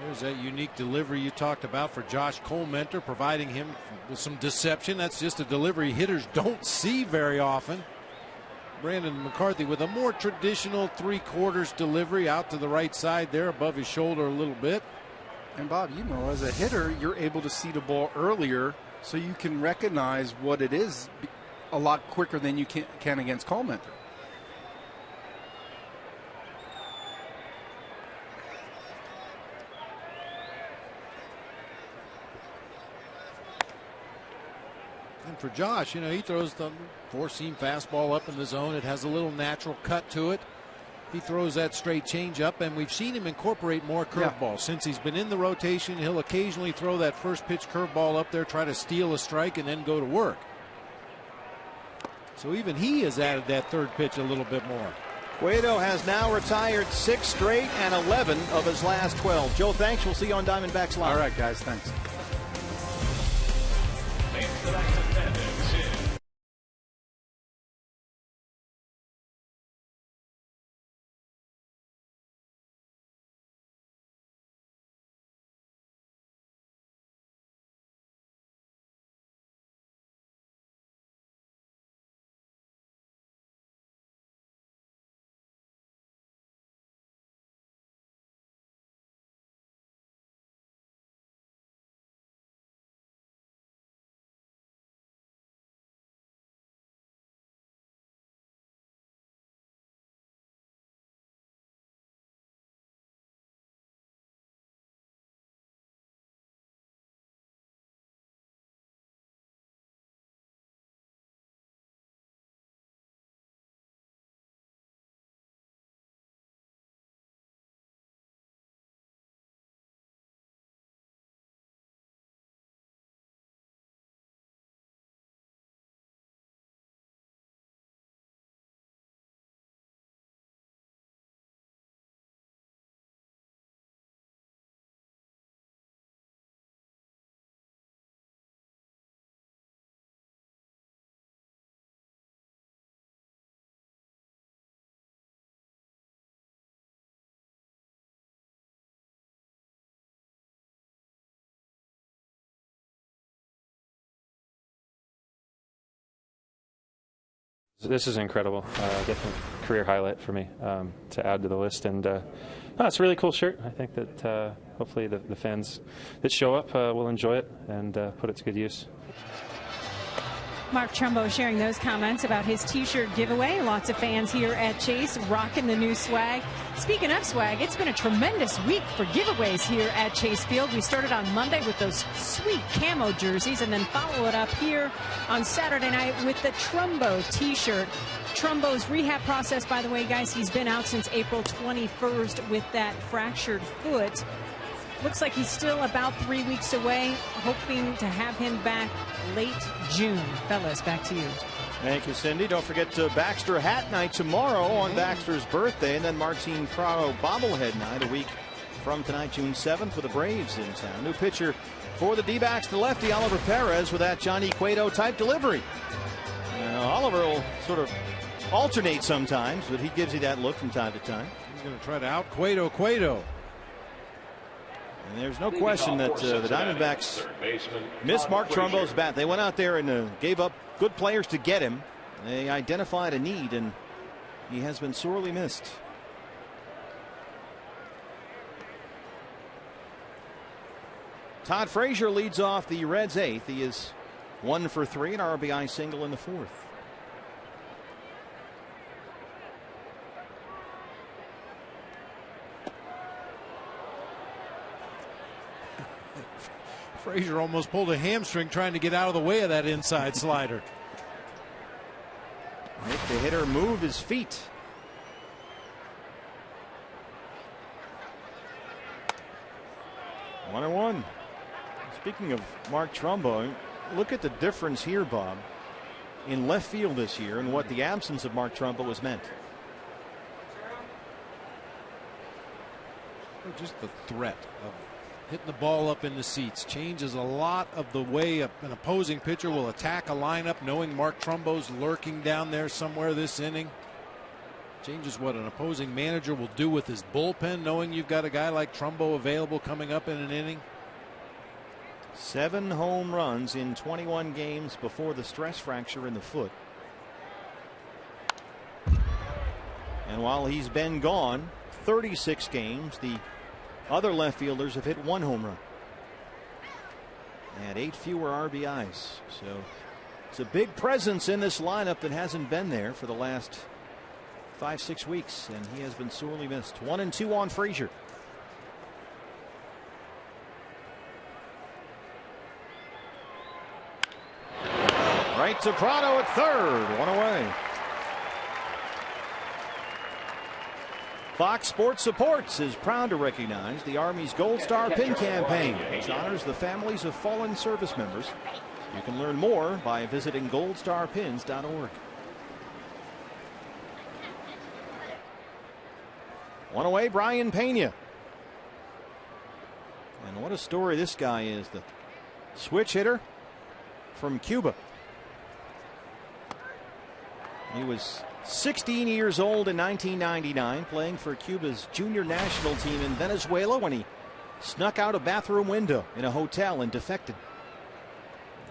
There's that unique delivery you talked about for Josh Colemeter, providing him with some deception. That's just a delivery hitters don't see very often. Brandon McCarthy with a more traditional 3/4 delivery out to the right side there above his shoulder a little bit. And Bob, you know, as a hitter, you're able to see the ball earlier so you can recognize what it is a lot quicker than you can against Colemeter. And for Josh, you know, he throws the 4-seam fastball up in the zone. It has a little natural cut to it. He throws that straight changeup, and we've seen him incorporate more curveballs. Since he's been in the rotation, he'll occasionally throw that first pitch curveball up there, try to steal a strike, and then go to work. So even he has added that third pitch a little bit more. Cueto has now retired 6 straight and 11 of his last 12. Joe, thanks. We'll see you on Diamondbacks Live. All right, guys. Thanks. Thanks to that. This is incredible. Definitely a career highlight for me to add to the list. And it's a really cool shirt. I think that hopefully the fans that show up will enjoy it and put it to good use. Mark Trumbo sharing those comments about his T-shirt giveaway. Lots of fans here at Chase rocking the new swag. Speaking of swag, it's been a tremendous week for giveaways here at Chase Field. We started on Monday with those sweet camo jerseys and then follow it up here on Saturday night with the Trumbo T-shirt. Trumbo's rehab process, by the way, guys, he's been out since April 21st with that fractured foot. Looks like he's still about 3 weeks away, hoping to have him back late June. Fellas, back to you. Thank you, Cindy. Don't forget Baxter Hat Night tomorrow on Baxter's birthday, and then Martin Prado Bobblehead Night a week from tonight, June 7th, with the Braves in town. New pitcher for the D-backs, the lefty Oliver Perez, with that Johnny Cueto type delivery. Oliver will sort of alternate sometimes, but he gives you that look from time to time. He's going to try to out Cueto. And there's no question that the Diamondbacks missed Mark Trumbo's bat. They went out there and gave up good players to get him. They identified a need, and he has been sorely missed. Todd Frazier leads off the Reds' 8th. He is 1 for 3, an RBI single in the 4th. Frazier almost pulled a hamstring trying to get out of the way of that inside slider. Make the hitter move his feet. One and one. Speaking of Mark Trumbo, look at the difference here, Bob, in left field this year and what the absence of Mark Trumbo has meant. Just the threat of hitting the ball up in the seats changes a lot of the way an opposing pitcher will attack a lineup, knowing Mark Trumbo's lurking down there somewhere this inning. Changes what an opposing manager will do with his bullpen, knowing you've got a guy like Trumbo available coming up in an inning. 7 home runs in 21 games before the stress fracture in the foot. And while he's been gone 36 games, the other left fielders have hit 1 home run and 8 fewer RBIs. So it's a big presence in this lineup that hasn't been there for the last 5-6 weeks, and he has been sorely missed. 1-2 on Frazier. Right to Prado at third. 1 away. Fox Sports Supports is proud to recognize the Army's Gold Star Pin Campaign, which honors the families of fallen service members. You can learn more by visiting goldstarpins.org. 1 away, Brian Pena. And what a story this guy is. The switch hitter from Cuba. He was 16 years old in 1999, playing for Cuba's junior national team in Venezuela when he snuck out a bathroom window in a hotel and defected.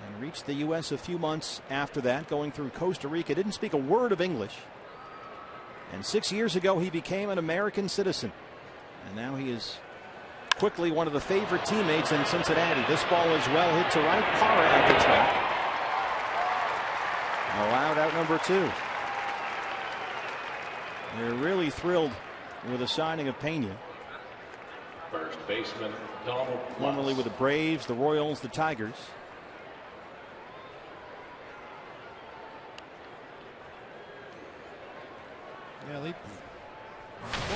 And reached the U.S. a few months after that, going through Costa Rica. Didn't speak a word of English. And 6 years ago, he became an American citizen. And now he is quickly one of the favorite teammates in Cincinnati. This ball is well hit to right. Parra at the track. Allowed out number 2. They're really thrilled with the signing of Pena. First baseman Donald, formerly with the Braves, the Royals, the Tigers. Yeah,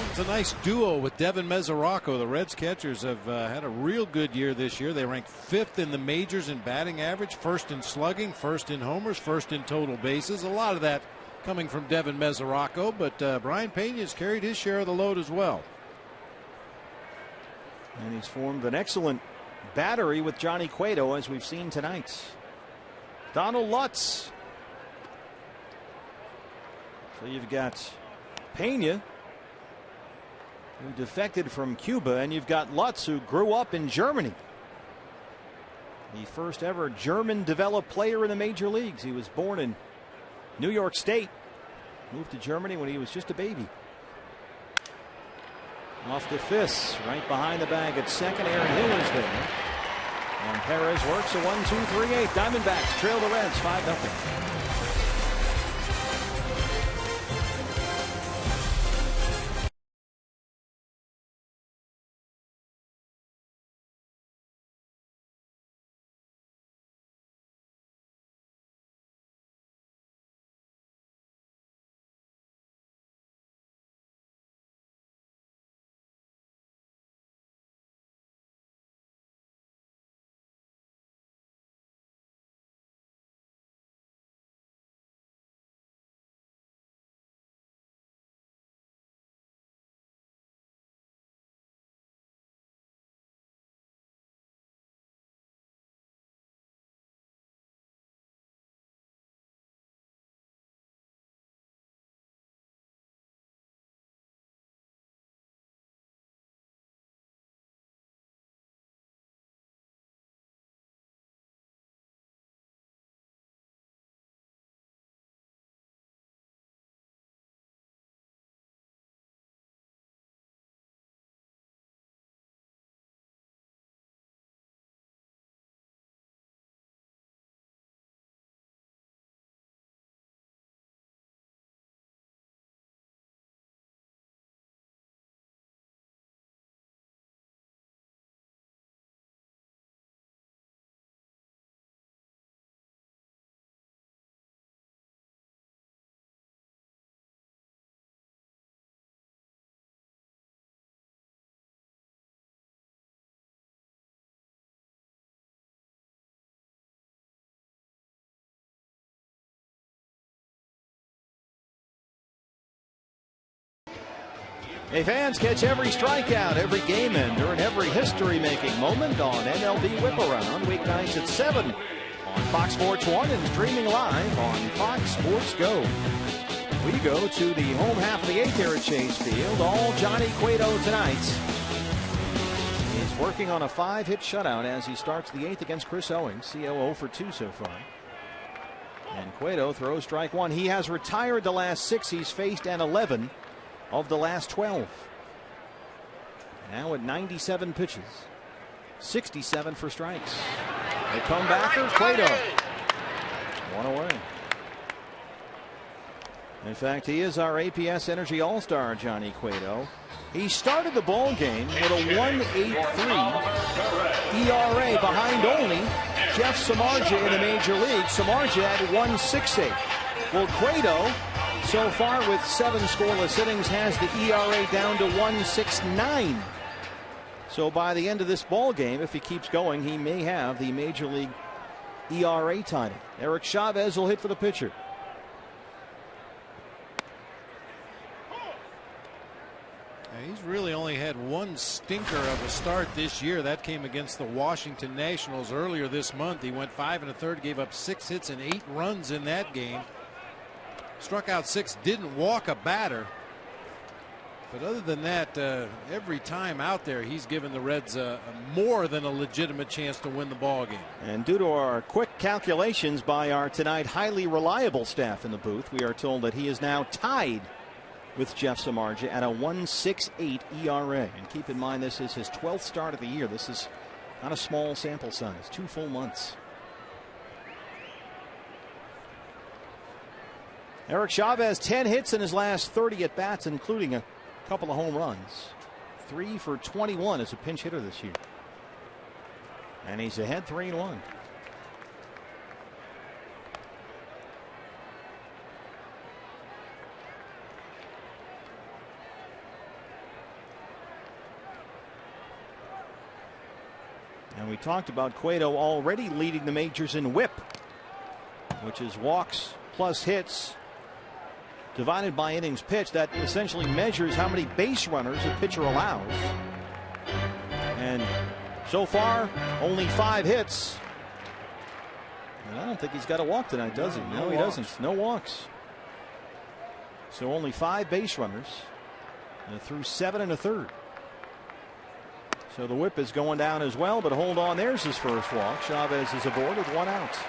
it's a nice duo with Devin Mesoraco. The Reds catchers have had a real good year this year. They ranked 5th in the majors in batting average, 1st in slugging, 1st in homers, 1st in total bases. A lot of that coming from Devin Mesoraco, but Brian Pena's carried his share of the load as well. And he's formed an excellent battery with Johnny Cueto, as we've seen tonight. Donald Lutz. So you've got Pena, who defected from Cuba, and you've got Lutz, who grew up in Germany. The first ever German developed player in the major leagues. He was born in New York State Moved to Germany when he was just a baby. Off to Fiss, right behind the bag at second. Aaron Hill is there. And Perez works a 1-2-3-8. Diamondbacks trail the Reds 5-0. Hey fans, catch every strikeout, every game ender, and every history-making moment on MLB Whip Around weeknights at 7 on Fox Sports 1 and streaming live on Fox Sports Go. We go to the home half of the 8th here at Chase Field. All Johnny Cueto tonight. He's working on a 5-hit shutout as he starts the 8th against Chris Owings. CO 0 for 2 so far. And Cueto throws strike one. He has retired the last 6 he's faced and 11 of the last 12. Now at 97 pitches, 67 for strikes. The comebacker, Cueto. One away. In fact, he is our APS Energy All-Star, Johnny Cueto. He started the ball game with a 1.83 ERA behind only Jeff Samardzija in the major league. Samardzija at 1.68. Well, Cueto, so far with 7 scoreless innings, has the ERA down to 1.69. So by the end of this ball game, if he keeps going, he may have the major league ERA title. Eric Chavez will hit for the pitcher. He's really only had one stinker of a start this year. That came against the Washington Nationals earlier this month. He went 5 1/3, gave up 6 hits and 8 runs in that game. Struck out 6, didn't walk a batter. But other than that, every time out there, he's given the Reds more than a legitimate chance to win the ball game. And due to our quick calculations by our tonight highly reliable staff in the booth, we are told that he is now tied with Jeff Samardzija at a 1.68 ERA. And keep in mind, this is his 12th start of the year. This is not a small sample size, 2 full months. Eric Chavez, 10 hits in his last 30 at bats, including a couple of home runs. 3 for 21 as a pinch hitter this year. And he's ahead 3-1. And we talked about Cueto already leading the majors in WHIP, which is walks plus hits divided by innings pitched. That essentially measures how many base runners a pitcher allows. And so far, only 5 hits. And I don't think he's got a walk tonight, does he? No, he doesn't. No walks. So only 5 base runners through 7 1/3. So the whip is going down as well, but hold on, there's his first walk. Chavez is aboard with 1 out.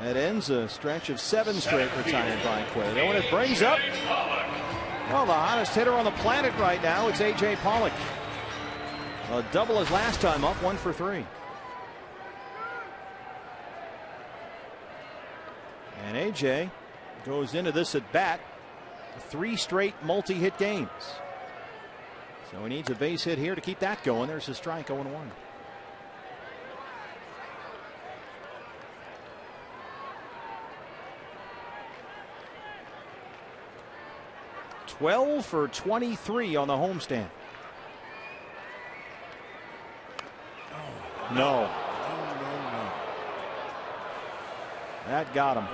That ends a stretch of 7 straight retired by Cueto, and it brings up, well, the hottest hitter on the planet right now. It's A.J. Pollock. A double his last time up, 1 for 3. And A.J. goes into this at bat 3 straight multi-hit games. So he needs a base hit here to keep that going. There's a strike, 0-1. 12 for 23 on the homestand. No. That got him.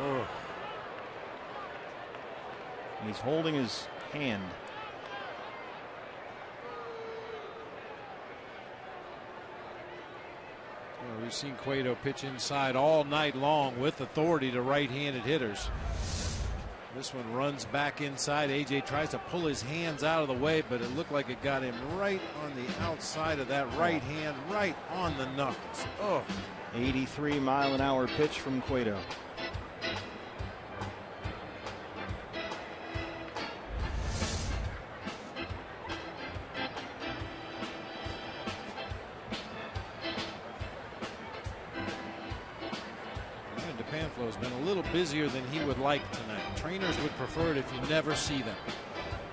He's holding his hand. Well, we've seen Cueto pitch inside all night long with authority to right-handed hitters. This one runs back inside. AJ tries to pull his hands out of the way, but it looked like it got him right on the outside of that right hand, right on the knuckles. 83-mile-an-hour pitch from Cueto. Has been a little busier than he would like tonight. Trainers would prefer it if you never see them.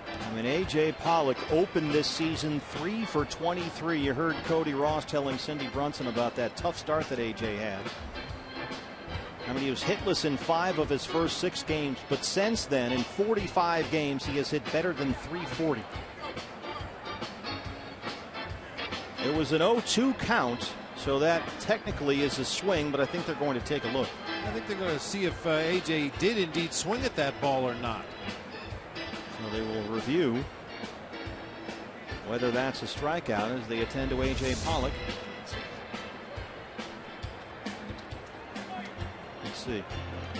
I mean, A.J. Pollock opened this season 3 for 23. You heard Cody Ross telling Cindy Brunson about that tough start that A.J. had. I mean, he was hitless in 5 of his first 6 games, but since then, in 45 games, he has hit better than .340. It was an 0-2 count, so that technically is a swing, but I think they're going to take a look. I think they're going to see if A.J. did indeed swing at that ball or not. So they will review whether that's a strikeout as they attend to A.J. Pollock. Let's see.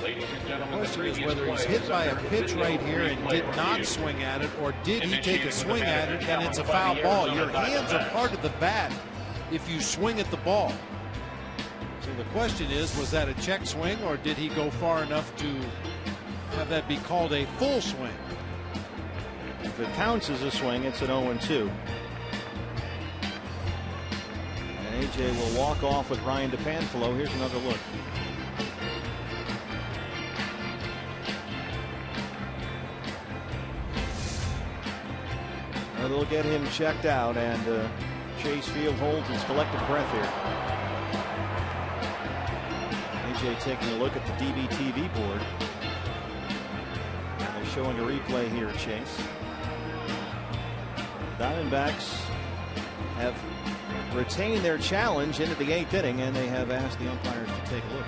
Ladies and gentlemen, the question is whether he's hit by a pitch right here and did not swing at it, or did he take a swing at it and it's a foul ball. Your hands are part of the bat if you swing at the ball. So the question is, was that a check swing, or did he go far enough to have that be called a full swing? If it counts as a swing, it's an 0-2. And A.J. will walk off with Ryan DePanfilo. Here's another look. Now they'll get him checked out, and Chase Field holds his collective breath here. A.J. taking a look at the DBTV board. They're showing a replay here at Chase. Diamondbacks have retained their challenge into the 8th inning, and they have asked the umpires to take a look.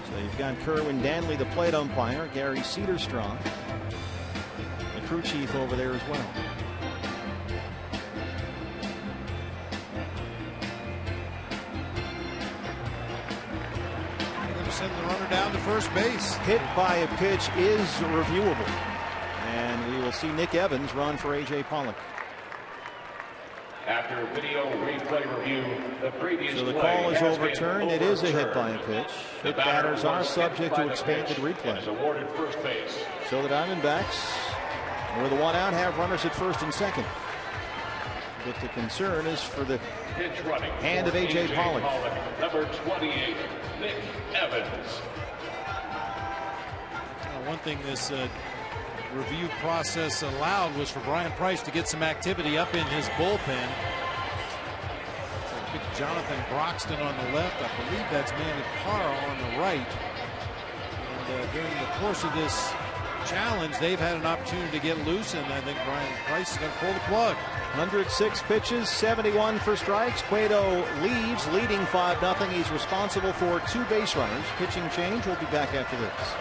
So you've got Kerwin Danley, the plate umpire, Gary Cedarstrom, the crew chief over there as well. Send the runner down to first base. Hit by a pitch is reviewable, and we will see Nick Evans run for A.J. Pollock. After video replay review, the previous so the call is overturned. It is a hit by a pitch. Hit batters are subject to expanded replay. Awarded first base. So the Diamondbacks, with a 1 out, have runners at first and second. But the concern is for the hand of A.J. Pollock. Number 28, Nick Evans. One thing this review process allowed was for Brian Price to get some activity up in his bullpen. Jonathan Broxton on the left. I believe that's Manny Parra on the right. And during the course of this challenge, they've had an opportunity to get loose, and I think Brian Price is going to pull the plug. 106 pitches, 71 for strikes. Cueto leaves, leading 5-0. He's responsible for 2 base runners. Pitching change. We'll be back after this.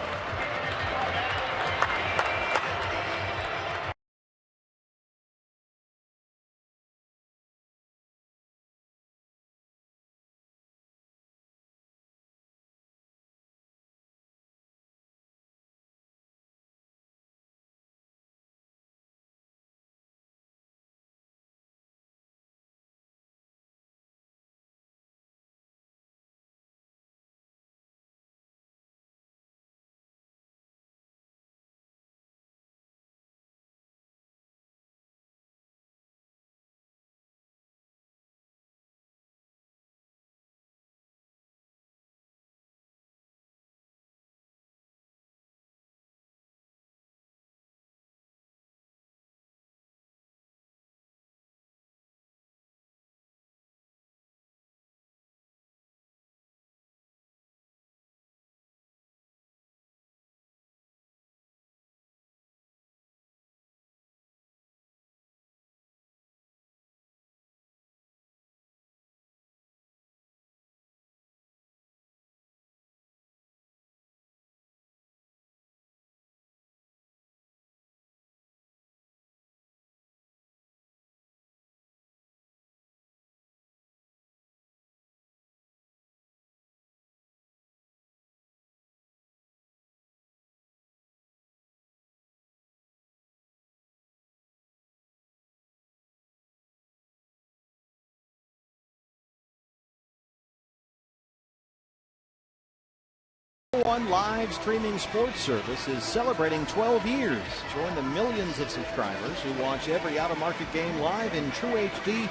#1 live streaming sports service is celebrating 12 years. Join the millions of subscribers who watch every out-of-market game live in true HD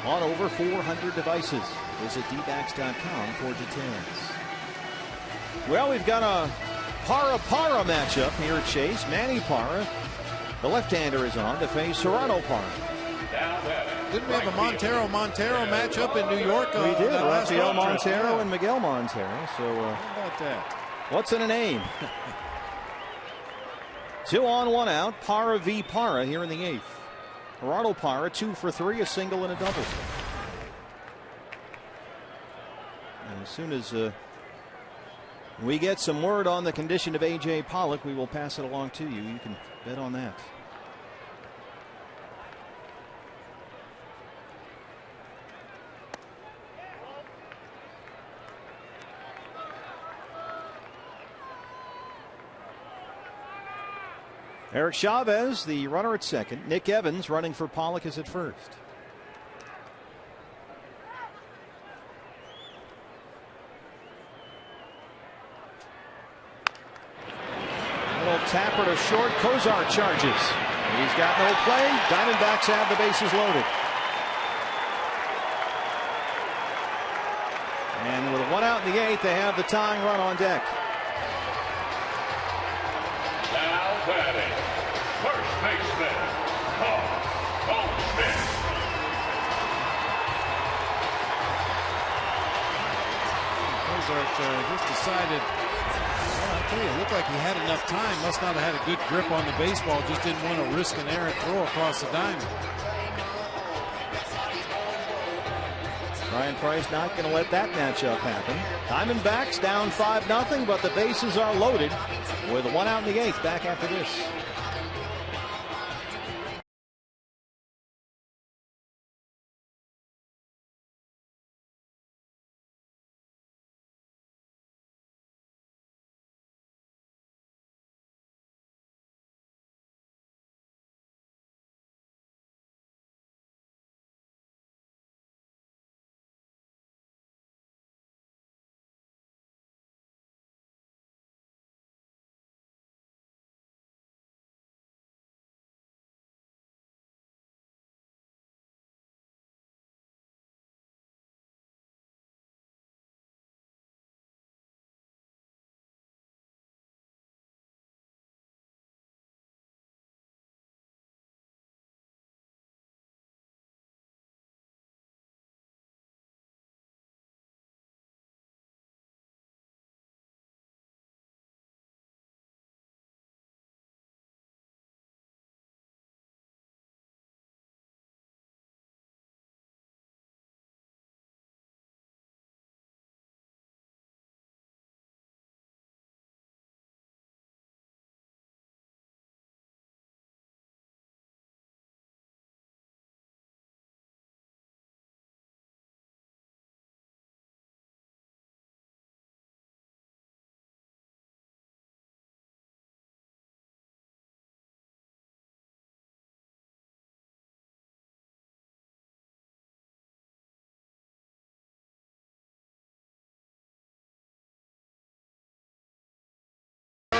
on over 400 devices. Visit dbacks.com for details. Well, we've got a Parra matchup here at Chase. Manny Parra, the left-hander, is on to face Gerardo Parra. Didn't we have a Montero matchup in New York? We did. Rafael Montero and Miguel Montero. So, how about that? What's in a name? 2 on, 1 out. Parra v. Parra here in the 8th. Gerardo Parra 2 for 3, a single and a double. And as soon as we get some word on the condition of A.J. Pollock, we will pass it along to you. You can bet on that. Eric Chavez, the runner at second. Nick Evans running for Pollock is at first. Little tapper to short. Kozar charges. He's got no play. Diamondbacks have the bases loaded. And with 1 out in the 8th, they have the tying run on deck. Now batting, first baseman, Paul Goldschmidt. Kozar just decided, well, I tell you, it looked like he had enough time. Must not have had a good grip on the baseball. Just didn't want to risk an errant throw across the diamond. Ryan Price not going to let that matchup happen. Diamondbacks down 5-0, but the bases are loaded with 1 out in the 8th. Back after this.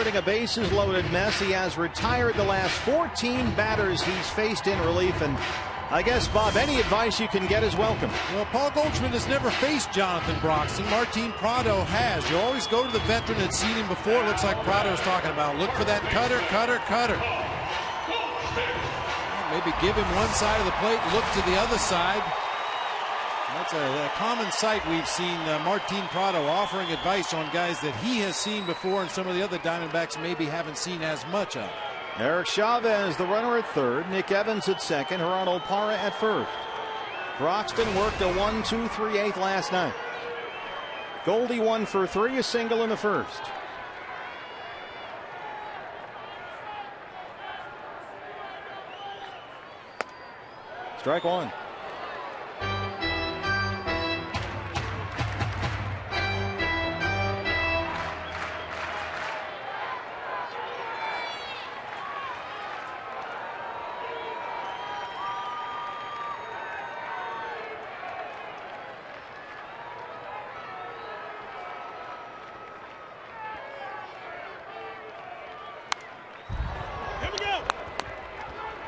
A bases loaded mess. He has retired the last 14 batters he's faced in relief, and I guess, Bob, any advice you can get is welcome. Well, Paul Goldschmidt has never faced Jonathan Broxton. Martin Prado has. You always go to the veteran that's seen him before. Looks like Prado's talking about. Look for that cutter. Maybe give him one side of the plate, look to the other side. That's a common sight we've seen Martin Prado offering advice on guys that he has seen before and some of the other Diamondbacks maybe haven't seen as much of. Eric Chavez, the runner at third. Nick Evans at second. Gerardo Parra at first. Broxton worked a 1-2-3-8 last night. Goldie 1 for 3, a single in the first. Strike one.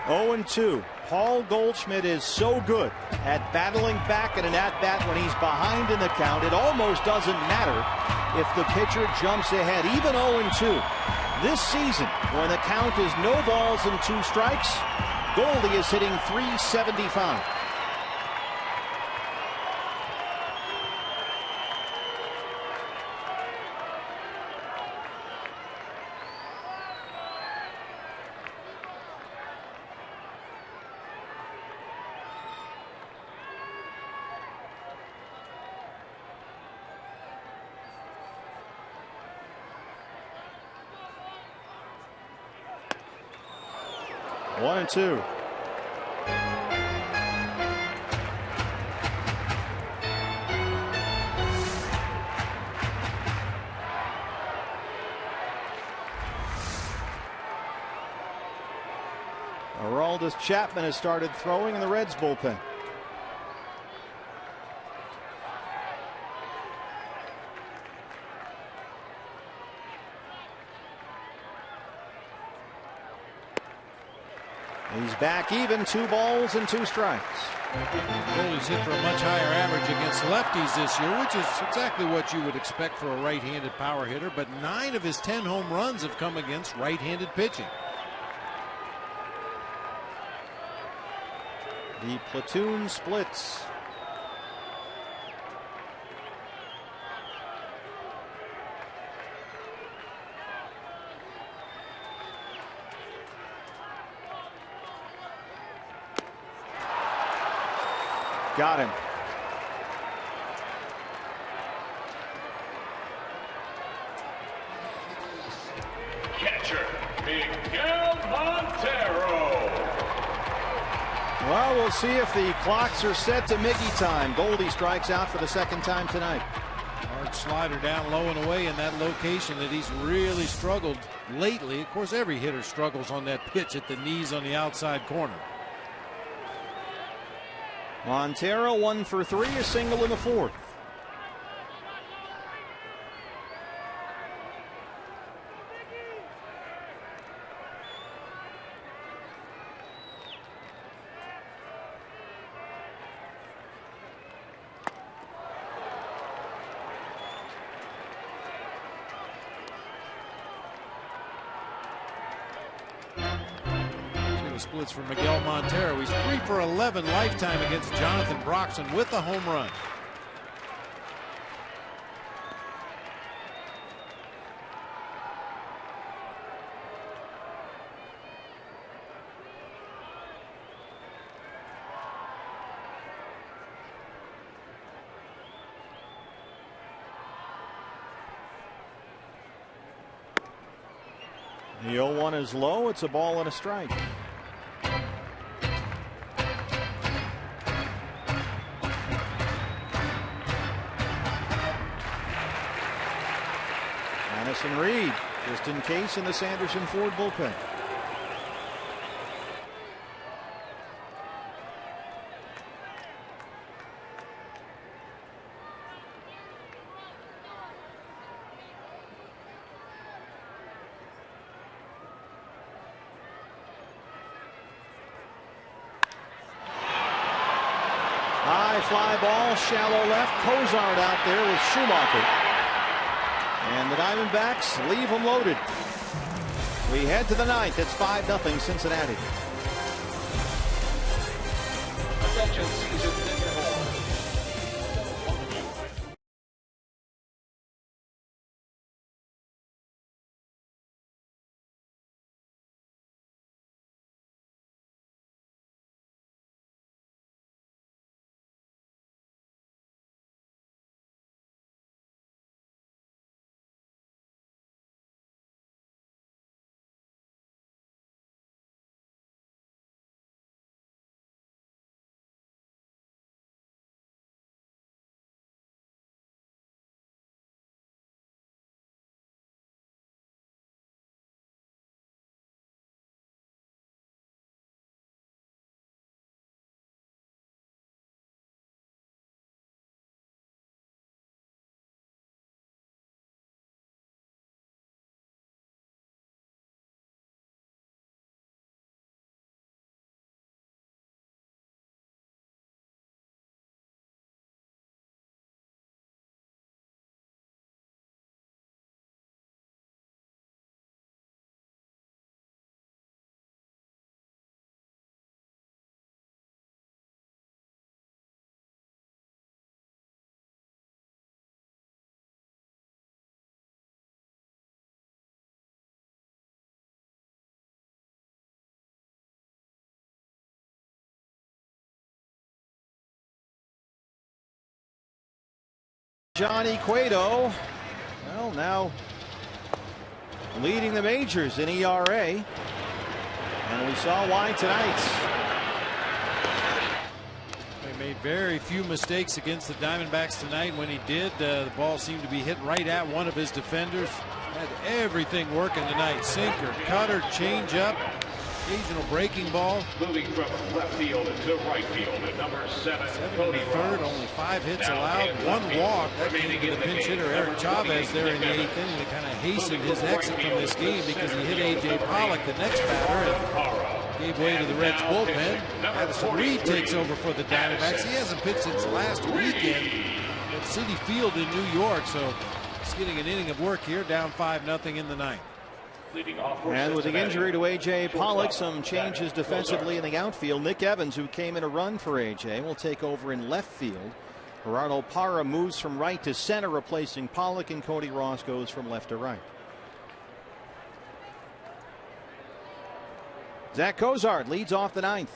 0-2. Paul Goldschmidt is so good at battling back at an at-bat when he's behind in the count. It almost doesn't matter if the pitcher jumps ahead, even 0-2. This season, when the count is no balls and 2 strikes, Goldie is hitting .375. One and two. Aroldis Chapman has started throwing in the Reds bullpen. He's back even, 2 balls and 2 strikes. Goldie's hit for a much higher average against lefties this year, which is exactly what you would expect for a right-handed power hitter, but 9 of his 10 home runs have come against right-handed pitching. The platoon splits. Got him. Catcher, Miguel Montero. Well, we'll see if the clocks are set to Mickey time. Goldie strikes out for the 2nd time tonight. Hard slider down low and away in that location that he's really struggled lately. Of course, every hitter struggles on that pitch at the knees on the outside corner. Montero 1 for 3, a single in the 4th. Splits for Miguel Montero. He's 3 for 11 lifetime against Jonathan Broxton with a home run. The 0-1 is low. It's a ball and a strike. And Reed, just in case, in the Sanderson Ford bullpen. High fly ball, shallow left. Cozart out there with Schumacher. And the Diamondbacks leave them loaded. We head to the 9th. It's 5-0 Cincinnati. Attention, season Johnny Cueto, well, now leading the majors in ERA. And we saw why tonight. He made very few mistakes against the Diamondbacks tonight. When he did, the ball seemed to be hit right at one of his defenders. Had everything working tonight. Sinker, cutter, changeup, occasional breaking ball. Moving from left field to right field at number 7, Cody third, only 5 hits allowed, 1 walk. That came to the pinch hitter Eric Chavez there in the 8th inning to kind of hasten his exit from this game because he hit A.J. Pollock, the next batter, and gave way to the Reds bullpen. Addison Reed takes over for the Diamondbacks. He hasn't pitched since last weekend at Citi Field in New York, so he's getting an inning of work here, down 5-0 in the 9th. And with the injury to A.J. Pollock, some changes defensively in the outfield. Nick Evans, who came in a run for A.J., will take over in left field. Gerardo Parra moves from right to center, replacing Pollock, and Cody Ross goes from left to right. Zach Cozart leads off the 9th.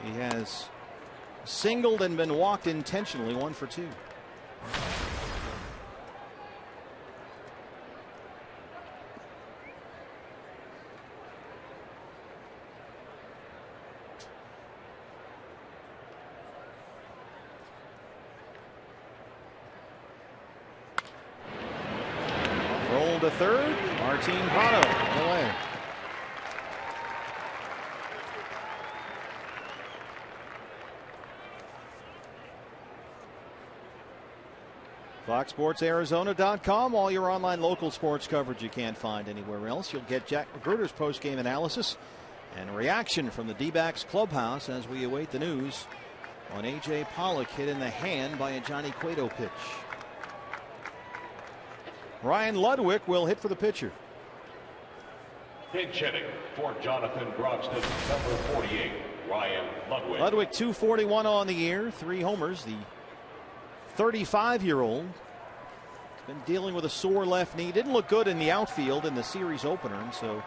He has singled and been walked intentionally, 1 for 2. Roll to third. Martin Prado away. FoxSportsArizona.com. All your online local sports coverage you can't find anywhere else. You'll get Jack McGruder's post-game analysis and reaction from the D-backs clubhouse as we await the news on A.J. Pollock hit in the hand by a Johnny Cueto pitch. Ryan Ludwig will hit for the pitcher. Pinch hitting for Jonathan Broxton, number 48, Ryan Ludwig. Ludwig 241 on the year, 3 homers. The 35-year-old has been dealing with a sore left knee. Didn't look good in the outfield in the series opener, and so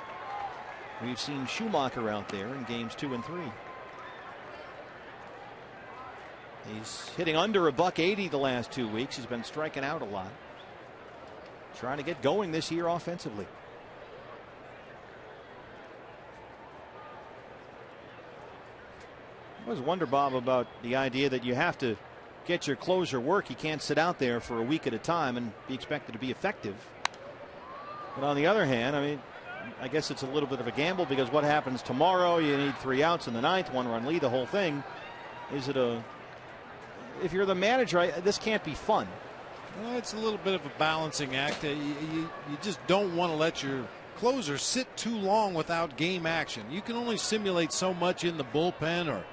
we've seen Schumacher out there in games 2 and 3. He's hitting under $180 the last 2 weeks. He's been striking out a lot. Trying to get going this year offensively. I always wonder, Bob, about the idea that you have to get your closer work. You can't sit out there for a week at a time and be expected to be effective. But on the other hand, I mean, I guess it's a little bit of a gamble because what happens tomorrow? You need 3 outs in the 9th, 1-run lead, the whole thing. Is it a? If you're the manager, this can't be fun. Well, it's a little bit of a balancing act. You just don't want to let your closer sit too long without game action. You can only simulate so much in the bullpen or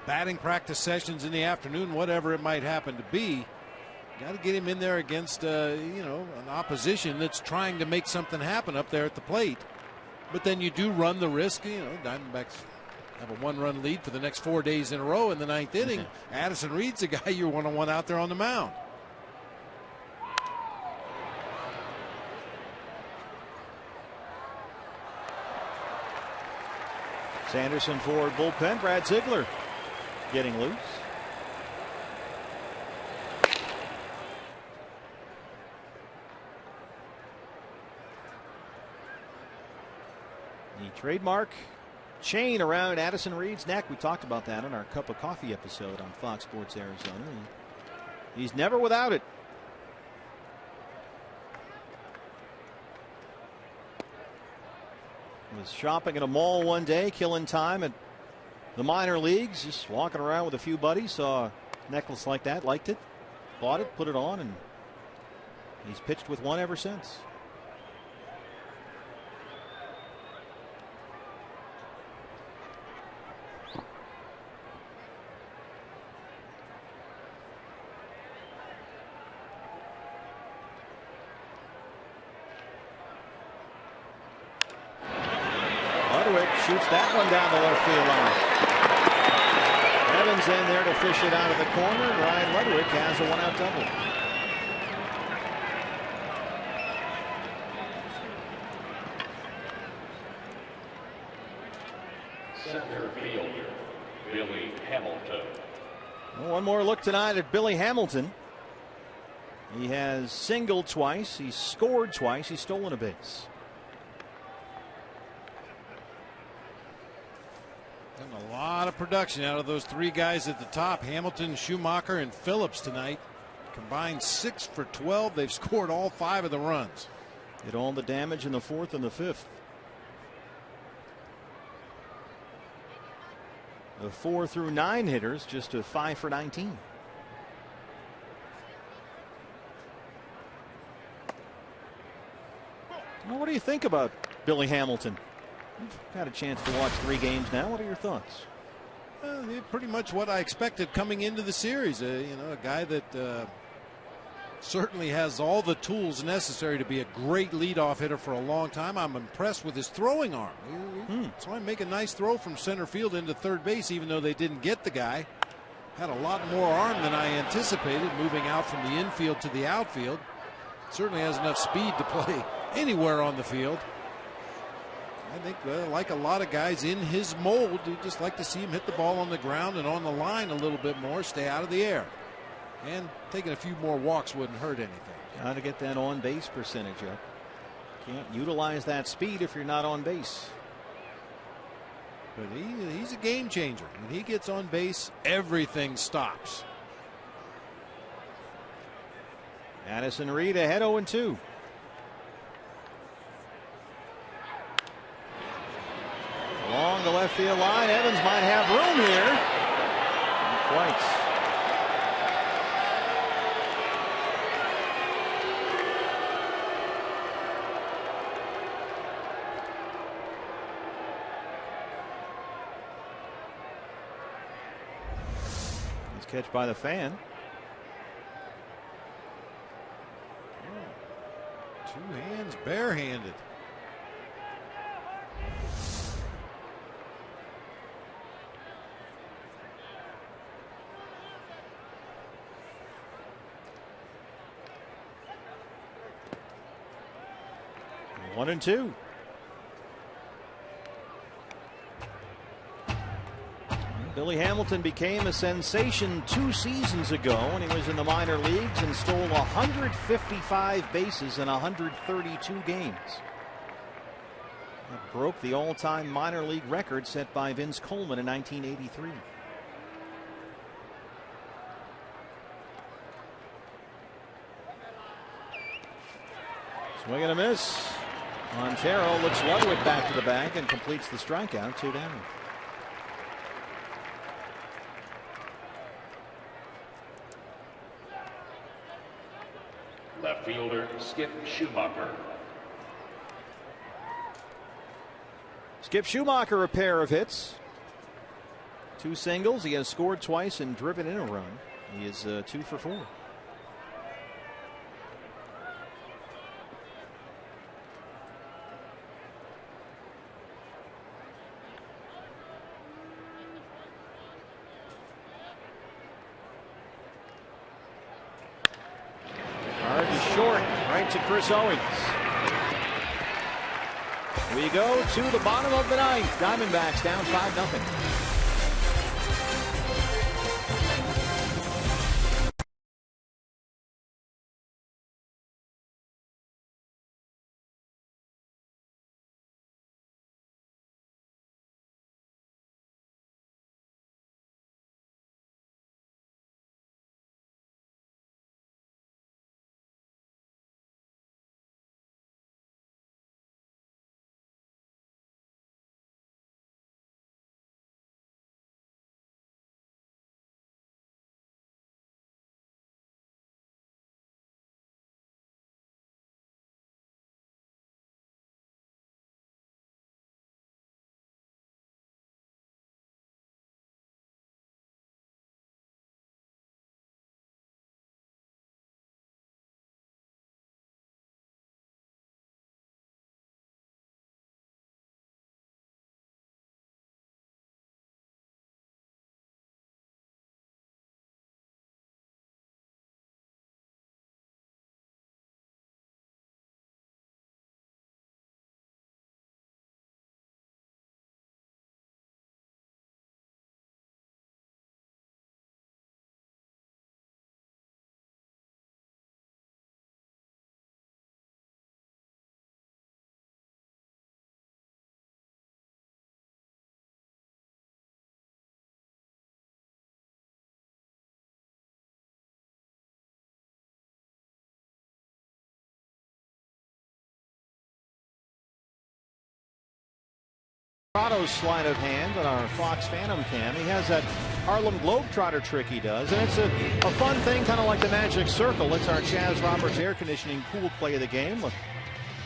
batting practice sessions in the afternoon, whatever it might happen to be. Got to get him in there against an opposition that's trying to make something happen up there at the plate. But then you do run the risk. Diamondbacks have a 1-run lead for the next 4 days in a row in the 9th inning. Addison Reed's the guy you want to want out there on the mound. Sanderson forward bullpen. Brad Ziegler getting loose. The trademark chain around Addison Reed's neck. We talked about that on our Cup of Coffee episode on Fox Sports Arizona. He's never without it. Was shopping at a mall one day, killing time at the minor leagues, just walking around with a few buddies, saw a necklace like that, liked it, bought it, put it on, and he's pitched with one ever since. Shoots that one down the left field line. Evans in there to fish it out of the corner. Ryan Ludwig has a 1-out double. Center fielder Billy Hamilton. Well, one more look tonight at Billy Hamilton. He has singled twice, he's scored twice, he's stolen a base. And a lot of production out of those three guys at the top, Hamilton, Schumacher, and Phillips tonight. Combined 6 for 12. They've scored all 5 of the runs. Did all the damage in the 4th and the 5th. The 4 through 9 hitters just a 5 for 19. Well, what do you think about Billy Hamilton? You've had a chance to watch 3 games now. What are your thoughts? Pretty much what I expected coming into the series. You know, a guy that certainly has all the tools necessary to be a great leadoff hitter for a long time. I'm impressed with his throwing arm. So I make a nice throw from center field into third base, even though they didn't get the guy. Had a lot more arm than I anticipated, moving out from the infield to the outfield. Certainly has enough speed to play anywhere on the field. I think, like a lot of guys in his mold, you just like to see him hit the ball on the ground and on the line a little bit more, stay out of the air. And taking a few more walks wouldn't hurt anything. Got to get that on base percentage up. Can't utilize that speed if you're not on base. But he's a game changer. When he gets on base, everything stops. Addison Reed ahead 0-2. Along the left field line, Evans might have room here. Not quite. Nice catch by the fan. 2 hands barehanded. One and two. Billy Hamilton became a sensation 2 seasons ago when he was in the minor leagues and stole 155 bases in 132 games. That broke the all-time minor league record set by Vince Coleman in 1983. Swing and a miss. Montero looks low it back to the bag and completes the strikeout. 2 down. Left fielder Skip Schumacher. Skip Schumacher, a pair of hits. 2 singles. He has scored twice and driven in a run. He is 2 for 4. Short, right to Chris Owings. We go to the bottom of the 9th. Diamondbacks down 5-0. Prado's sleight of hand on our Fox Phantom cam. He has that Harlem Globetrotter trick he does, and it's a fun thing, kind of like the magic circle. It's our Chaz Roberts air conditioning pool play of the game. A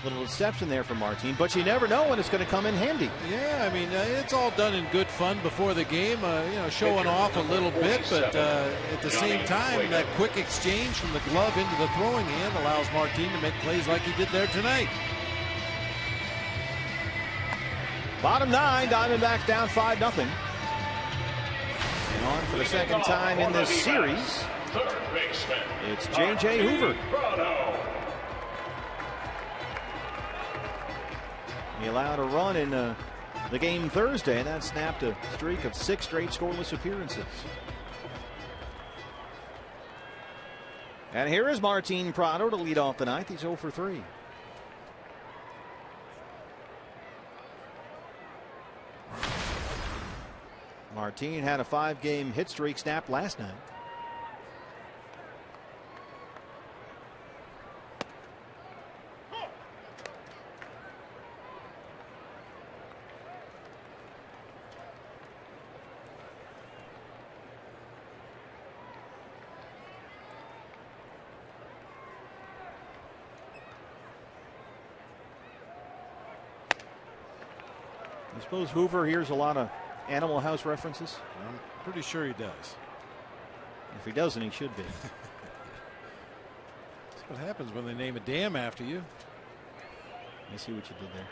little deception there for Martin, but you never know when it's going to come in handy. Yeah, I mean, it's all done in good fun before the game, showing off a little bit, but at the same time, that quick exchange from the glove into the throwing hand allows Martin to make plays like he did there tonight. Bottom 9, Diamondbacks down 5-0. And on for the second time in this series, it's J.J. Hoover. He allowed a run in the game Thursday, and that snapped a streak of 6 straight scoreless appearances. And here is Martin Prado to lead off the ninth. He's 0 for 3. Martin had a 5-game hit streak snapped last night. I suppose Hoover hears a lot of Animal House references. I'm pretty sure he does. If he doesn't, he should be. That's what happens when they name a dam after you. I see what you did there.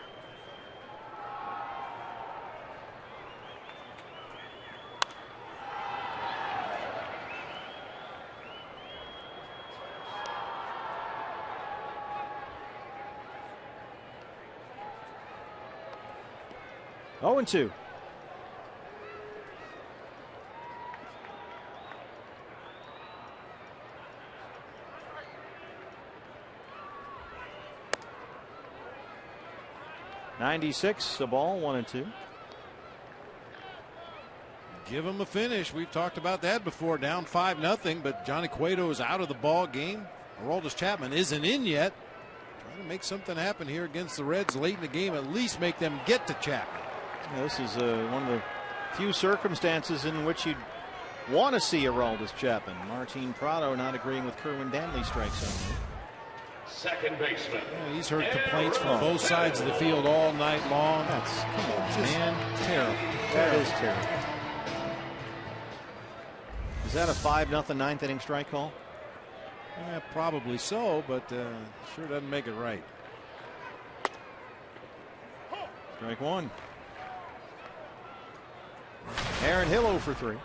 Oh, and 2. .96, a ball, 1 and 2. Give him a finish. We've talked about that before. Down 5-0, but Johnny Cueto is out of the ball game. Aroldis Chapman isn't in yet. Trying to make something happen here against the Reds late in the game. At least make them get to Chapman. Yeah, this is one of the few circumstances in which you'd want to see Aroldis Chapman. Martin Prado not agreeing with Kerwin Danley's strike zone. Second baseman. Yeah, he's heard complaints from both sides of the field all night long. That's, come on, just man. Terrible. That is terrible. Is that a 5-0 ninth inning strike call? Yeah, probably so, but sure doesn't make it right. Strike 1. Aaron Hill 0 for 3.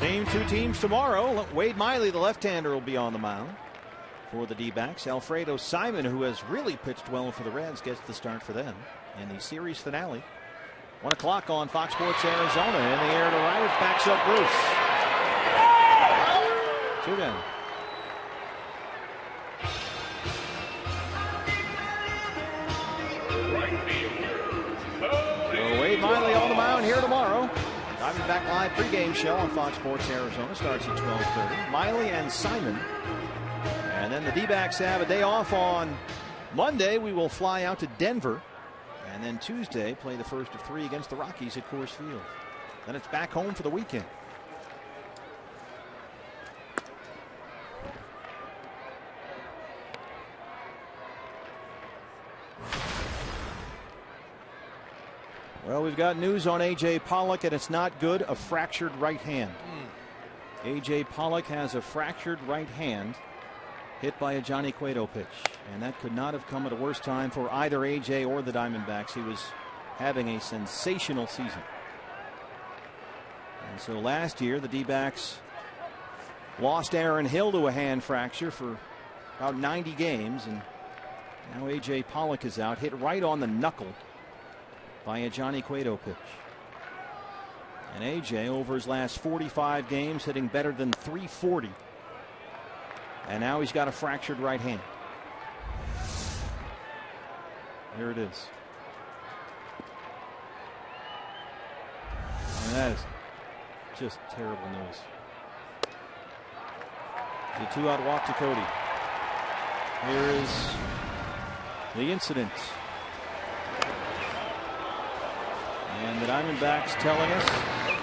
Same 2 teams tomorrow. Wade Miley, the left-hander, will be on the mound for the D-backs. Alfredo Simon, who has really pitched well for the Reds, gets the start for them in the series finale. 1 o'clock on Fox Sports Arizona. In the air to right, it backs up Bruce. 2 down. So Wade Miley on the mound here tomorrow. Diamondback Live pregame show on Fox Sports Arizona starts at 12:30. Miley and Simon. And then the D-backs have a day off on Monday. We will fly out to Denver. And then Tuesday play the first of 3 against the Rockies at Coors Field. Then it's back home for the weekend. Well, we've got news on A.J. Pollock, and it's not good. A fractured right hand. A.J. Pollock has a fractured right hand hit by a Johnny Cueto pitch. And that could not have come at a worse time for either A.J. or the Diamondbacks. He was having a sensational season. And so last year, the D-backs lost Aaron Hill to a hand fracture for about 90 games, and now A.J. Pollock is out, hit right on the knuckle by a Johnny Cueto pitch. And A.J. over his last 45 games hitting better than .340. And now he's got a fractured right hand. Here it is. And that is just terrible news. The 2-out walk to Cody. Here is the incident. And the Diamondbacks telling us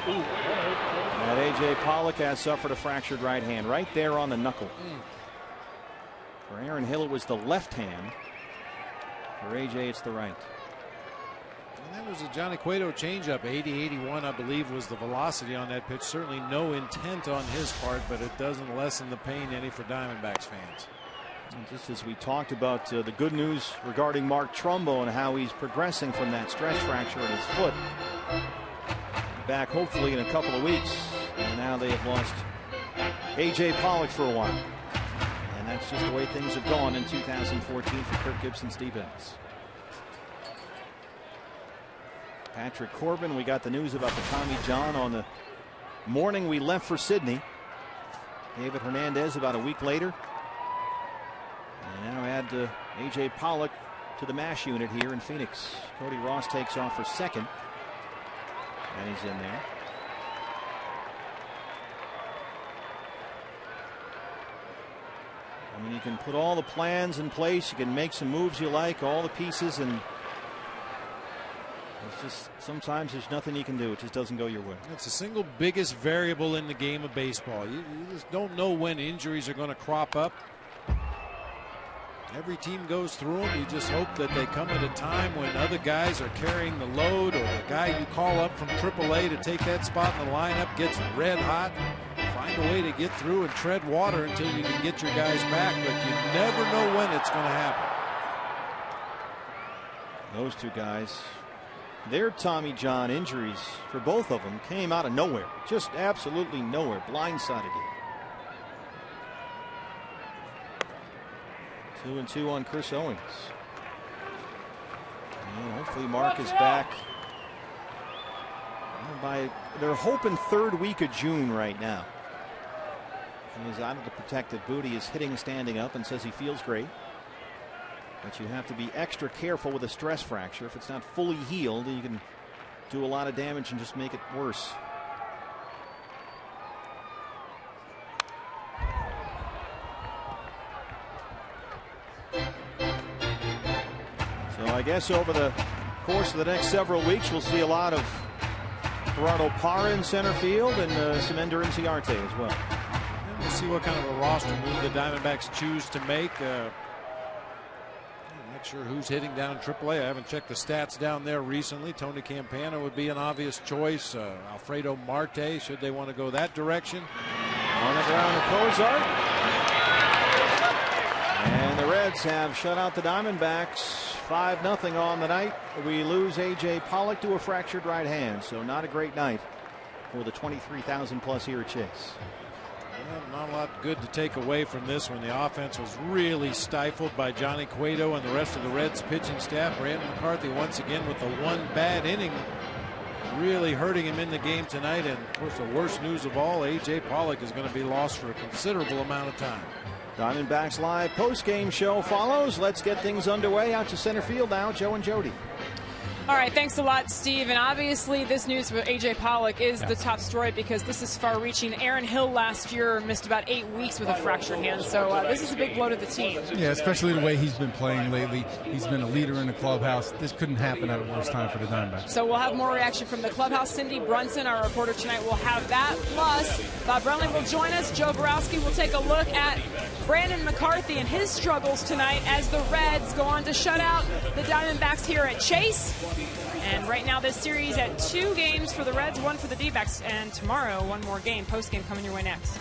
that A.J. Pollock has suffered a fractured right hand right there on the knuckle. For Aaron Hill, it was the left hand. For A.J., it's the right. And that was a Johnny Cueto changeup. 80-81, I believe, was the velocity on that pitch. Certainly no intent on his part, but it doesn't lessen the pain any for Diamondbacks fans. And just as we talked about the good news regarding Mark Trumbo and how he's progressing from that stress fracture in his foot. Back hopefully in a couple of weeks. And now they have lost A.J. Pollock for a while. And that's just the way things have gone in 2014 for Kirk Gibson's D-backs. Patrick Corbin, we got the news about the Tommy John on the morning we left for Sydney. David Hernandez about a week later. And now add A.J. Pollock to the MASH unit here in Phoenix. Cody Ross takes off for second. And he's in there. I mean, you can put all the plans in place. You can make some moves you like, all the pieces, and it's just sometimes there's nothing you can do. It just doesn't go your way. It's the single biggest variable in the game of baseball. You just don't know when injuries are going to crop up. Every team goes through them. You just hope that they come at a time when other guys are carrying the load, or the guy you call up from AAA to take that spot in the lineup gets red hot. Find a way to get through and tread water until you can get your guys back, but you never know when it's going to happen. Those two guys, their Tommy John injuries for both of them came out of nowhere. Just absolutely nowhere. Blindsided you. 2-2 on Chris Owens. And hopefully Mark is back. They're hoping third week of June right now. He is out of the protective boot. He is hitting standing up and says he feels great. But you have to be extra careful with a stress fracture. If it's not fully healed, you can do a lot of damage and just make it worse. So I guess over the course of the next several weeks, we'll see a lot of Gerardo Parra in center field and some Ender Inciarte as well. And we'll see what kind of a roster move the Diamondbacks choose to make. I'm not sure who's hitting down in AAA. I haven't checked the stats down there recently. Tony Campana would be an obvious choice. Alfredo Marte, should they want to go that direction. On the ground to Cozart. And the Reds have shut out the Diamondbacks 5-0 on the night. We lose A.J. Pollock to a fractured right hand, so not a great night for the 23,000 plus here at Chase. Well, not a lot good to take away from this when the offense was really stifled by Johnny Cueto and the rest of the Reds pitching staff. Brandon McCarthy once again with the one bad inning, really hurting him in the game tonight. And of course, the worst news of all, A.J. Pollock is going to be lost for a considerable amount of time. Diamondbacks Live post-game show follows. Let's get things underway. Out to center field now, Joe and Jody. All right, thanks a lot, Steve. And obviously this news for A.J. Pollock is the top story because this is far-reaching. Aaron Hill last year missed about 8 weeks with a fractured hand, so this is a big blow to the team. Yeah, especially the way he's been playing lately. He's been a leader in the clubhouse. This couldn't happen at a worse time for the Diamondbacks. So we'll have more reaction from the clubhouse. Cindy Brunson, our reporter tonight, will have that. Plus, Bob Brownlee will join us. Joe Borowski will take a look at Brandon McCarthy and his struggles tonight as the Reds go on to shut out the Diamondbacks here at Chase. And right now this series at 2 games for the Reds, 1 for the D-backs. And tomorrow, 1 more game. Post-game coming your way next.